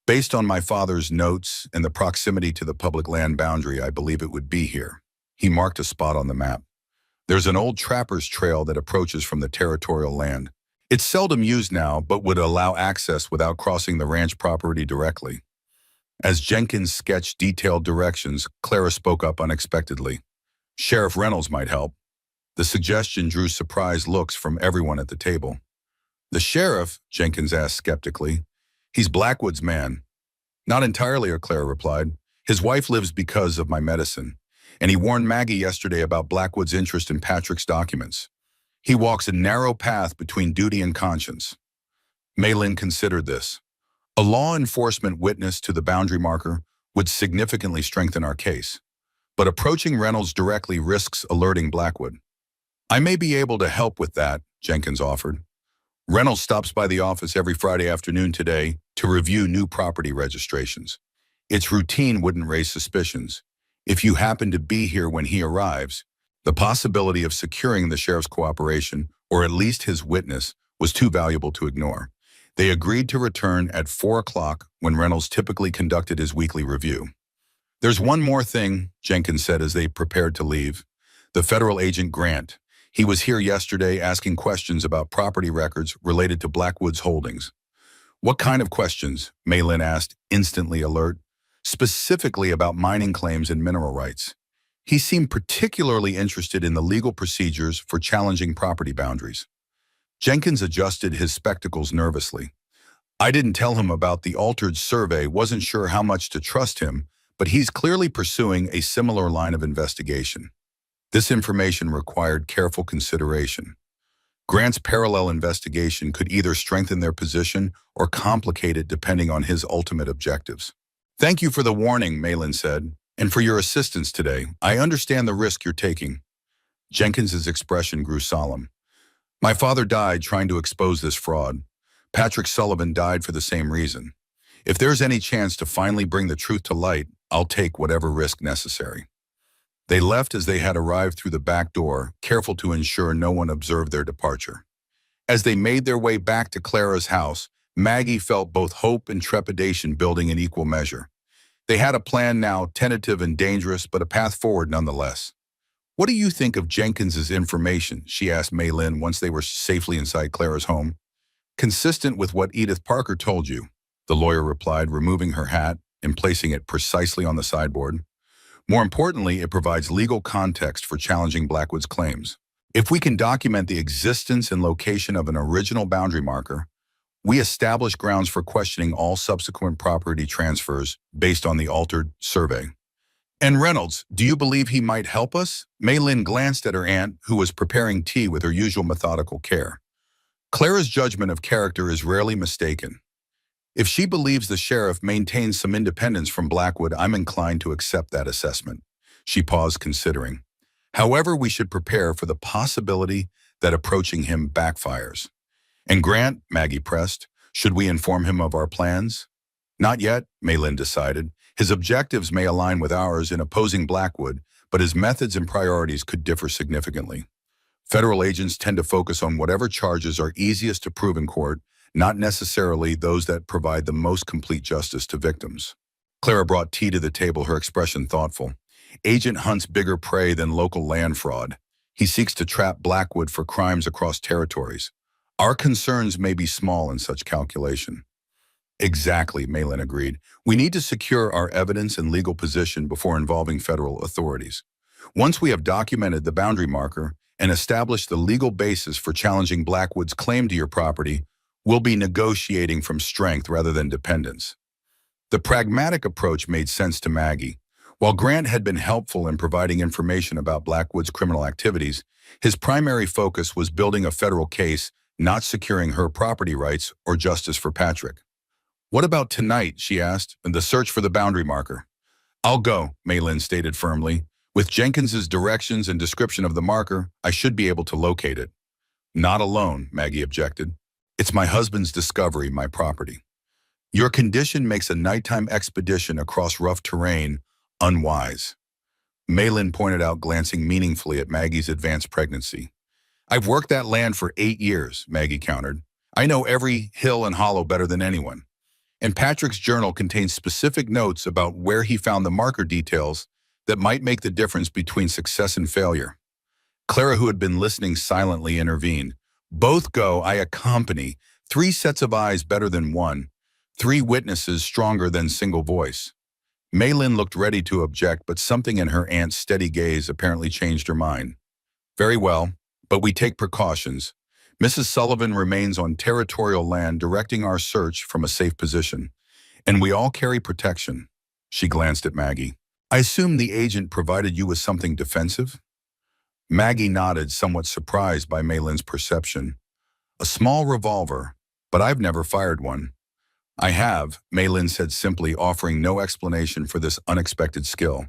[SPEAKER 1] Based on my father's notes and the proximity to the public land boundary, I believe it would be here. He marked a spot on the map. There's an old trapper's trail that approaches from the territorial land. It's seldom used now, but would allow access without crossing the ranch property directly. As Jenkins sketched detailed directions, Clara spoke up unexpectedly. Sheriff Reynolds might help. The suggestion drew surprised looks from everyone at the table. The sheriff? Jenkins asked skeptically. He's Blackwood's man. Not entirely, Clara replied. His wife lives because of my medicine, and he warned Maggie yesterday about Blackwood's interest in Patrick's documents. He walks a narrow path between duty and conscience. Malin considered this. A law enforcement witness to the boundary marker would significantly strengthen our case, but approaching Reynolds directly risks alerting Blackwood. I may be able to help with that, Jenkins offered. Reynolds stops by the office every Friday afternoon today to review new property registrations. Its routine wouldn't raise suspicions. If you happen to be here when he arrives, the possibility of securing the sheriff's cooperation, or at least his witness, was too valuable to ignore. They agreed to return at 4 o'clock when Reynolds typically conducted his weekly review. "There's one more thing," Jenkins said as they prepared to leave. "The federal agent Grant. He was here yesterday asking questions about property records related to Blackwood's holdings." "What kind of questions?" Maylin asked, instantly alert. "Specifically about mining claims and mineral rights. He seemed particularly interested in the legal procedures for challenging property boundaries." Jenkins adjusted his spectacles nervously. "I didn't tell him about the altered survey, wasn't sure how much to trust him, but he's clearly pursuing a similar line of investigation. This information required careful consideration. Grant's parallel investigation could either strengthen their position or complicate it depending on his ultimate objectives." "Thank you for the warning," Maylin said, "and for your assistance today. I understand the risk you're taking." Jenkins's expression grew solemn. "My father died trying to expose this fraud. Patrick Sullivan died for the same reason. If there's any chance to finally bring the truth to light, I'll take whatever risk necessary." They left as they had arrived through the back door, careful to ensure no one observed their departure. As they made their way back to Clara's house, Maggie felt both hope and trepidation building in equal measure. They had a plan now, tentative and dangerous, but a path forward nonetheless. "What do you think of Jenkins's information?" she asked Maylin once they were safely inside Clara's home. "Consistent with what Edith Parker told you," the lawyer replied, removing her hat and placing it precisely on the sideboard. "More importantly, it provides legal context for challenging Blackwood's claims. If we can document the existence and location of an original boundary marker, we establish grounds for questioning all subsequent property transfers based on the altered survey." "And Reynolds, do you believe he might help us?" Maylin glanced at her aunt, who was preparing tea with her usual methodical care. Clara's judgment of character is rarely mistaken. "If she believes the sheriff maintains some independence from Blackwood, I'm inclined to accept that assessment." She paused, considering. "However, we should prepare for the possibility that approaching him backfires." "And Grant," Maggie pressed, "should we inform him of our plans?" "Not yet," Maylin decided. "His objectives may align with ours in opposing Blackwood, but his methods and priorities could differ significantly. Federal agents tend to focus on whatever charges are easiest to prove in court, not necessarily those that provide the most complete justice to victims." Clara brought tea to the table, her expression thoughtful. "Agent hunts bigger prey than local land fraud. He seeks to trap Blackwood for crimes across territories. Our concerns may be small in such calculation." "Exactly," Maylin agreed. "We need to secure our evidence and legal position before involving federal authorities. Once we have documented the boundary marker and established the legal basis for challenging Blackwood's claim to your property, we'll be negotiating from strength rather than dependence." The pragmatic approach made sense to Maggie. While Grant had been helpful in providing information about Blackwood's criminal activities, his primary focus was building a federal case, not securing her property rights or justice for Patrick. "What about tonight?" she asked, "and the search for the boundary marker?" "I'll go," Maylin stated firmly. "With Jenkins's directions and description of the marker, I should be able to locate it." "Not alone," Maggie objected. "It's my husband's discovery, my property. Your condition makes a nighttime expedition across rough terrain unwise." Maylin pointed out, glancing meaningfully at Maggie's advanced pregnancy. "I've worked that land for 8 years, Maggie countered. "I know every hill and hollow better than anyone. And Patrick's journal contains specific notes about where he found the marker details that might make the difference between success and failure." Clara, who had been listening silently, intervened. "Both go, I accompany. 3 sets of eyes better than one. 3 witnesses stronger than single voice." Maylin looked ready to object, but something in her aunt's steady gaze apparently changed her mind. "Very well, but we take precautions. Mrs. Sullivan remains on territorial land directing our search from a safe position. And we all carry protection." She glanced at Maggie. "I assume the agent provided you with something defensive?" Maggie nodded, somewhat surprised by Maylin's perception. "A small revolver, but I've never fired one." "I have," Maylin said simply, offering no explanation for this unexpected skill.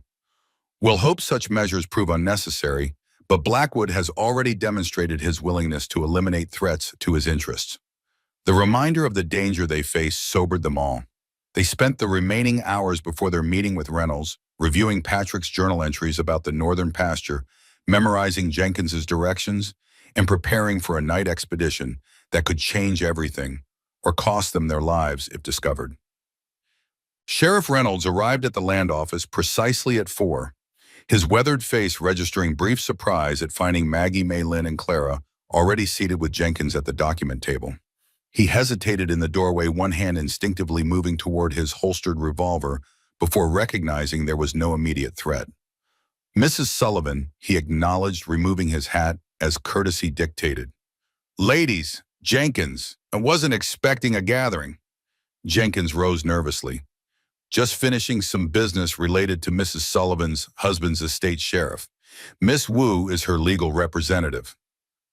[SPEAKER 1] "We'll hope such measures prove unnecessary, but Blackwood has already demonstrated his willingness to eliminate threats to his interests." The reminder of the danger they faced sobered them all. They spent the remaining hours before their meeting with Reynolds reviewing Patrick's journal entries about the northern pasture, memorizing Jenkins's directions, and preparing for a night expedition that could change everything or cost them their lives if discovered. Sheriff Reynolds arrived at the land office precisely at 4, his weathered face registering brief surprise at finding Maggie, Maylin, and Clara already seated with Jenkins at the document table. He hesitated in the doorway, one hand instinctively moving toward his holstered revolver before recognizing there was no immediate threat. "Mrs. Sullivan," he acknowledged, removing his hat as courtesy dictated. "Ladies, Jenkins, I wasn't expecting a gathering." Jenkins rose nervously. "Just finishing some business related to Mrs. Sullivan's husband's estate sheriff. Miss Wu is her legal representative."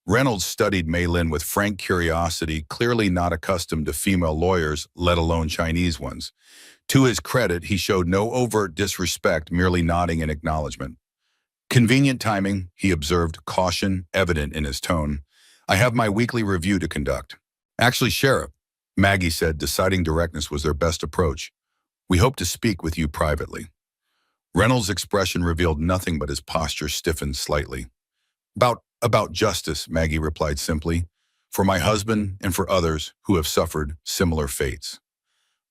[SPEAKER 1] Reynolds studied Maylin with frank curiosity, clearly not accustomed to female lawyers, let alone Chinese ones. To his credit, he showed no overt disrespect, merely nodding in acknowledgement. "Convenient timing," he observed, caution evident in his tone. "I have my weekly review to conduct." "Actually, Sheriff," Maggie said, deciding directness was their best approach, "we hope to speak with you privately." Reynolds' expression revealed nothing, but his posture stiffened slightly. About justice," Maggie replied simply, "for my husband and for others who have suffered similar fates."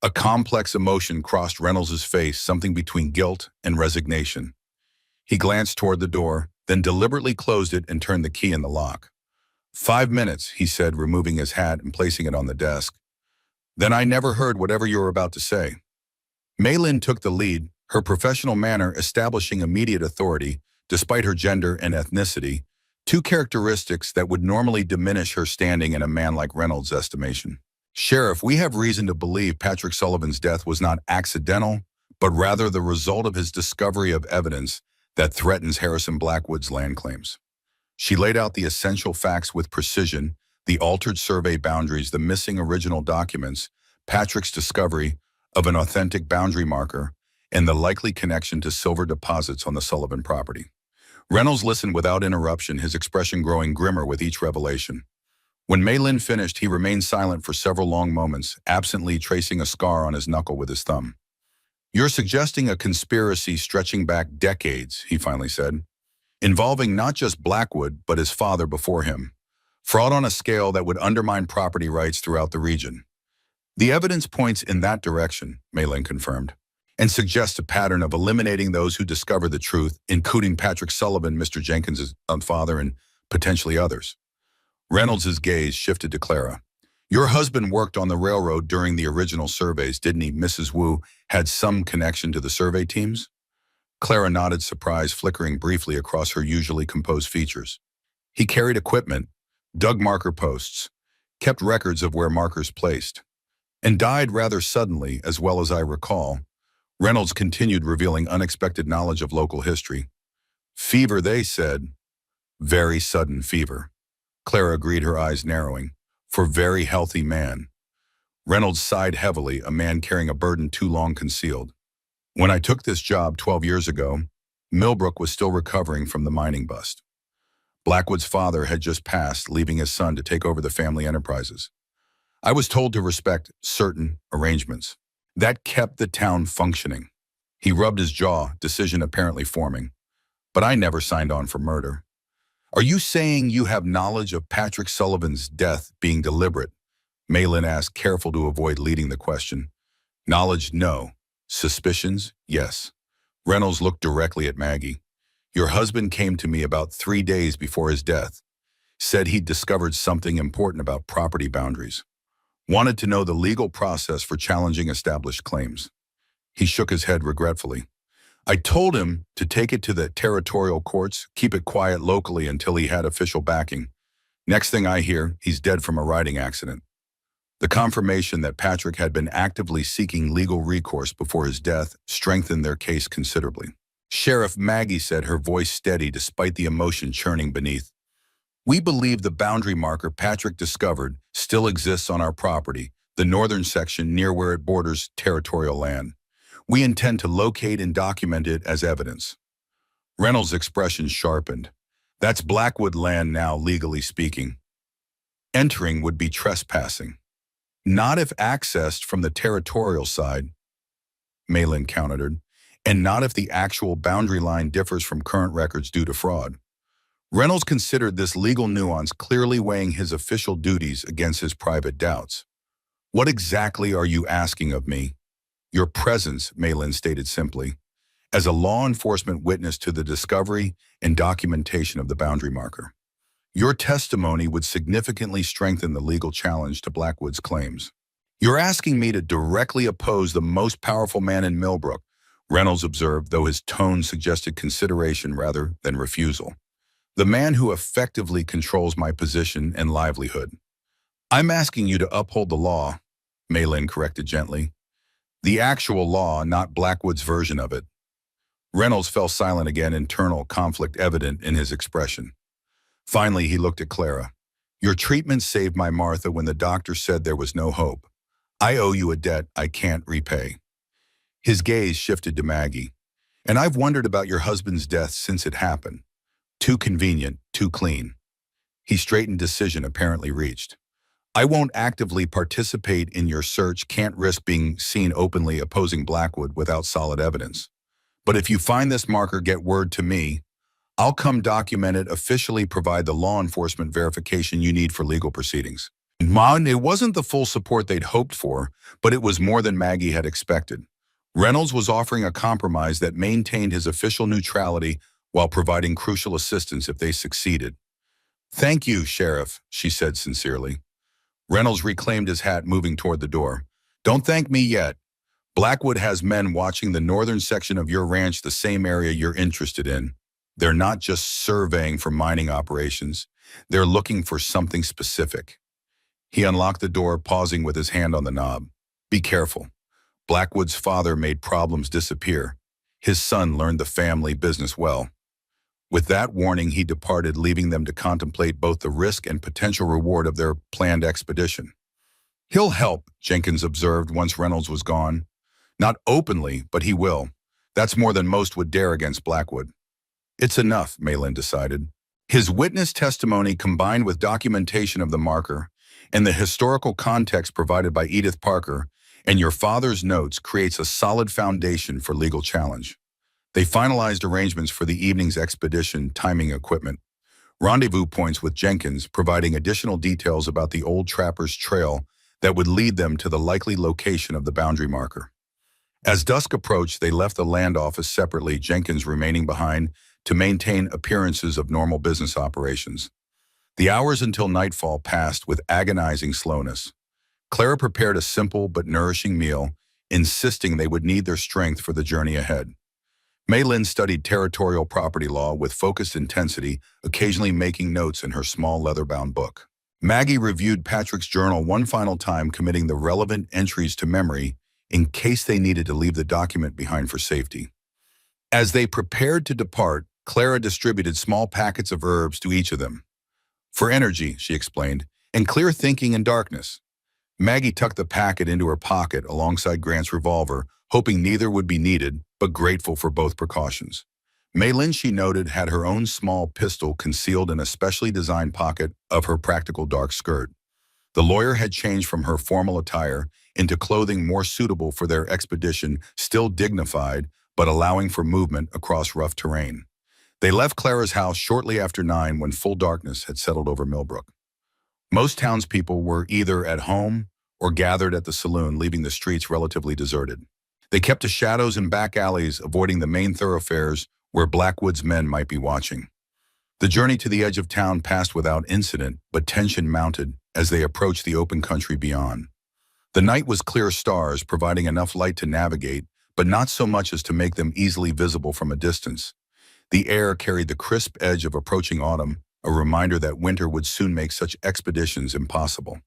[SPEAKER 1] A complex emotion crossed Reynolds' face, something between guilt and resignation. He glanced toward the door, then deliberately closed it and turned the key in the lock. "5 minutes," he said, removing his hat and placing it on the desk. "Then I never heard whatever you were about to say." Maylin took the lead, her professional manner establishing immediate authority, despite her gender and ethnicity, two characteristics that would normally diminish her standing in a man like Reynolds' estimation. "Sheriff, we have reason to believe Patrick Sullivan's death was not accidental, but rather the result of his discovery of evidence that threatens Harrison Blackwood's land claims." She laid out the essential facts with precision: the altered survey boundaries, the missing original documents, Patrick's discovery of an authentic boundary marker, and the likely connection to silver deposits on the Sullivan property. Reynolds listened without interruption, his expression growing grimmer with each revelation. When Maylin finished, he remained silent for several long moments, absently tracing a scar on his knuckle with his thumb. "You're suggesting a conspiracy stretching back decades," he finally said, "involving not just Blackwood, but his father before him. Fraud on a scale that would undermine property rights throughout the region." "The evidence points in that direction," Maylin confirmed, "and suggests a pattern of eliminating those who discover the truth, including Patrick Sullivan, Mr. Jenkins' father, and potentially others." Reynolds' gaze shifted to Clara. "Your husband worked on the railroad during the original surveys, didn't he?" Mrs. Wu had some connection to the survey teams? Clara nodded, surprise flickering briefly across her usually composed features. "He carried equipment, dug marker posts, kept records of where markers placed, and died rather suddenly, as well as I recall." Reynolds continued, revealing unexpected knowledge of local history. "Fever, they said." "Very sudden fever." Clara agreed, her eyes narrowing. "For very healthy man." Reynolds sighed heavily, a man carrying a burden too long concealed. "When I took this job 12 years ago, Millbrook was still recovering from the mining bust. Blackwood's father had just passed, leaving his son to take over the family enterprises. I was told to respect certain arrangements. That kept the town functioning." He rubbed his jaw, decision apparently forming. "But I never signed on for murder." "Are you saying you have knowledge of Patrick Sullivan's death being deliberate?" Maylin asked, careful to avoid leading the question. "Knowledge, no. Suspicions, yes." Reynolds looked directly at Maggie. "Your husband came to me about 3 days before his death. Said he'd discovered something important about property boundaries. Wanted to know the legal process for challenging established claims." He shook his head regretfully. "I told him to take it to the territorial courts, keep it quiet locally until he had official backing. Next thing I hear, he's dead from a riding accident." The confirmation that Patrick had been actively seeking legal recourse before his death strengthened their case considerably. "Sheriff," Maggie said, her voice steady despite the emotion churning beneath, "we believe the boundary marker Patrick discovered still exists on our property, the northern section near where it borders territorial land. We intend to locate and document it as evidence." Reynolds' expression sharpened. "That's Blackwood land now, legally speaking. Entering would be trespassing. Not if accessed from the territorial side," Maylin countered. and not if the actual boundary line differs from current records due to fraud. Reynolds considered this legal nuance, clearly weighing his official duties against his private doubts. "What exactly are you asking of me?" "Your presence," Malin stated simply, "as a law enforcement witness to the discovery and documentation of the boundary marker. Your testimony would significantly strengthen the legal challenge to Blackwood's claims." "You're asking me to directly oppose the most powerful man in Millbrook," Reynolds observed, though his tone suggested consideration rather than refusal. "The man who effectively controls my position and livelihood." "I'm asking you to uphold the law," Malin corrected gently. "The actual law, not Blackwood's version of it." Reynolds fell silent again, internal conflict evident in his expression. Finally, he looked at Clara. "Your treatment saved my Martha when the doctor said there was no hope. I owe you a debt I can't repay." His gaze shifted to Maggie. "And I've wondered about your husband's death since it happened. Too convenient, too clean." He straightened, decision apparently reached. "I won't actively participate in your search, can't risk being seen openly opposing Blackwood without solid evidence. But if you find this marker, get word to me. I'll come document it, officially provide the law enforcement verification you need for legal proceedings." It wasn't the full support they'd hoped for, but it was more than Maggie had expected. Reynolds was offering a compromise that maintained his official neutrality while providing crucial assistance if they succeeded. "Thank you, Sheriff," she said sincerely. Reynolds reclaimed his hat, moving toward the door. "Don't thank me yet. Blackwood has men watching the northern section of your ranch, the same area you're interested in. They're not just surveying for mining operations. They're looking for something specific." He unlocked the door, pausing with his hand on the knob. "Be careful. Blackwood's father made problems disappear. His son learned the family business well." With that warning, he departed, leaving them to contemplate both the risk and potential reward of their planned expedition. "He'll help," Jenkins observed once Reynolds was gone. "Not openly, but he will. That's more than most would dare against Blackwood." "It's enough," Malin decided. His witness testimony, combined with documentation of the marker and the historical context provided by Edith Parker and your father's notes, creates a solid foundation for legal challenge. They finalized arrangements for the evening's expedition, timing equipment, rendezvous points with Jenkins, providing additional details about the old trapper's trail that would lead them to the likely location of the boundary marker. As dusk approached, they left the land office separately, Jenkins remaining behind to maintain appearances of normal business operations. The hours until nightfall passed with agonizing slowness. Clara prepared a simple but nourishing meal, insisting they would need their strength for the journey ahead. Malin studied territorial property law with focused intensity, occasionally making notes in her small leather-bound book. Maggie reviewed Patrick's journal one final time, committing the relevant entries to memory in case they needed to leave the document behind for safety. As they prepared to depart, Clara distributed small packets of herbs to each of them. "For energy," she explained, "and clear thinking in darkness." Maggie tucked the packet into her pocket alongside Grant's revolver, hoping neither would be needed, but grateful for both precautions. Malin, she noted, had her own small pistol concealed in a specially designed pocket of her practical dark skirt. The lawyer had changed from her formal attire into clothing more suitable for their expedition, still dignified, but allowing for movement across rough terrain. They left Clara's house shortly after 9 when full darkness had settled over Millbrook. Most townspeople were either at home or gathered at the saloon, leaving the streets relatively deserted. They kept to shadows and back alleys, avoiding the main thoroughfares where Blackwood's men might be watching. The journey to the edge of town passed without incident, but tension mounted as they approached the open country beyond. The night was clear stars, providing enough light to navigate, but not so much as to make them easily visible from a distance. The air carried the crisp edge of approaching autumn, a reminder that winter would soon make such expeditions impossible.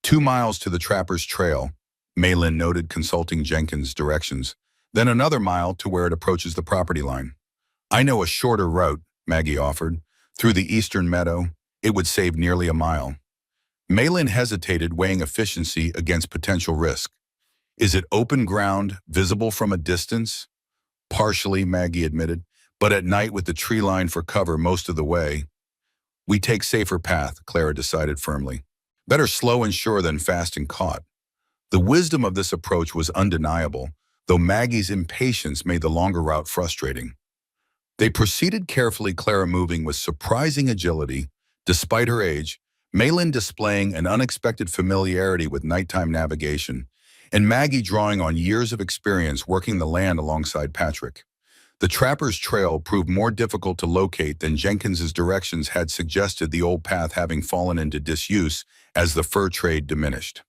[SPEAKER 1] 2 miles to the trapper's trail, Malin noted, consulting Jenkins' directions, then another mile to where it approaches the property line. "I know a shorter route," Maggie offered. "Through the eastern meadow, it would save nearly a mile." Malin hesitated, weighing efficiency against potential risk. "Is it open ground, visible from a distance?" "Partially," Maggie admitted, "but at night with the tree line for cover most of the way." "We take safer path," Clara decided firmly. "Better slow and sure than fast and caught." The wisdom of this approach was undeniable, though Maggie's impatience made the longer route frustrating. They proceeded carefully, Clara moving with surprising agility, despite her age, Malin displaying an unexpected familiarity with nighttime navigation, and Maggie drawing on years of experience working the land alongside Patrick. The trapper's trail proved more difficult to locate than Jenkins's directions had suggested, the old path having fallen into disuse as the fur trade diminished.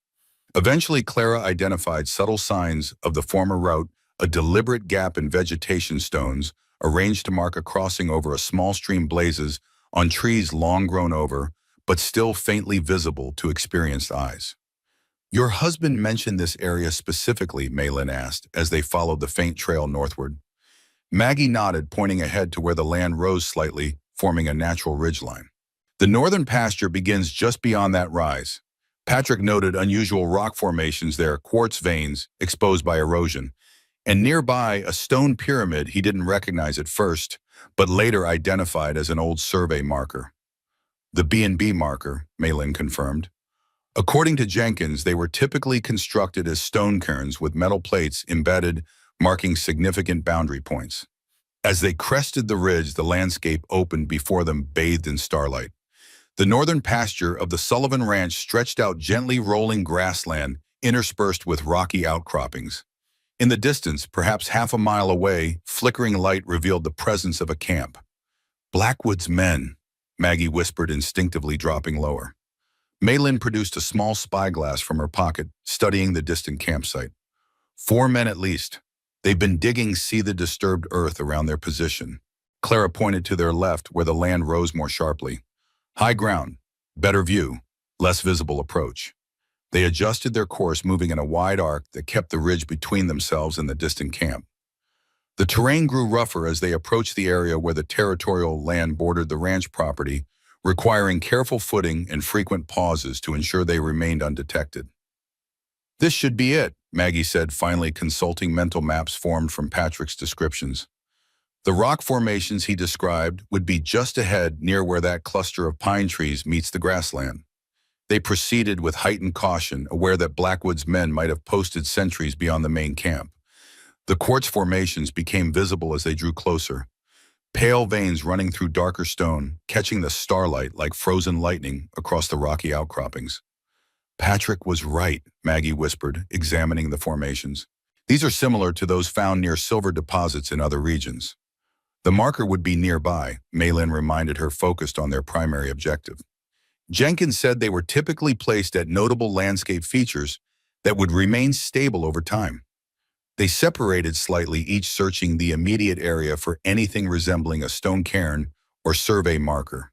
[SPEAKER 1] Eventually, Clara identified subtle signs of the former route, a deliberate gap in vegetation stones, arranged to mark a crossing over a small stream, blazes on trees long grown over, but still faintly visible to experienced eyes. "Your husband mentioned this area specifically," Malin asked, as they followed the faint trail northward. Maggie nodded, pointing ahead to where the land rose slightly, forming a natural ridgeline. "The northern pasture begins just beyond that rise." Patrick noted unusual rock formations there, quartz veins exposed by erosion, and nearby a stone pyramid he didn't recognize at first, but later identified as an old survey marker. "The B&B marker," Malin confirmed. According to Jenkins, they were typically constructed as stone cairns with metal plates embedded, marking significant boundary points. As they crested the ridge, the landscape opened before them, bathed in starlight. The northern pasture of the Sullivan Ranch stretched out, gently rolling grassland interspersed with rocky outcroppings. In the distance, perhaps half a mile away, flickering light revealed the presence of a camp. "Blackwood's men," Maggie whispered, instinctively dropping lower. Malin produced a small spyglass from her pocket, studying the distant campsite. "4 men at least. They've been digging, see the disturbed earth around their position." Clara pointed to their left, where the land rose more sharply. "High ground, better view, less visible approach." They adjusted their course, moving in a wide arc that kept the ridge between themselves and the distant camp. The terrain grew rougher as they approached the area where the territorial land bordered the ranch property, requiring careful footing and frequent pauses to ensure they remained undetected. "This should be it," Maggie said, finally consulting mental maps formed from Patrick's descriptions. The rock formations he described would be just ahead, near where that cluster of pine trees meets the grassland. They proceeded with heightened caution, aware that Blackwood's men might have posted sentries beyond the main camp. The quartz formations became visible as they drew closer, pale veins running through darker stone, catching the starlight like frozen lightning across the rocky outcroppings. "Patrick was right," Maggie whispered, examining the formations. "These are similar to those found near silver deposits in other regions." "The marker would be nearby," Malin reminded her, focused on their primary objective. Jenkins said they were typically placed at notable landscape features that would remain stable over time. They separated slightly, each searching the immediate area for anything resembling a stone cairn or survey marker.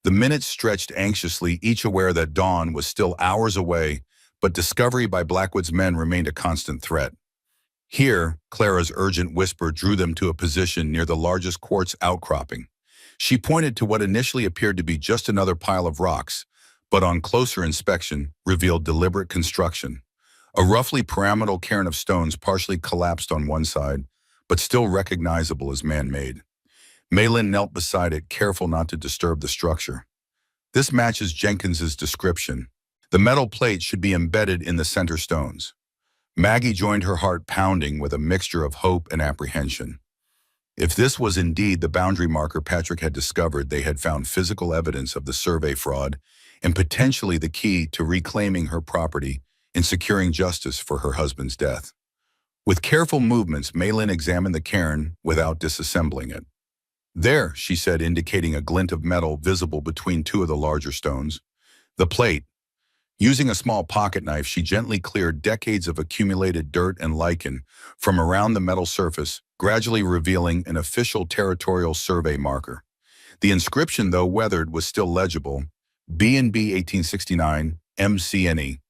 [SPEAKER 1] The minutes stretched anxiously, each aware that dawn was still hours away, but discovery by Blackwood's men remained a constant threat. Here, Clara's urgent whisper drew them to a position near the largest quartz outcropping. She pointed to what initially appeared to be just another pile of rocks, but on closer inspection revealed deliberate construction. A roughly pyramidal cairn of stones partially collapsed on one side, but still recognizable as man-made. Malin knelt beside it, careful not to disturb the structure. "This matches Jenkins's description. The metal plate should be embedded in the center stones." Maggie joined, her heart pounding with a mixture of hope and apprehension. If this was indeed the boundary marker Patrick had discovered, they had found physical evidence of the survey fraud and potentially the key to reclaiming her property and securing justice for her husband's death. With careful movements, Malin examined the cairn without disassembling it. "There," she said, indicating a glint of metal visible between two of the larger stones. "The plate." Using a small pocket knife, she gently cleared decades of accumulated dirt and lichen from around the metal surface, gradually revealing an official territorial survey marker. The inscription, though weathered, was still legible: B&B 1869, MCNE.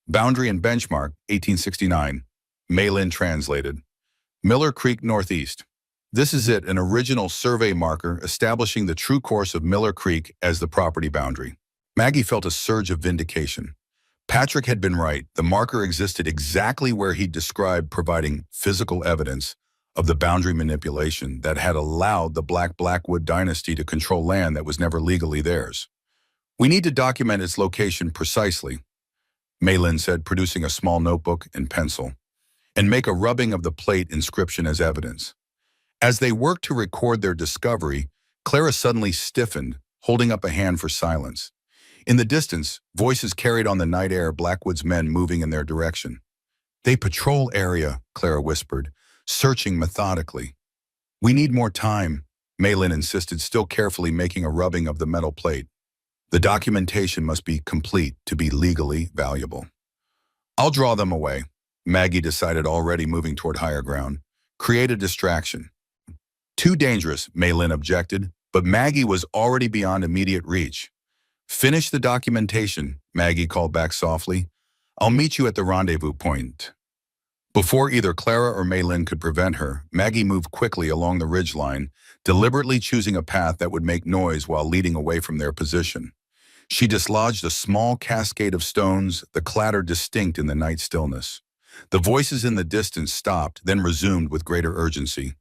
[SPEAKER 1] Boundary and benchmark 1869. Malin translated. "Miller Creek Northeast." "This is it, an original survey marker establishing the true course of Miller Creek as the property boundary." Maggie felt a surge of vindication. Patrick had been right. The marker existed exactly where he'd described, providing physical evidence of the boundary manipulation that had allowed the Blackwood dynasty to control land that was never legally theirs. "We need to document its location precisely," Malin said, producing a small notebook and pencil. and make a rubbing of the plate inscription as evidence. As they worked to record their discovery, Clara suddenly stiffened, holding up a hand for silence. In the distance, voices carried on the night air Blackwood's men moving in their direction. "They patrol area," Clara whispered, searching methodically. "We need more time," Maylin insisted, still carefully making a rubbing of the metal plate. "The documentation must be complete to be legally valuable." "I'll draw them away," Maggie decided, already moving toward higher ground. "Create a distraction." "Too dangerous," Maylin objected, but Maggie was already beyond immediate reach. "Finish the documentation," Maggie called back softly. "I'll meet you at the rendezvous point." Before either Clara or Maylin could prevent her, Maggie moved quickly along the ridgeline, deliberately choosing a path that would make noise while leading away from their position. She dislodged a small cascade of stones, the clatter distinct in the night stillness. The voices in the distance stopped, then resumed with greater urgency.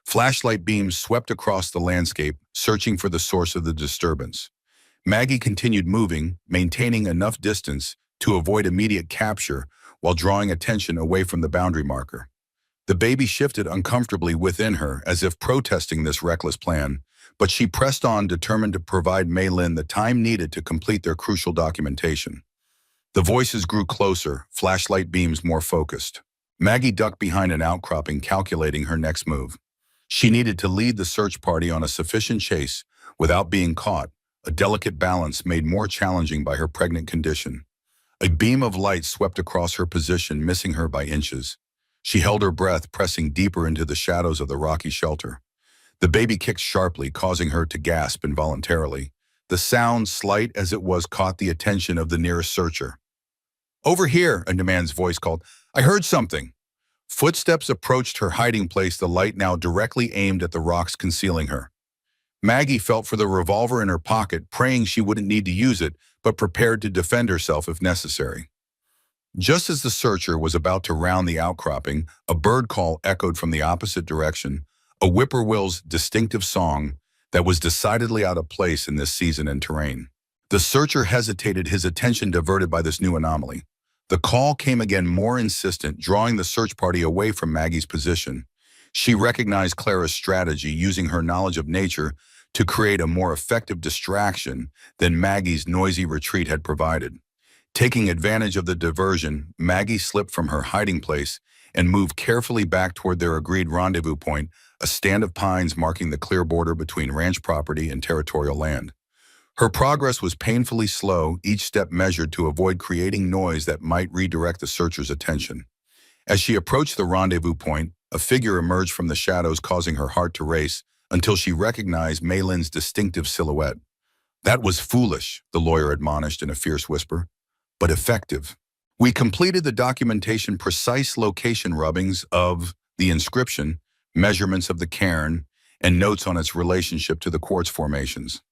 [SPEAKER 1] Flashlight beams swept across the landscape, searching for the source of the disturbance. Maggie continued moving, maintaining enough distance to avoid immediate capture while drawing attention away from the boundary marker. The baby shifted uncomfortably within her, as if protesting this reckless plan, but she pressed on, determined to provide Maylin the time needed to complete their crucial documentation. The voices grew closer, flashlight beams more focused. Maggie ducked behind an outcropping, calculating her next move. She needed to lead the search party on a sufficient chase without being caught, a delicate balance made more challenging by her pregnant condition. A beam of light swept across her position, missing her by inches. She held her breath, pressing deeper into the shadows of the rocky shelter. The baby kicked sharply, causing her to gasp involuntarily. The sound, slight as it was, caught the attention of the nearest searcher. "Over here," a man's voice called. "I heard something." Footsteps approached her hiding place, the light now directly aimed at the rocks concealing her. Maggie felt for the revolver in her pocket, praying she wouldn't need to use it, but prepared to defend herself if necessary. Just as the searcher was about to round the outcropping, a bird call echoed from the opposite direction, a whippoorwill's distinctive song that was decidedly out of place in this season and terrain. The searcher hesitated, his attention diverted by this new anomaly. The call came again, more insistent, drawing the search party away from Maggie's position. She recognized Clara's strategy, using her knowledge of nature to create a more effective distraction than Maggie's noisy retreat had provided. Taking advantage of the diversion, Maggie slipped from her hiding place and moved carefully back toward their agreed rendezvous point, a stand of pines marking the clear border between ranch property and territorial land. Her progress was painfully slow, each step measured to avoid creating noise that might redirect the searcher's attention. As she approached the rendezvous point, a figure emerged from the shadows, causing her heart to race until she recognized Maylin's distinctive silhouette. "That was foolish," the lawyer admonished in a fierce whisper, "but effective." We completed the documentation, precise location rubbings of the inscription, measurements of the cairn, and notes on its relationship to the quartz formations.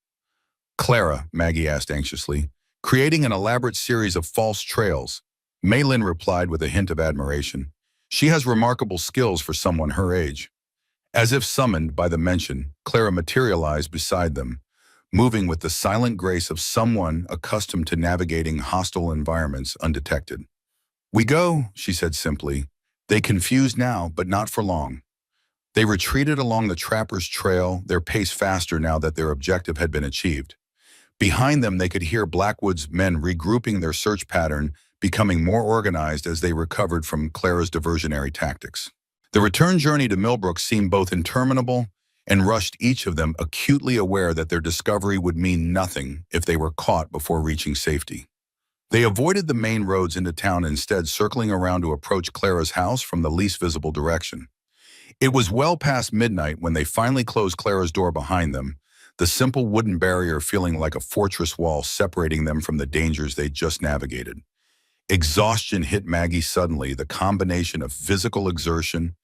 [SPEAKER 1] "Clara," Maggie asked anxiously, "creating an elaborate series of false trails." Maylin replied with a hint of admiration. "She has remarkable skills for someone her age." As if summoned by the mention, Clara materialized beside them, moving with the silent grace of someone accustomed to navigating hostile environments undetected. "We go," she said simply. "They confused now, but not for long." They retreated along the trapper's trail, their pace faster now that their objective had been achieved. Behind them, they could hear Blackwood's men regrouping, their search pattern becoming more organized as they recovered from Clara's diversionary tactics. The return journey to Millbrook seemed both interminable and rushed, each of them acutely aware that their discovery would mean nothing if they were caught before reaching safety. They avoided the main roads into town, instead circling around to approach Clara's house from the least visible direction. It was well past midnight when they finally closed Clara's door behind them, the simple wooden barrier feeling like a fortress wall separating them from the dangers they'd just navigated. Exhaustion hit Maggie suddenly, the combination of physical exertion,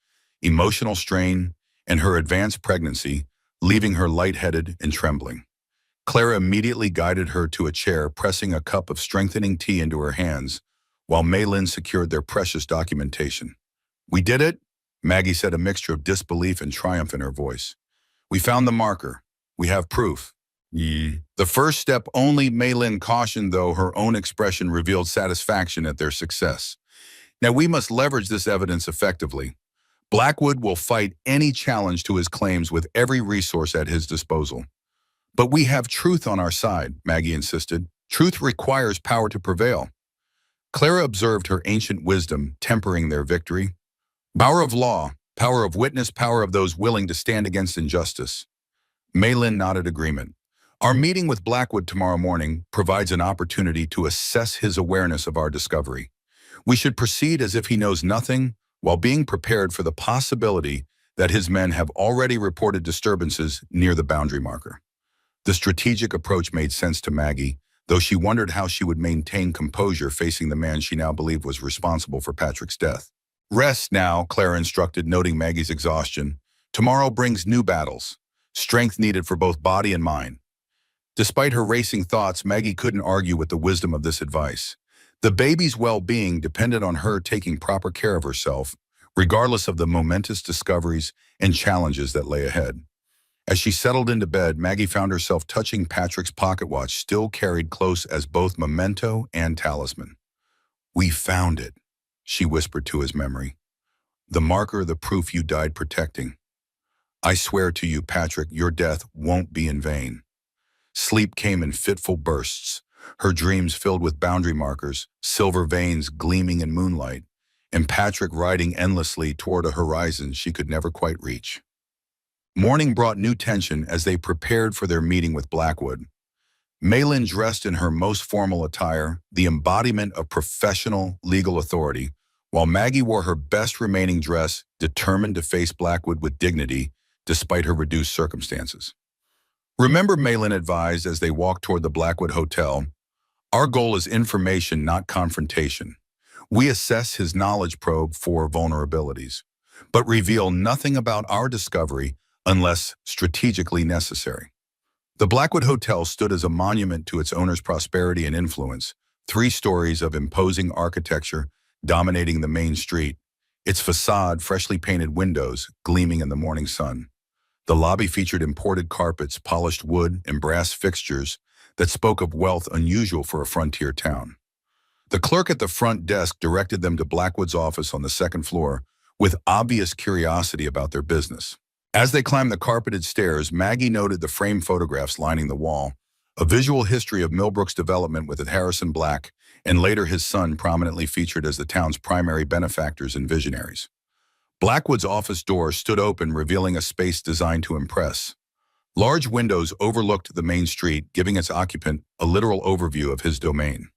[SPEAKER 1] emotional strain, and her advanced pregnancy, leaving her lightheaded and trembling. Clara immediately guided her to a chair, pressing a cup of strengthening tea into her hands, while Maylin secured their precious documentation. "We did it," Maggie said, a mixture of disbelief and triumph in her voice. "We found the marker. We have proof." The first step only, Maylin cautioned, though her own expression revealed satisfaction at their success. Now we must leverage this evidence effectively. Blackwood will fight any challenge to his claims with every resource at his disposal. But we have truth on our side, Maggie insisted. Truth requires power to prevail. Clara observed her ancient wisdom tempering their victory. Power of law, power of witness, power of those willing to stand against injustice. Maylin nodded agreement. Our meeting with Blackwood tomorrow morning provides an opportunity to assess his awareness of our discovery. We should proceed as if he knows nothing, while being prepared for the possibility that his men have already reported disturbances near the boundary marker. The strategic approach made sense to Maggie, though she wondered how she would maintain composure facing the man she now believed was responsible for Patrick's death. Rest now, Clara instructed, noting Maggie's exhaustion. Tomorrow brings new battles, strength needed for both body and mind. Despite her racing thoughts, Maggie couldn't argue with the wisdom of this advice. The baby's well-being depended on her taking proper care of herself, regardless of the momentous discoveries and challenges that lay ahead. As she settled into bed, Maggie found herself touching Patrick's pocket watch, still carried close as both memento and talisman. "We found it," she whispered to his memory. "The marker, the proof you died protecting. I swear to you, Patrick, your death won't be in vain." Sleep came in fitful bursts, her dreams filled with boundary markers, silver veins gleaming in moonlight, and Patrick riding endlessly toward a horizon she could never quite reach. Morning brought new tension as they prepared for their meeting with Blackwood. Maylin dressed in her most formal attire, the embodiment of professional legal authority, while Maggie wore her best remaining dress, determined to face Blackwood with dignity despite her reduced circumstances. "Remember," Maylin advised as they walked toward the Blackwood Hotel, "our goal is information, not confrontation. We assess his knowledge probe for vulnerabilities, but reveal nothing about our discovery unless strategically necessary." The Blackwood Hotel stood as a monument to its owner's prosperity and influence, 3 stories of imposing architecture dominating the main street, its facade freshly painted windows gleaming in the morning sun. The lobby featured imported carpets, polished wood, and brass fixtures that spoke of wealth unusual for a frontier town. The clerk at the front desk directed them to Blackwood's office on the 2nd floor with obvious curiosity about their business. As they climbed the carpeted stairs, Maggie noted the framed photographs lining the wall, a visual history of Millbrook's development with Harrison Black, and later his son prominently featured as the town's primary benefactors and visionaries. Blackwood's office door stood open, revealing a space designed to impress. Large windows overlooked the main street, giving its occupant a literal overview of his domain.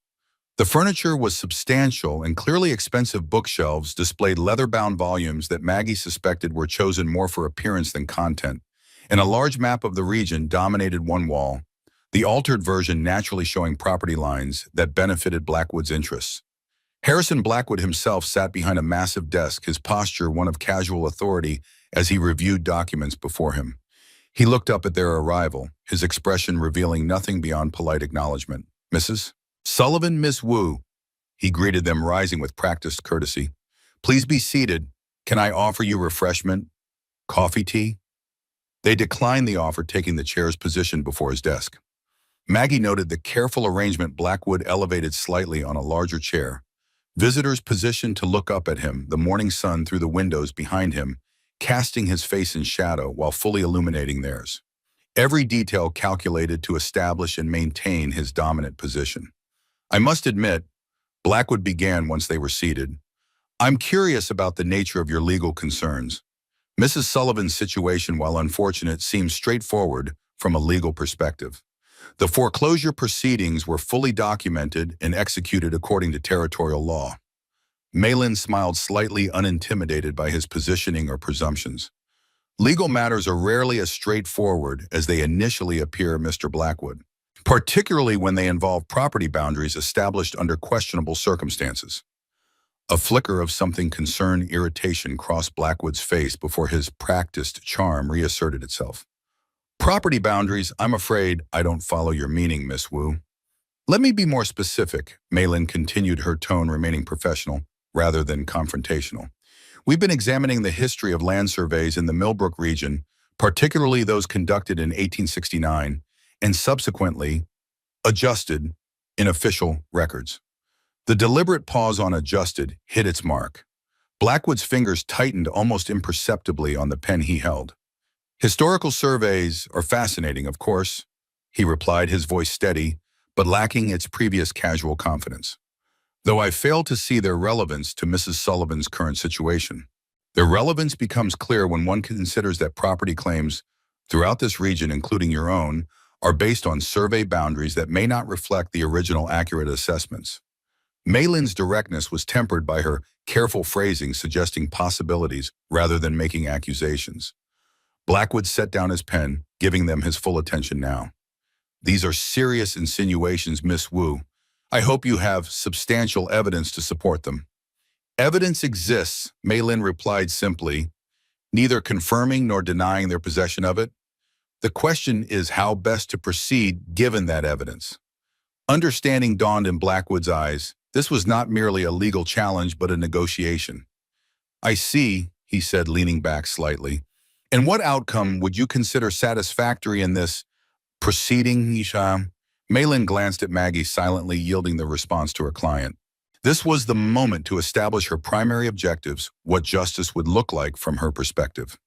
[SPEAKER 1] The furniture was substantial, and clearly expensive bookshelves displayed leather-bound volumes that Maggie suspected were chosen more for appearance than content, and a large map of the region dominated one wall, the altered version naturally showing property lines that benefited Blackwood's interests. Harrison Blackwood himself sat behind a massive desk, his posture one of casual authority as he reviewed documents before him. He looked up at their arrival, his expression revealing nothing beyond polite acknowledgement. "Mrs. Sullivan, Miss Wu," he greeted them, rising with practiced courtesy. "Please be seated. Can I offer you refreshment? Coffee, tea?" They declined the offer, taking the chair's position before his desk. Maggie noted the careful arrangement. Blackwood elevated slightly on a larger chair. Visitors positioned to look up at him, the morning sun through the windows behind him, casting his face in shadow while fully illuminating theirs. Every detail calculated to establish and maintain his dominant position. "I must admit," Blackwood began once they were seated, "I'm curious about the nature of your legal concerns. Mrs. Sullivan's situation, while unfortunate, seems straightforward from a legal perspective. The foreclosure proceedings were fully documented and executed according to territorial law." Maylin smiled, slightly unintimidated by his positioning or presumptions. "Legal matters are rarely as straightforward as they initially appear, Mr. Blackwood, particularly when they involve property boundaries established under questionable circumstances." A flicker of something concerned irritation crossed Blackwood's face before his practiced charm reasserted itself. "Property boundaries, I'm afraid I don't follow your meaning, Miss Wu." "Let me be more specific," Maylin continued, her tone remaining professional rather than confrontational. "We've been examining the history of land surveys in the Millbrook region, particularly those conducted in 1869 and subsequently adjusted in official records. The deliberate pause on adjusted hit its mark. Blackwood's fingers tightened almost imperceptibly on the pen he held. Historical surveys are fascinating, of course, he replied, his voice steady, but lacking its previous casual confidence. Though I fail to see their relevance to Mrs. Sullivan's current situation. Their relevance becomes clear when one considers that property claims throughout this region, including your own, are based on survey boundaries that may not reflect the original accurate assessments. Malin's directness was tempered by her careful phrasing, suggesting possibilities rather than making accusations. Blackwood set down his pen, giving them his full attention now. These are serious insinuations, Miss Wu. I hope you have substantial evidence to support them. Evidence exists, Malin replied simply, neither confirming nor denying their possession of it. The question is how best to proceed given that evidence. Understanding dawned in Blackwood's eyes. This was not merely a legal challenge, but a negotiation. I see, he said, leaning back slightly. And what outcome would you consider satisfactory in this proceeding, Isha? Malin glanced at Maggie, silently yielding the response to her client. This was the moment to establish her primary objectives, what justice would look like from her perspective.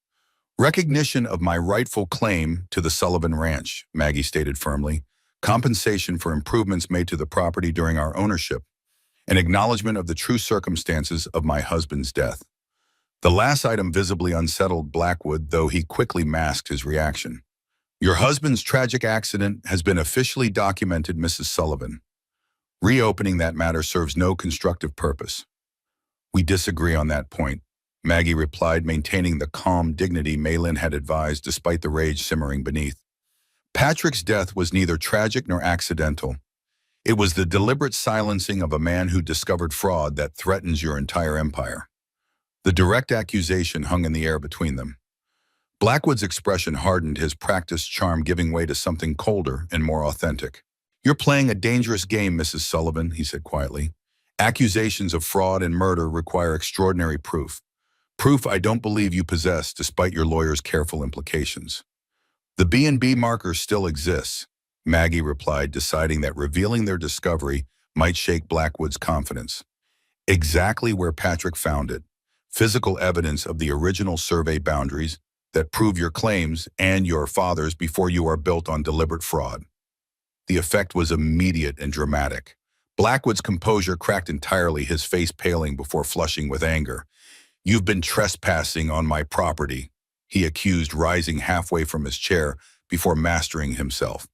[SPEAKER 1] Recognition of my rightful claim to the Sullivan Ranch, Maggie stated firmly, compensation for improvements made to the property during our ownership, an acknowledgement of the true circumstances of my husband's death. The last item visibly unsettled Blackwood, though he quickly masked his reaction. Your husband's tragic accident has been officially documented, Mrs. Sullivan. Reopening that matter serves no constructive purpose. We disagree on that point, Maggie replied, maintaining the calm dignity Malin had advised despite the rage simmering beneath. Patrick's death was neither tragic nor accidental. It was the deliberate silencing of a man who discovered fraud that threatens your entire empire. The direct accusation hung in the air between them. Blackwood's expression hardened, his practiced charm giving way to something colder and more authentic. You're playing a dangerous game, Mrs. Sullivan, he said quietly. Accusations of fraud and murder require extraordinary proof. Proof I don't believe you possess despite your lawyer's careful implications. The B&B marker still exists, Maggie replied, deciding that revealing their discovery might shake Blackwood's confidence. Exactly where Patrick found it. Physical evidence of the original survey boundaries that prove your claims and your father's before you are built on deliberate fraud. The effect was immediate and dramatic. Blackwood's composure cracked entirely, his face paling before flushing with anger. You've been trespassing on my property, he accused, rising halfway from his chair before mastering himself.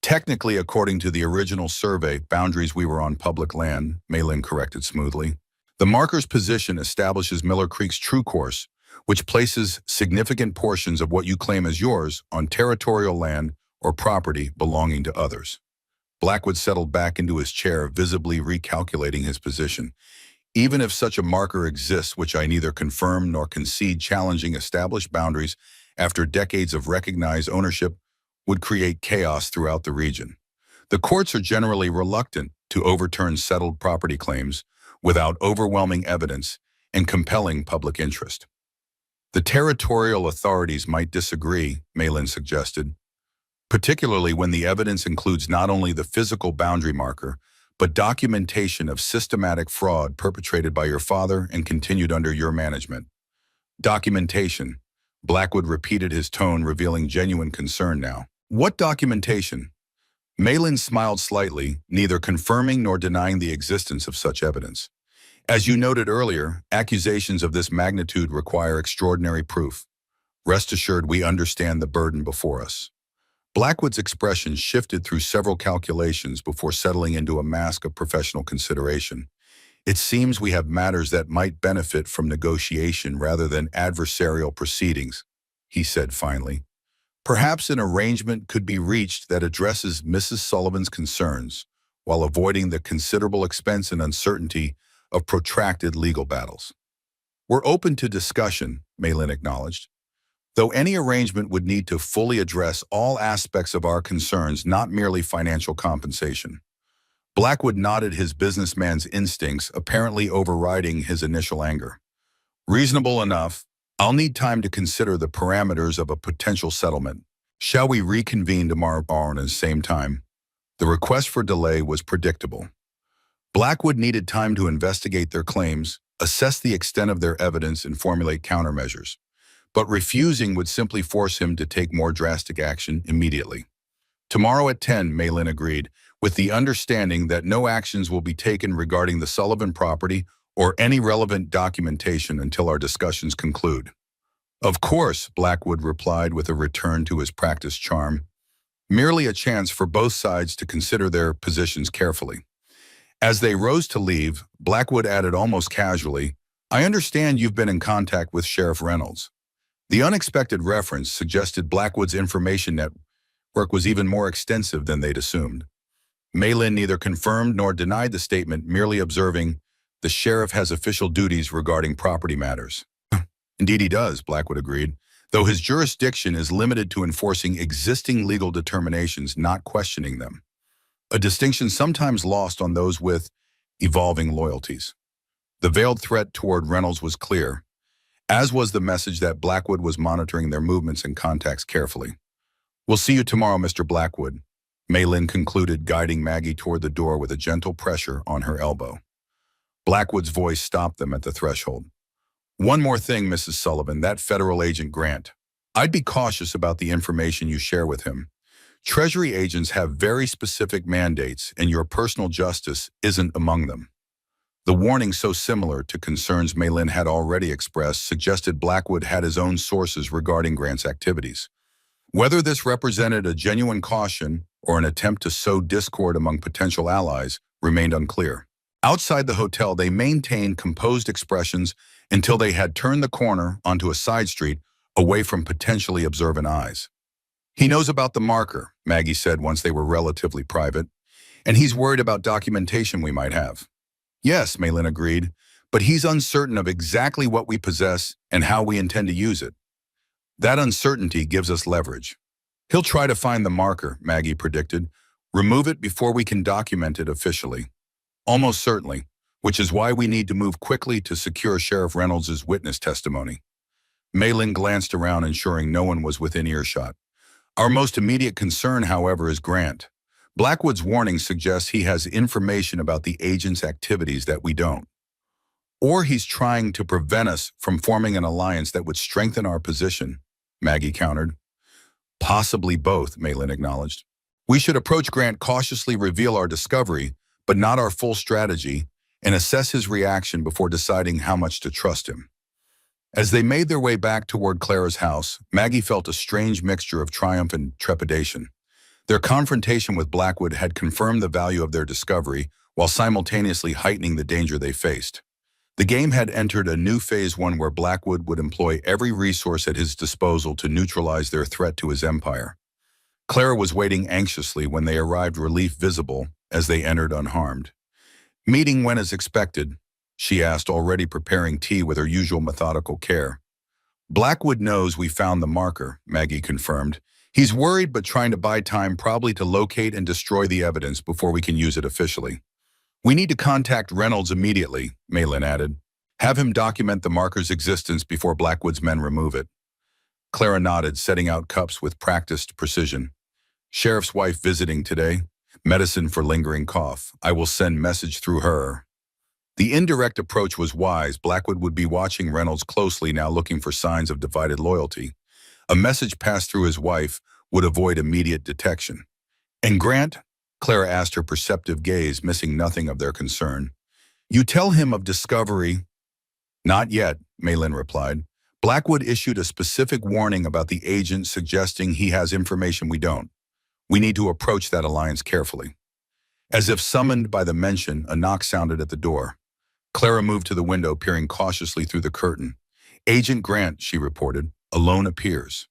[SPEAKER 1] Technically, according to the original survey boundaries, we were on public land, Malin corrected smoothly. The marker's position establishes Miller Creek's true course, which places significant portions of what you claim as yours on territorial land or property belonging to others. Blackwood settled back into his chair, visibly recalculating his position. Even if such a marker exists, which I neither confirm nor concede, challenging established boundaries after decades of recognized ownership would create chaos throughout the region. The courts are generally reluctant to overturn settled property claims without overwhelming evidence and compelling public interest. The territorial authorities might disagree, Malin suggested, particularly when the evidence includes not only the physical boundary marker, but documentation of systematic fraud perpetrated by your father and continued under your management. Documentation. Blackwood repeated, his tone revealing genuine concern now. What documentation? Malin smiled slightly, neither confirming nor denying the existence of such evidence. As you noted earlier, accusations of this magnitude require extraordinary proof. Rest assured, we understand the burden before us. Blackwood's expression shifted through several calculations before settling into a mask of professional consideration. It seems we have matters that might benefit from negotiation rather than adversarial proceedings, he said finally. Perhaps an arrangement could be reached that addresses Mrs. Sullivan's concerns while avoiding the considerable expense and uncertainty of protracted legal battles. We're open to discussion, Malin acknowledged, though any arrangement would need to fully address all aspects of our concerns, not merely financial compensation. Blackwood nodded, his businessman's instincts apparently overriding his initial anger. Reasonable enough. I'll need time to consider the parameters of a potential settlement. Shall we reconvene tomorrow at the same time? The request for delay was predictable. Blackwood needed time to investigate their claims, assess the extent of their evidence, and formulate countermeasures. But refusing would simply force him to take more drastic action immediately. Tomorrow at 10, Malin agreed, with the understanding that no actions will be taken regarding the Sullivan property or any relevant documentation until our discussions conclude. Of course, Blackwood replied with a return to his practiced charm, merely a chance for both sides to consider their positions carefully. As they rose to leave, Blackwood added almost casually, "I understand you've been in contact with Sheriff Reynolds." The unexpected reference suggested Blackwood's information network was even more extensive than they'd assumed. Malin neither confirmed nor denied the statement, merely observing, "The sheriff has official duties regarding property matters." "Indeed he does," Blackwood agreed, "though his jurisdiction is limited to enforcing existing legal determinations, not questioning them. A distinction sometimes lost on those with evolving loyalties." The veiled threat toward Reynolds was clear, as was the message that Blackwood was monitoring their movements and contacts carefully. "We'll see you tomorrow, Mr. Blackwood," Malin concluded, guiding Maggie toward the door with a gentle pressure on her elbow. Blackwood's voice stopped them at the threshold. "One more thing, Mrs. Sullivan, that federal agent Grant. I'd be cautious about the information you share with him. Treasury agents have very specific mandates, and your personal justice isn't among them." The warning, so similar to concerns Malin had already expressed, suggested Blackwood had his own sources regarding Grant's activities. Whether this represented a genuine caution or an attempt to sow discord among potential allies remained unclear. Outside the hotel, they maintained composed expressions until they had turned the corner onto a side street away from potentially observant eyes. "He knows about the marker," Maggie said once they were relatively private, "and he's worried about documentation we might have." "Yes," Malin agreed, "but he's uncertain of exactly what we possess and how we intend to use it. That uncertainty gives us leverage." "He'll try to find the marker," Maggie predicted. "Remove it before we can document it officially." "Almost certainly, which is why we need to move quickly to secure Sheriff Reynolds' witness testimony." Malin glanced around, ensuring no one was within earshot. "Our most immediate concern, however, is Grant. Blackwood's warning suggests he has information about the agent's activities that we don't. Or he's trying to prevent us from forming an alliance that would strengthen our position," Maggie countered. "Possibly both," Malin acknowledged. "We should approach Grant cautiously, reveal our discovery, but not our full strategy, and assess his reaction before deciding how much to trust him." As they made their way back toward Clara's house, Maggie felt a strange mixture of triumph and trepidation. Their confrontation with Blackwood had confirmed the value of their discovery while simultaneously heightening the danger they faced. The game had entered a new phase, one where Blackwood would employ every resource at his disposal to neutralize their threat to his empire. Clara was waiting anxiously when they arrived, relief visible as they entered unharmed. "Meeting when as expected?" she asked, already preparing tea with her usual methodical care. "Blackwood knows we found the marker," Maggie confirmed. "He's worried but trying to buy time, probably to locate and destroy the evidence before we can use it officially." "We need to contact Reynolds immediately," Malin added. "Have him document the marker's existence before Blackwood's men remove it." Clara nodded, setting out cups with practiced precision. "Sheriff's wife visiting today. Medicine for lingering cough. I will send message through her." The indirect approach was wise. Blackwood would be watching Reynolds closely now, looking for signs of divided loyalty. A message passed through his wife would avoid immediate detection. "And Grant?" Clara asked, her perceptive gaze missing nothing of their concern. "You tell him of discovery?" "Not yet," Malin replied. "Blackwood issued a specific warning about the agent, suggesting he has information we don't. We need to approach that alliance carefully." As if summoned by the mention, a knock sounded at the door. Clara moved to the window, peering cautiously through the curtain. "Agent Grant," she reported, "alone appears."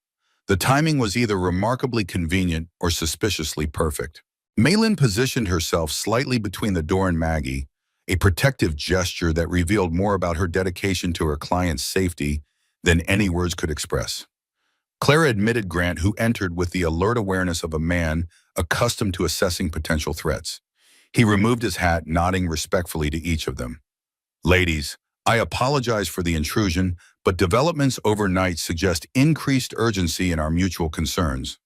[SPEAKER 1] The timing was either remarkably convenient or suspiciously perfect. Malin positioned herself slightly between the door and Maggie, a protective gesture that revealed more about her dedication to her client's safety than any words could express. Clara admitted Grant, who entered with the alert awareness of a man accustomed to assessing potential threats. He removed his hat, nodding respectfully to each of them. "Ladies, I apologize for the intrusion, but developments overnight suggest increased urgency in our mutual concerns."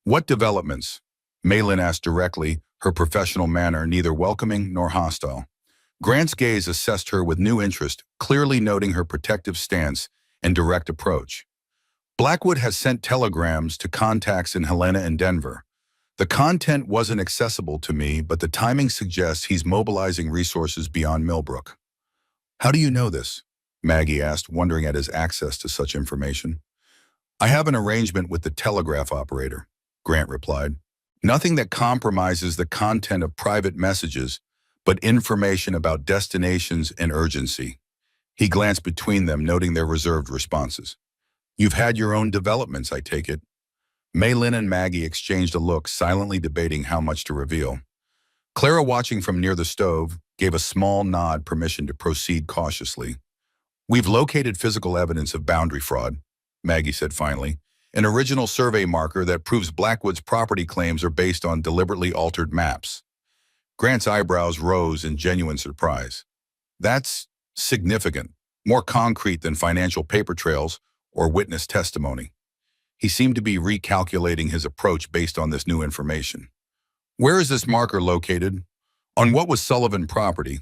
[SPEAKER 1] "What developments?" Malin asked directly, her professional manner neither welcoming nor hostile. Grant's gaze assessed her with new interest, clearly noting her protective stance and direct approach. Blackwood has sent telegrams to contacts in Helena and Denver. The content wasn't accessible to me, but the timing suggests he's mobilizing resources beyond Millbrook. How do you know this? Maggie asked, wondering at his access to such information. I have an arrangement with the telegraph operator, Grant replied. Nothing that compromises the content of private messages, but information about destinations and urgency. He glanced between them, noting their reserved responses. You've had your own developments, I take it. Maylin and Maggie exchanged a look, silently debating how much to reveal. Clara, watching from near the stove, gave a small nod, permission to proceed cautiously. We've located physical evidence of boundary fraud, Maggie said finally, an original survey marker that proves Blackwood's property claims are based on deliberately altered maps. Grant's eyebrows rose in genuine surprise. That's significant, more concrete than financial paper trails or witness testimony. He seemed to be recalculating his approach based on this new information. Where is this marker located? On what was Sullivan property?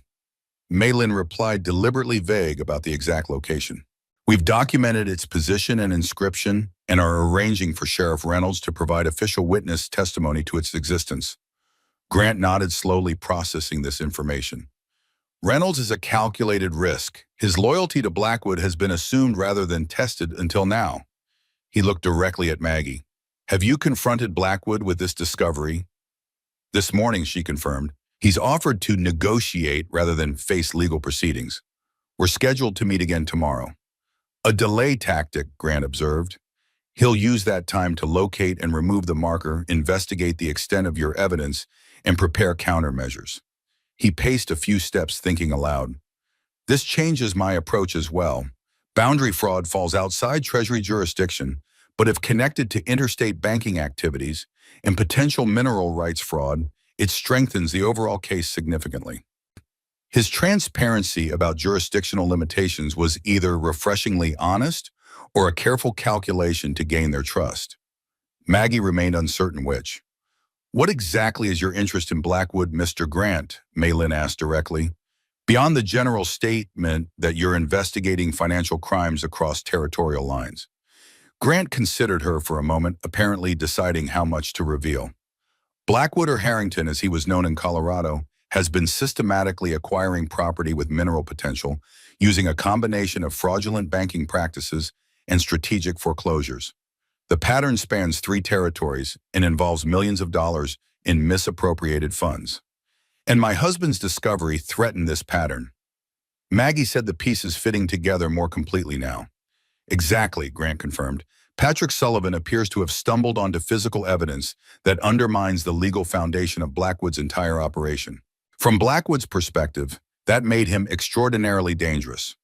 [SPEAKER 1] Maylin replied, deliberately vague about the exact location. We've documented its position and inscription and are arranging for Sheriff Reynolds to provide official witness testimony to its existence. Grant nodded, slowly processing this information. Reynolds is a calculated risk. His loyalty to Blackwood has been assumed rather than tested until now. He looked directly at Maggie. Have you confronted Blackwood with this discovery? This morning, she confirmed. He's offered to negotiate rather than face legal proceedings. We're scheduled to meet again tomorrow. A delay tactic, Grant observed. He'll use that time to locate and remove the marker, investigate the extent of your evidence, and prepare countermeasures. He paced a few steps, thinking aloud. This changes my approach as well. Boundary fraud falls outside Treasury jurisdiction, but if connected to interstate banking activities and potential mineral rights fraud, it strengthens the overall case significantly. His transparency about jurisdictional limitations was either refreshingly honest or a careful calculation to gain their trust. Maggie remained uncertain which. What exactly is your interest in Blackwood, Mr. Grant? Maylin asked directly. Beyond the general statement that you're investigating financial crimes across territorial lines. Grant considered her for a moment, apparently deciding how much to reveal. Blackwood, or Harrington as he was known in Colorado, has been systematically acquiring property with mineral potential using a combination of fraudulent banking practices and strategic foreclosures. The pattern spans 3 territories and involves millions of dollars in misappropriated funds. And my husband's discovery threatened this pattern. Maggie said the pieces fitting together more completely now. Exactly, Grant confirmed. Patrick Sullivan appears to have stumbled onto physical evidence that undermines the legal foundation of Blackwood's entire operation. From Blackwood's perspective, that made him extraordinarily dangerous.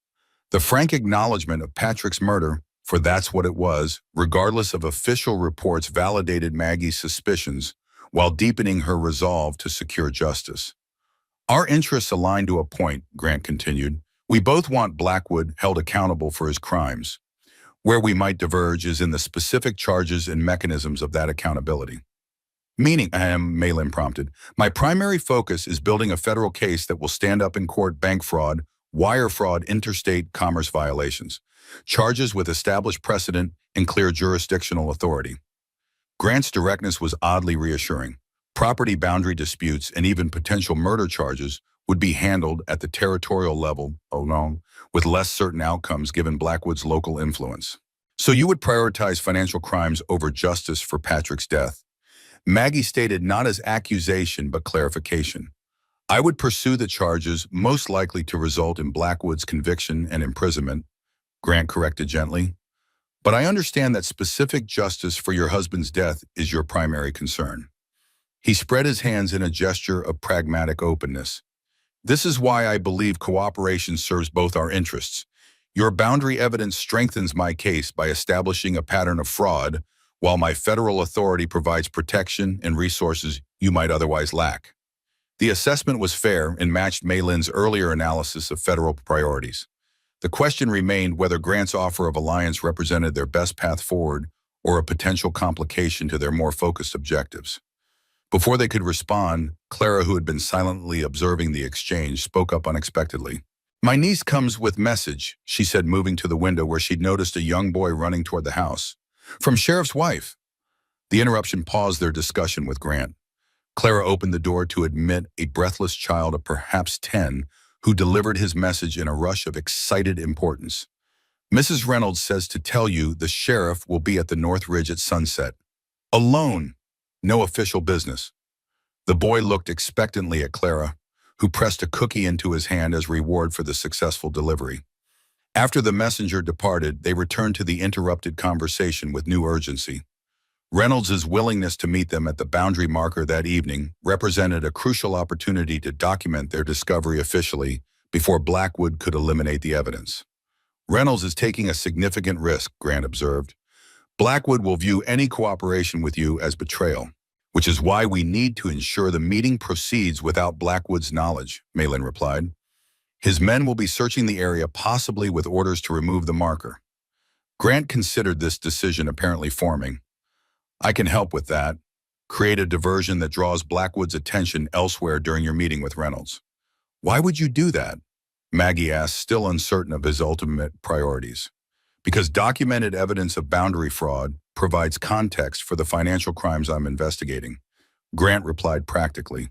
[SPEAKER 1] The frank acknowledgement of Patrick's murder, for that's what it was, regardless of official reports, validated Maggie's suspicions while deepening her resolve to secure justice. Our interests align to a point, Grant continued. We both want Blackwood held accountable for his crimes. Where we might diverge is in the specific charges and mechanisms of that accountability. Meaning, Maylin prompted, my primary focus is building a federal case that will stand up in court bank fraud, wire fraud, interstate commerce violations, charges with established precedent and clear jurisdictional authority. Grant's directness was oddly reassuring. Property boundary disputes and even potential murder charges would be handled at the territorial level alone, with less certain outcomes given Blackwood's local influence. So you would prioritize financial crimes over justice for Patrick's death? Maggie stated not as accusation but clarification. I would pursue the charges most likely to result in Blackwood's conviction and imprisonment, Grant corrected gently. But I understand that specific justice for your husband's death is your primary concern. He spread his hands in a gesture of pragmatic openness. This is why I believe cooperation serves both our interests. Your boundary evidence strengthens my case by establishing a pattern of fraud, while my federal authority provides protection and resources you might otherwise lack. The assessment was fair and matched Maylin's earlier analysis of federal priorities. The question remained whether Grant's offer of alliance represented their best path forward or a potential complication to their more focused objectives. Before they could respond, Clara, who had been silently observing the exchange, spoke up unexpectedly. "My niece comes with message," she said, moving to the window where she'd noticed a young boy running toward the house. "From Sheriff's wife." The interruption paused their discussion with Grant. Clara opened the door to admit a breathless child of perhaps 10 who delivered his message in a rush of excited importance. "Mrs. Reynolds says to tell you the sheriff will be at the North Ridge at sunset. Alone. No official business." The boy looked expectantly at Clara, who pressed a cookie into his hand as reward for the successful delivery. After the messenger departed, they returned to the interrupted conversation with new urgency. Reynolds's willingness to meet them at the boundary marker that evening represented a crucial opportunity to document their discovery officially before Blackwood could eliminate the evidence. "Reynolds is taking a significant risk," Grant observed. "Blackwood will view any cooperation with you as betrayal, which is why we need to ensure the meeting proceeds without Blackwood's knowledge," Malin replied. "His men will be searching the area, possibly with orders to remove the marker." Grant considered this decision apparently forming. "I can help with that. Create a diversion that draws Blackwood's attention elsewhere during your meeting with Reynolds." "Why would you do that?" Maggie asked, still uncertain of his ultimate priorities. "Because documented evidence of boundary fraud provides context for the financial crimes I'm investigating," Grant replied practically.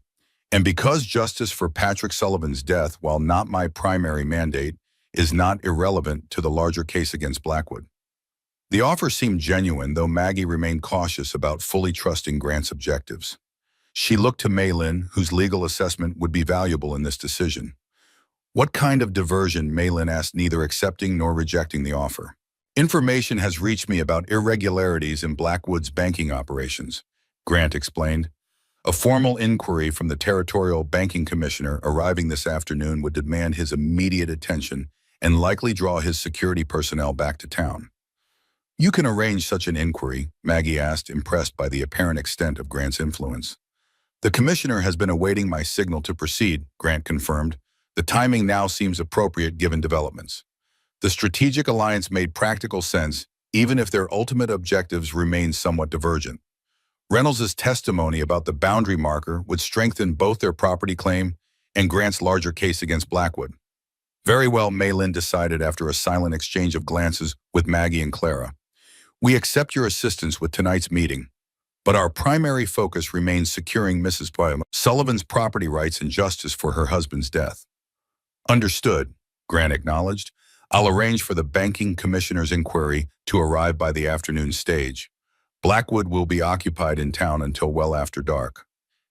[SPEAKER 1] "And because justice for Patrick Sullivan's death, while not my primary mandate, is not irrelevant to the larger case against Blackwood." The offer seemed genuine, though Maggie remained cautious about fully trusting Grant's objectives. She looked to Malin, whose legal assessment would be valuable in this decision. "What kind of diversion?" Malin asked, neither accepting nor rejecting the offer. "Information has reached me about irregularities in Blackwood's banking operations," Grant explained. "A formal inquiry from the Territorial Banking Commissioner arriving this afternoon would demand his immediate attention and likely draw his security personnel back to town." "You can arrange such an inquiry?" Maggie asked, impressed by the apparent extent of Grant's influence. "The commissioner has been awaiting my signal to proceed," Grant confirmed. "The timing now seems appropriate given developments." The strategic alliance made practical sense, even if their ultimate objectives remained somewhat divergent. Reynolds' testimony about the boundary marker would strengthen both their property claim and Grant's larger case against Blackwood. "Very well," Malin decided after a silent exchange of glances with Maggie and Clara. "We accept your assistance with tonight's meeting, but our primary focus remains securing Mrs. Sullivan's property rights and justice for her husband's death." "Understood," Grant acknowledged. "I'll arrange for the banking commissioner's inquiry to arrive by the afternoon stage. Blackwood will be occupied in town until well after dark."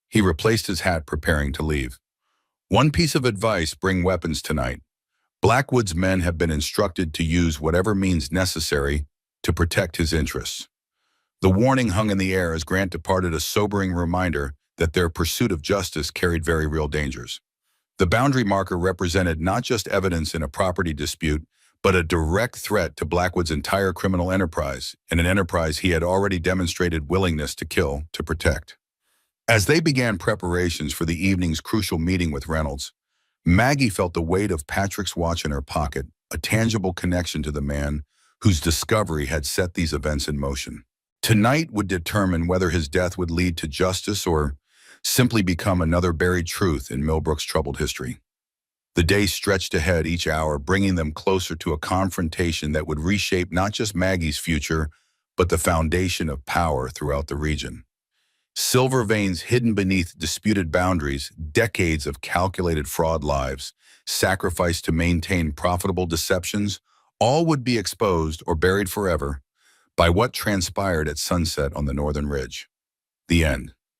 [SPEAKER 1] He replaced his hat, preparing to leave. "One piece of advice: bring weapons tonight. Blackwood's men have been instructed to use whatever means necessary to protect his interests." The warning hung in the air as Grant departed, a sobering reminder that their pursuit of justice carried very real dangers. The boundary marker represented not just evidence in a property dispute, but a direct threat to Blackwood's entire criminal enterprise, and an enterprise he had already demonstrated willingness to kill to protect. As they began preparations for the evening's crucial meeting with Reynolds, Maggie felt the weight of Patrick's watch in her pocket, a tangible connection to the man whose discovery had set these events in motion. Tonight would determine whether his death would lead to justice or simply become another buried truth in Millbrook's troubled history. The day stretched ahead, each hour bringing them closer to a confrontation that would reshape not just Maggie's future, but the foundation of power throughout the region. Silver veins hidden beneath disputed boundaries, decades of calculated fraud, lives sacrificed to maintain profitable deceptions, all would be exposed or buried forever by what transpired at sunset on the Northern Ridge. The end.